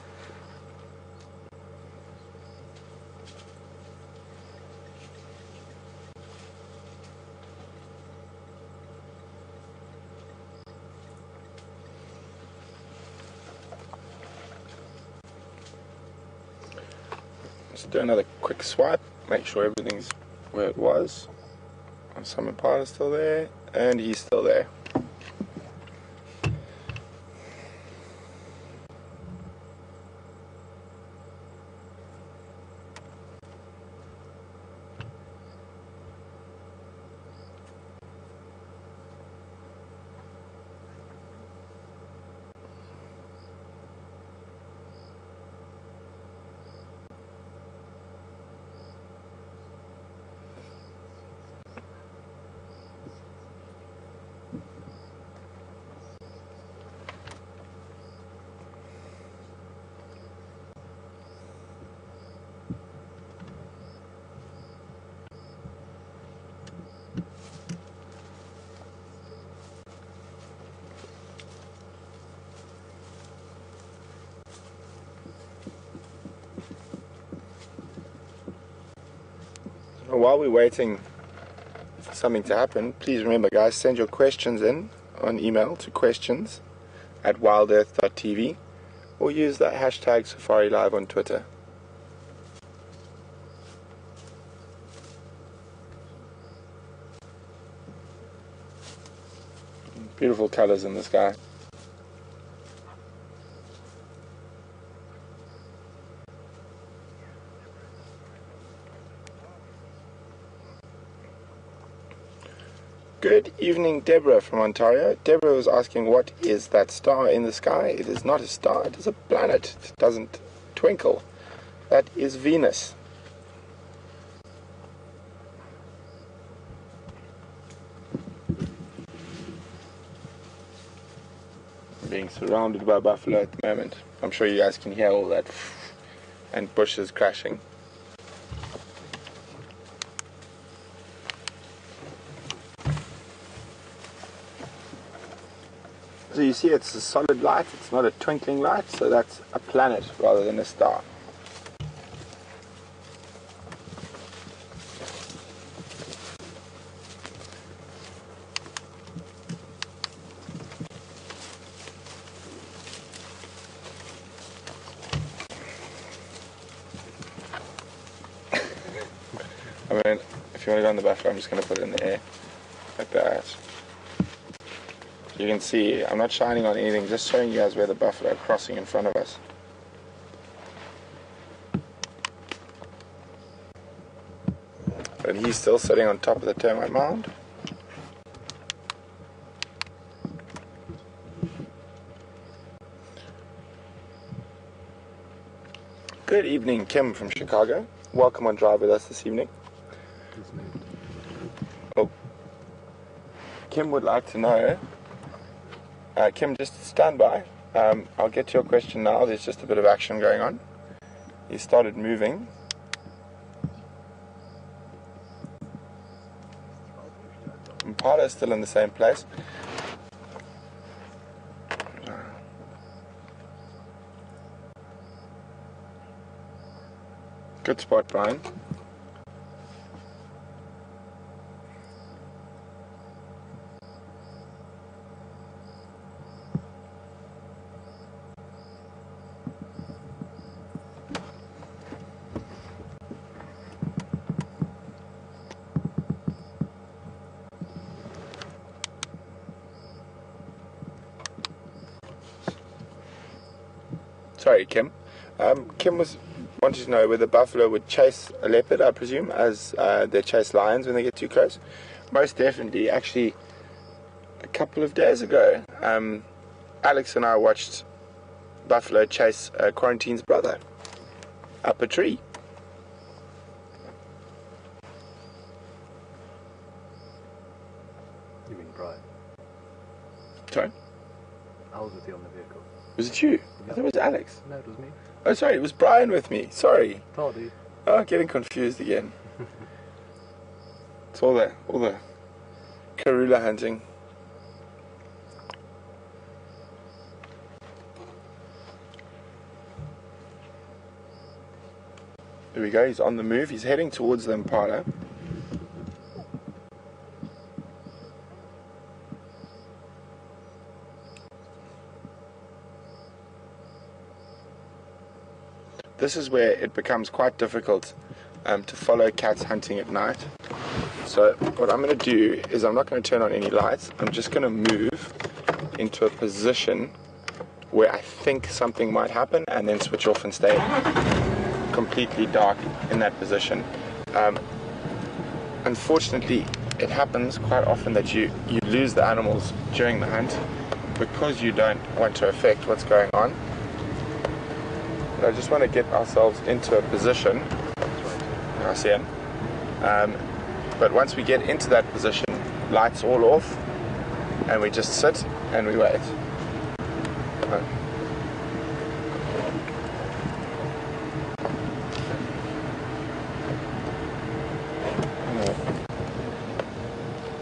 Let's do another quick swipe, make sure everything's where it was. Some impala still there, and he's still there. While we're waiting for something to happen, please remember, guys, send your questions in on email to questions@WildEarthTV or use that hashtag Safari Live on Twitter. Beautiful colors in the sky. Good evening, Deborah from Ontario. Deborah was asking, what is that star in the sky? It is not a star, it is a planet. It doesn't twinkle. That is Venus. Being surrounded by buffalo at the moment. I'm sure you guys can hear all that and bushes crashing. So you see, it's a solid light, it's not a twinkling light, so that's a planet rather than a star. I mean, if you want to go on the buffalo, I'm just going to put it in the air, like that. You can see, I'm not shining on anything, just showing you guys where the buffalo are crossing in front of us. But he's still sitting on top of the termite mound. Good evening, Kim from Chicago. Welcome on Drive with us this evening. Oh, Kim would like to know, Kim, just stand by. I'll get to your question now. There's just a bit of action going on. He started moving. Impala is still in the same place. Good spot, Brian. Sorry, Kim. Kim wanted to know whether buffalo would chase a leopard, I presume, as they chase lions when they get too close. Most definitely. Actually, a couple of days ago, Alex and I watched buffalo chase Quarantine's brother up a tree. You mean Brian? Sorry? I was with you on the vehicle. Was it you? I thought it was Alex. No, it was me. Oh, sorry, it was Brian with me. Sorry. Tardy. Oh, getting confused again. It's all the Karula hunting. There we go, he's on the move. He's heading towards the Impala. This is where it becomes quite difficult to follow cats hunting at night. So what I'm going to do is I'm not going to turn on any lights. I'm just going to move into a position where I think something might happen and then switch off and stay completely dark in that position. Unfortunately, it happens quite often that you lose the animals during the hunt because you don't want to affect what's going on. I just want to get ourselves into a position. I see him. But once we get into that position, lights all off, and we just sit and we wait.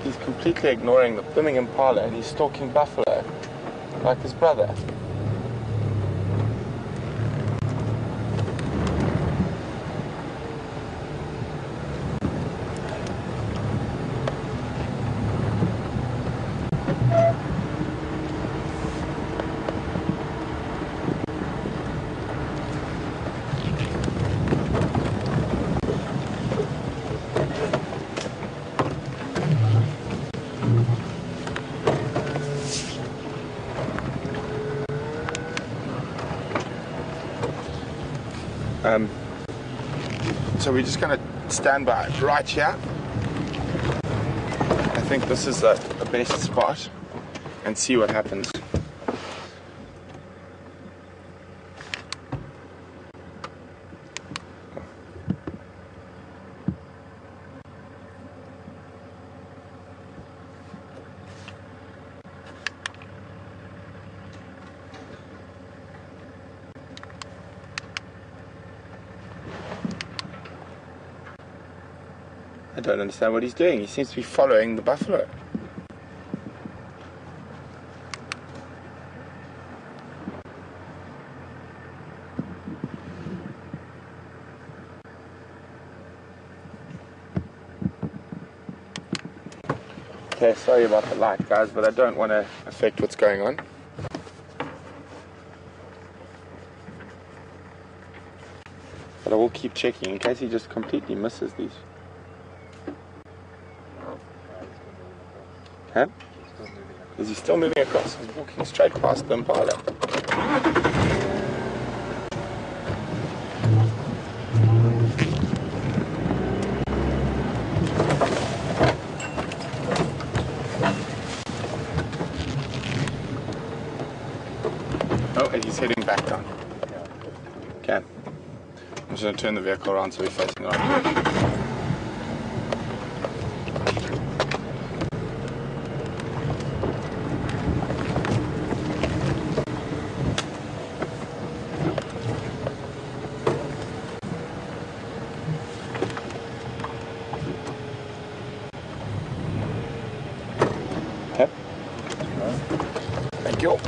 He's completely ignoring the blooming Impala and he's stalking buffalo like his brother. So we're just going to stand by right here. I think this is the best spot and see what happens. I don't understand what he's doing. He seems to be following the buffalo. Okay, sorry about the light, guys, but I don't want to affect what's going on. But I will keep checking in case he just completely misses these. Huh? Is he still moving across? He's walking straight past the impala. Oh, and he's heading back down. Okay. I'm just going to turn the vehicle around so we're facing right. Thank you.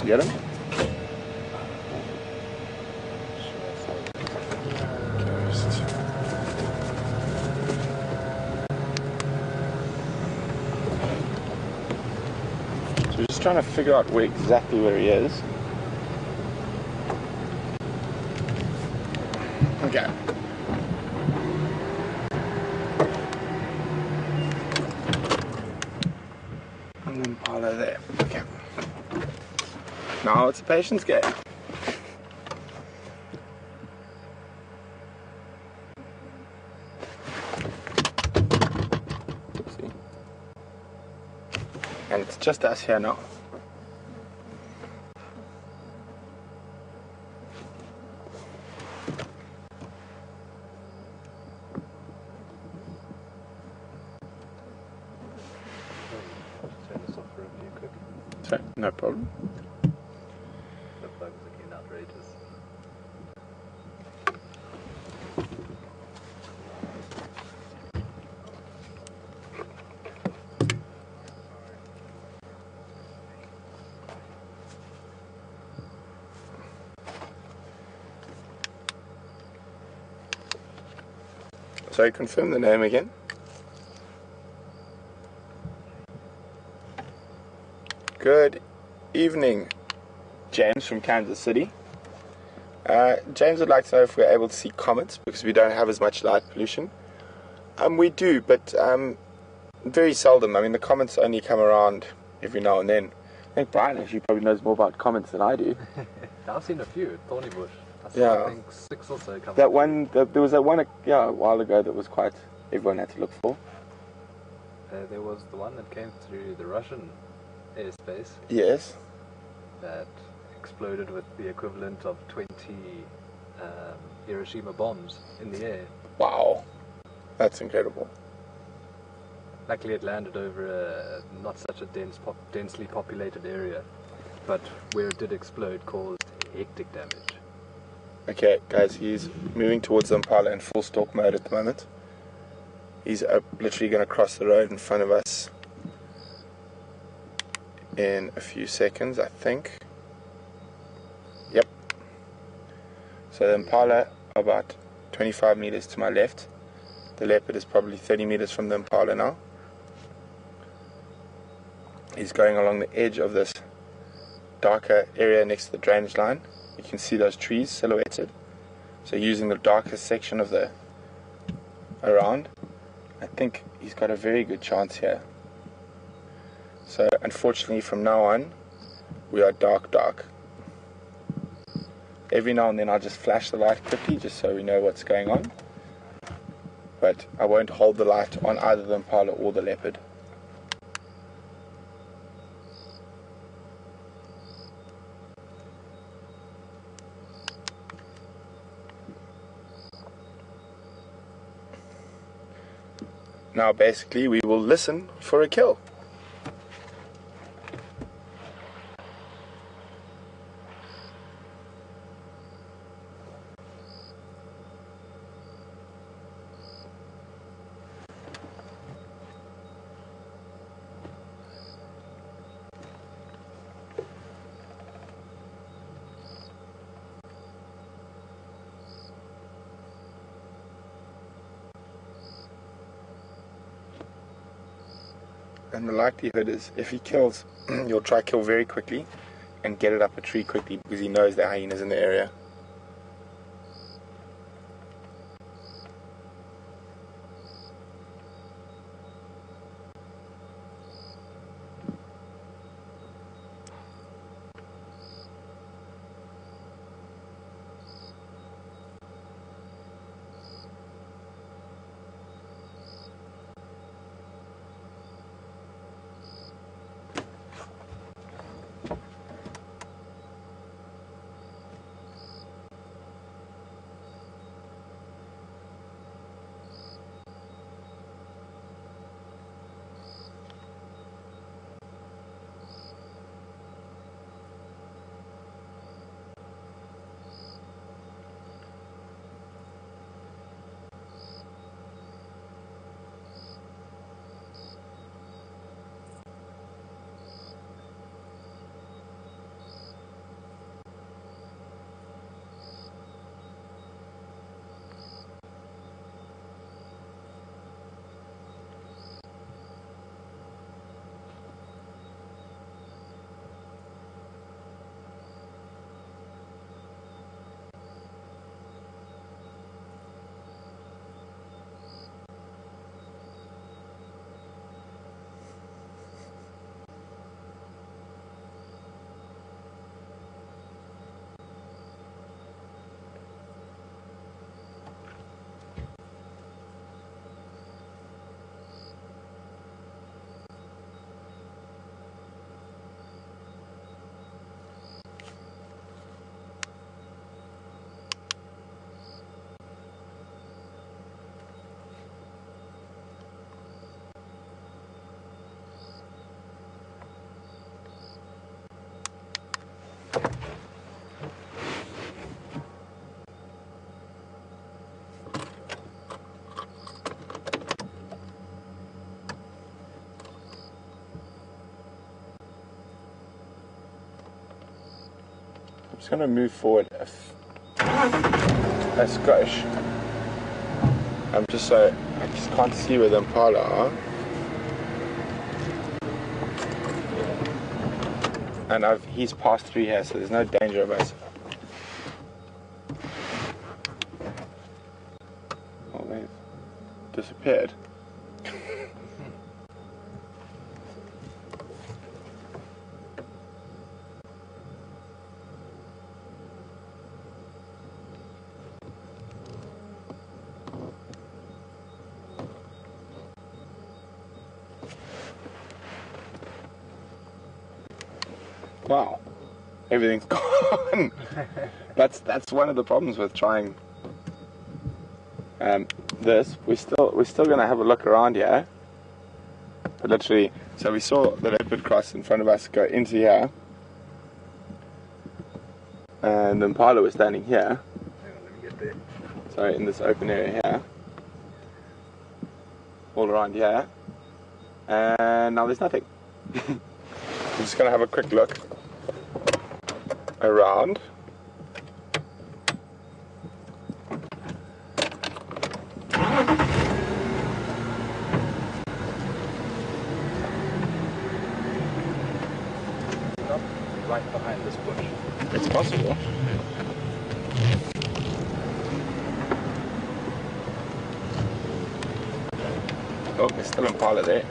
Get him? So we're just trying to figure out exactly where he is. Okay. And then Paolo there. Okay. Now it's a patience game. Oopsie. And it's just us here now. Turn this off for a few quick. Sorry, no problem. The bug's looking outrageous. Sorry, confirm the name again. Good evening, James from Kansas City. James would like to know if we're able to see comets because we don't have as much light pollution. We do, but very seldom. I mean, the comets only come around every now and then. I think Brian actually probably knows more about comets than I do. I've seen a few at Thorny Bush. Yeah. I think 6 or so come. That one, there was that one, a while ago that was quite, everyone had to look for. There was the one that came through the Russian airspace Yes. that exploded with the equivalent of 20 Hiroshima bombs in the air. Wow, that's incredible. Luckily it landed over a not such a densely populated area, but where it did explode caused hectic damage. Okay, guys, he's moving towards the Impala in full stalk mode at the moment. He's literally going to cross the road in front of us in a few seconds, I think. Yep. So the Impala about 25 meters to my left. The Leopard is probably 30 meters from the Impala now. He's going along the edge of this darker area next to the drainage line. You can see those trees silhouetted. So using the darkest section of the around, I think he's got a very good chance here. So unfortunately from now on, we are dark. Every now and then I'll just flash the light quickly just so we know what's going on. But I won't hold the light on either the Impala or the Leopard. Now basically we will listen for a kill. And the likelihood is, if he kills, you'll try kill very quickly and get it up a tree quickly because he knows the hyena's in the area. I'm just going to move forward a skosh. I just can't see where the Impala are. And he's passed through here, so there's no danger of us. Oh, they've disappeared. Wow. everything's gone. That's one of the problems with trying this. We're still gonna have a look around here. But literally, so we saw the leopard cross in front of us go into here, and the impala was standing here. Hang on, let me get there. Sorry, in this open area here, all around here, and now there's nothing. I'm just gonna have a quick look around. Not right behind this bush. It's possible. Oh, there's still impala there.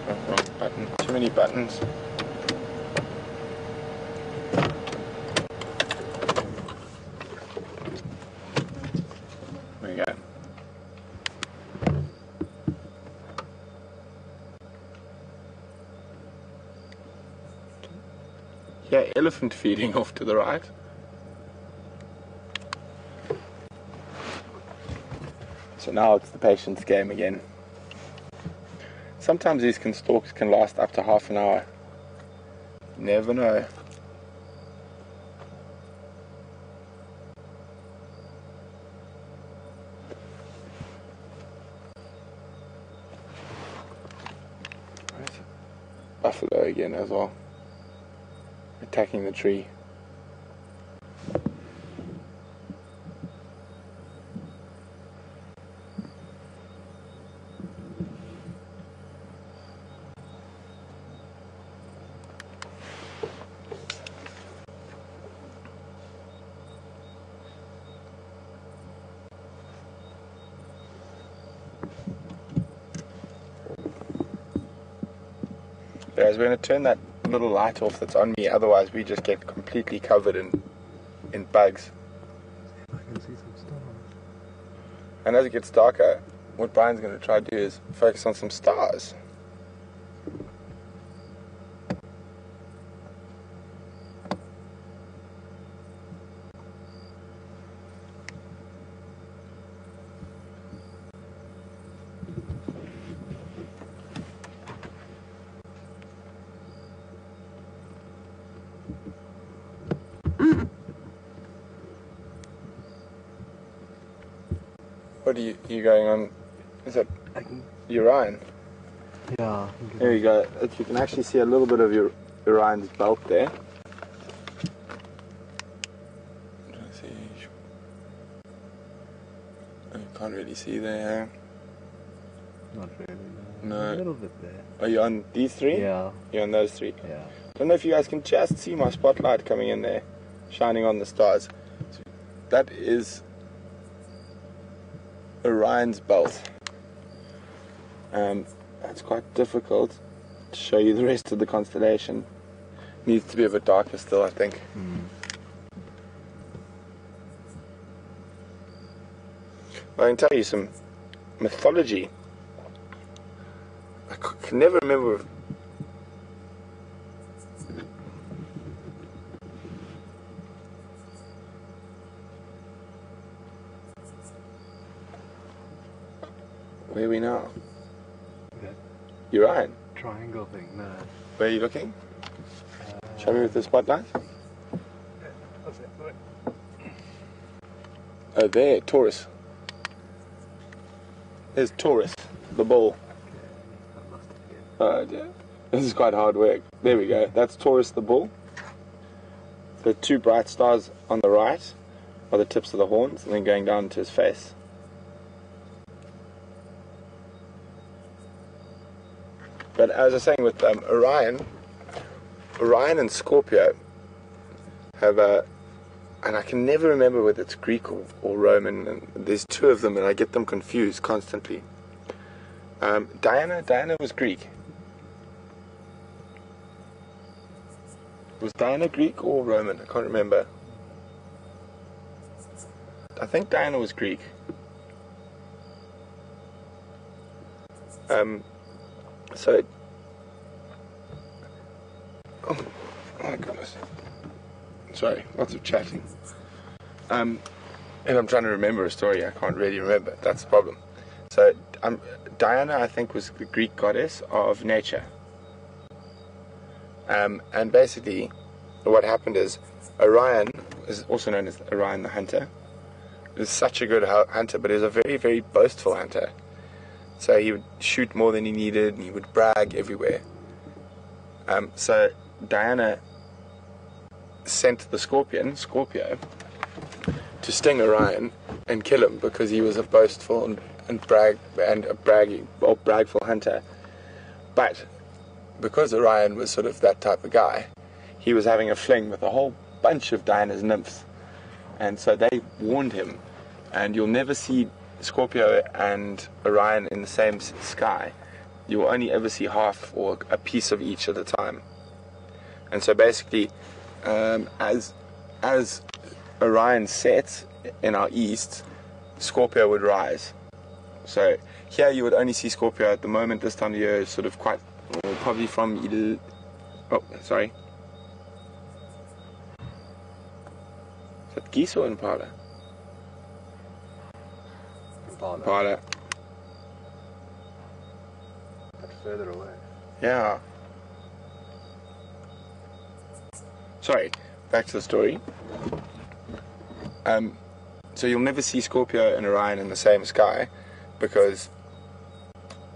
Oh, wrong button. Too many buttons. There we go. Yeah, elephant feeding off to the right. So now it's the patience game again. Sometimes these stalks can last up to half an hour. Never know. Right. Buffalo again as well. Attacking the tree. Guys, we're going to turn that little light off that's on me, otherwise we just get completely covered in bugs. I can see some stars. And as it gets darker, what Brian's going to try to do is focus on some stars. What are you going on? Is that Orion? Yeah. There you go. You can actually see a little bit of your Orion's belt there. Let's see. I can't really see there. Not really. No. A little bit there. Are you on these three? Yeah. You're on those three? Yeah. I don't know if you guys can just see my spotlight coming in there, shining on the stars. That is Orion's belt. It's quite difficult to show you the rest of the constellation. Needs to be a bit darker still, I think. I can tell you some mythology. I can never remember. Where are we now? Okay. Orion. Triangle thing, no. Where are you looking? Show me with the spotlight. What's that? Oh, there, Taurus. There's Taurus, the bull. I lost it again. Oh dear. This is quite hard work. There we go. That's Taurus, the bull. The two bright stars on the right are the tips of the horns, and then going down to his face. But as I was saying with Orion and Scorpio have and I can never remember whether it's Greek or Roman, and there's two of them and I get them confused constantly. Diana was Greek. Was Diana Greek or Roman? I can't remember. I think Diana was Greek. So, oh my goodness. Sorry, lots of chatting. And I'm trying to remember a story. I can't really remember. That's the problem. So, Diana, I think, was the Greek goddess of nature. And basically, what happened is Orion, is also known as Orion the Hunter, is such a good hunter, but he was a very, very boastful hunter. So he would shoot more than he needed, and he would brag everywhere. So Diana sent the Scorpio, to sting Orion and kill him because he was a boastful and bragful hunter. But because Orion was sort of that type of guy, he was having a fling with a whole bunch of Diana's nymphs, and so they warned him, and you'll never see Scorpio and Orion in the same sky. You will only ever see half or a piece of each at a time. And so basically, as Orion sets in our east, Scorpio would rise. So here you would only see Scorpio at the moment. This time of year is sort of quite, probably from Is that geese or impala? Impala. But further away. Yeah. Sorry, back to the story. So you'll never see Scorpio and Orion in the same sky because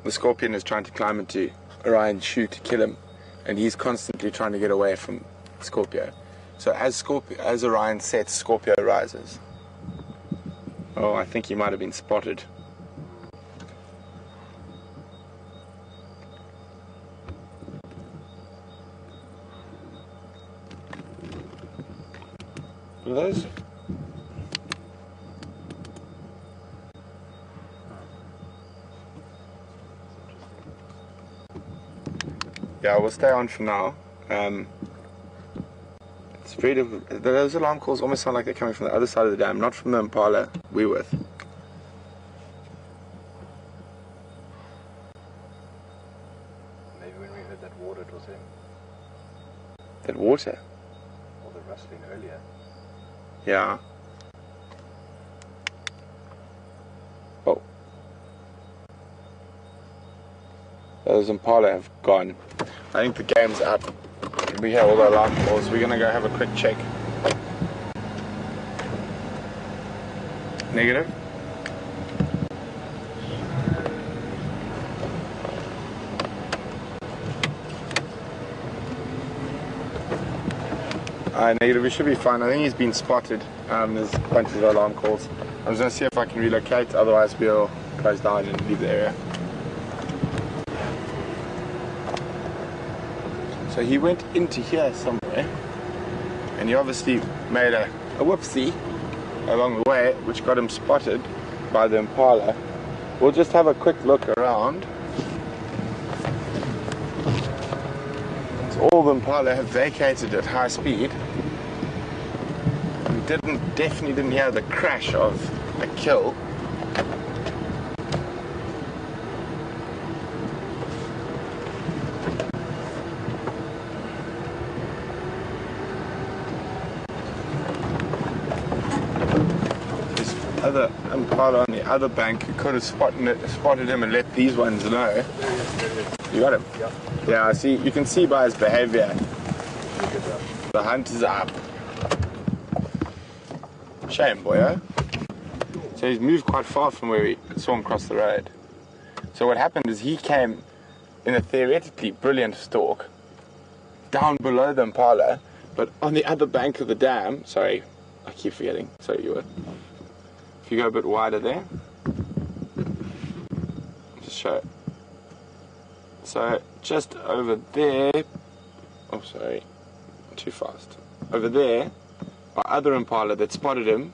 the Scorpion is trying to climb into Orion's shoe to kill him, and he's constantly trying to get away from Scorpio. So as Orion sets, Scorpio rises. Oh, I think he might have been spotted. What are those? Yeah, we'll stay on for now. It's very difficult. Those alarm calls almost sound like they're coming from the other side of the dam, not from the impala we're with. Maybe when we heard that water, it was him. That water? Or the rustling earlier. Yeah. Oh. Those impala have gone. I think the game's up. We hear all the alarm calls. We're going to go have a quick check. Negative? Negative, we should be fine. I think he's been spotted. There's a bunch of alarm calls. I'm just going to see if I can relocate, otherwise we'll close down and leave the area. So he went into here somewhere, and he obviously made a whoopsie along the way, which got him spotted by the impala. We'll just have a quick look around. So all the impala have vacated at high speed. We definitely didn't hear the crash of a kill. Other impala on the other bank who could have spotted him and let these ones know. You got him? Yeah. Yeah, I see. You can see by his behavior. The hunt is up. Shame, boyo. So he's moved quite far from where we saw him cross the road. So what happened is he came in a theoretically brilliant stalk down below the impala, but on the other bank of the dam. Sorry, I keep forgetting. Sorry, you would. If you go a bit wider there, just show it. So just over there, oh sorry, too fast. Over there are other impala that spotted him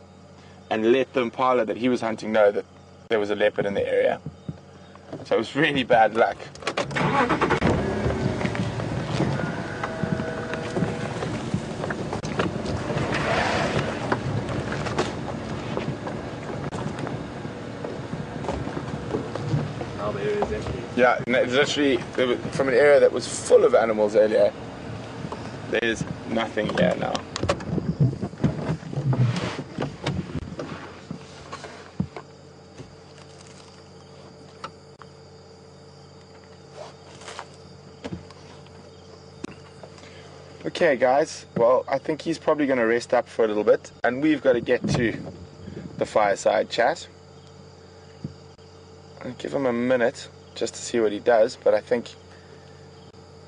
and let the impala that he was hunting know that there was a leopard in the area. So it was really bad luck. Now the area is empty. Yeah, literally from an area that was full of animals earlier, there's nothing here now. Okay guys, well I think he's probably going to rest up for a little bit and we've got to get to the fireside chat. I'll give him a minute just to see what he does, but I think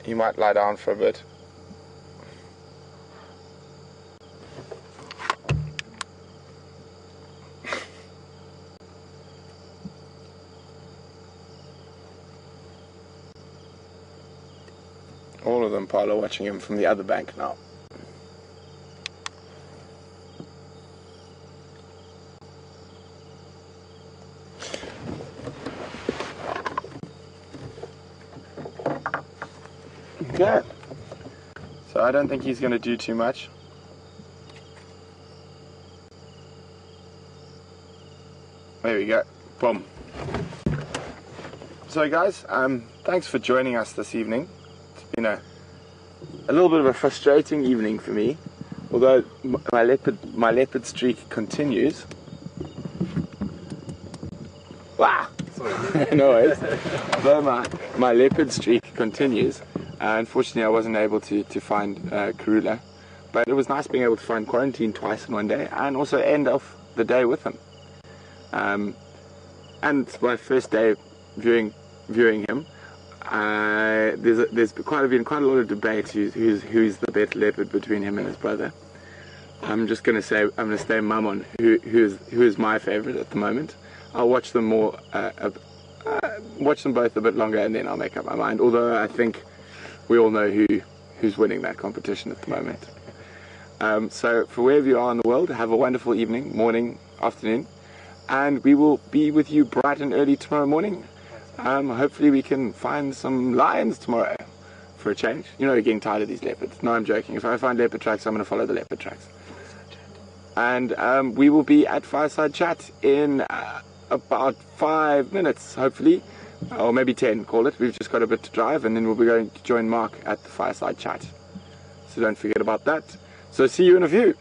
he might lie down for a bit. All of them, Paul, are watching him from the other bank now. Okay. So I don't think he's going to do too much. There we go. Boom. So guys, thanks for joining us this evening. It's been a little bit of a frustrating evening for me, although my leopard streak continues. Wow! Sorry. No worries. Although my leopard streak continues, unfortunately I wasn't able to find Karula, but it was nice being able to find Quarantine twice in one day and also end off the day with him. And it's my first day viewing him. There's been quite a lot of debate who's the better leopard between him and his brother. I'm just going to say I'm going to stay mum on who is my favourite at the moment. I'll watch them watch them both a bit longer and then I'll make up my mind. Although I think we all know who's winning that competition at the moment. So for wherever you are in the world, have a wonderful evening, morning, afternoon, and we will be with you bright and early tomorrow morning. Hopefully we can find some lions tomorrow for a change. You know, you're getting tired of these leopards. No, I'm joking. If I find leopard tracks, I'm going to follow the leopard tracks. And we will be at Fireside Chat in about 5 minutes, hopefully. Or maybe 10, call it. We've just got a bit to drive, and then we'll be going to join Mark at the Fireside Chat. So don't forget about that. So see you in a few.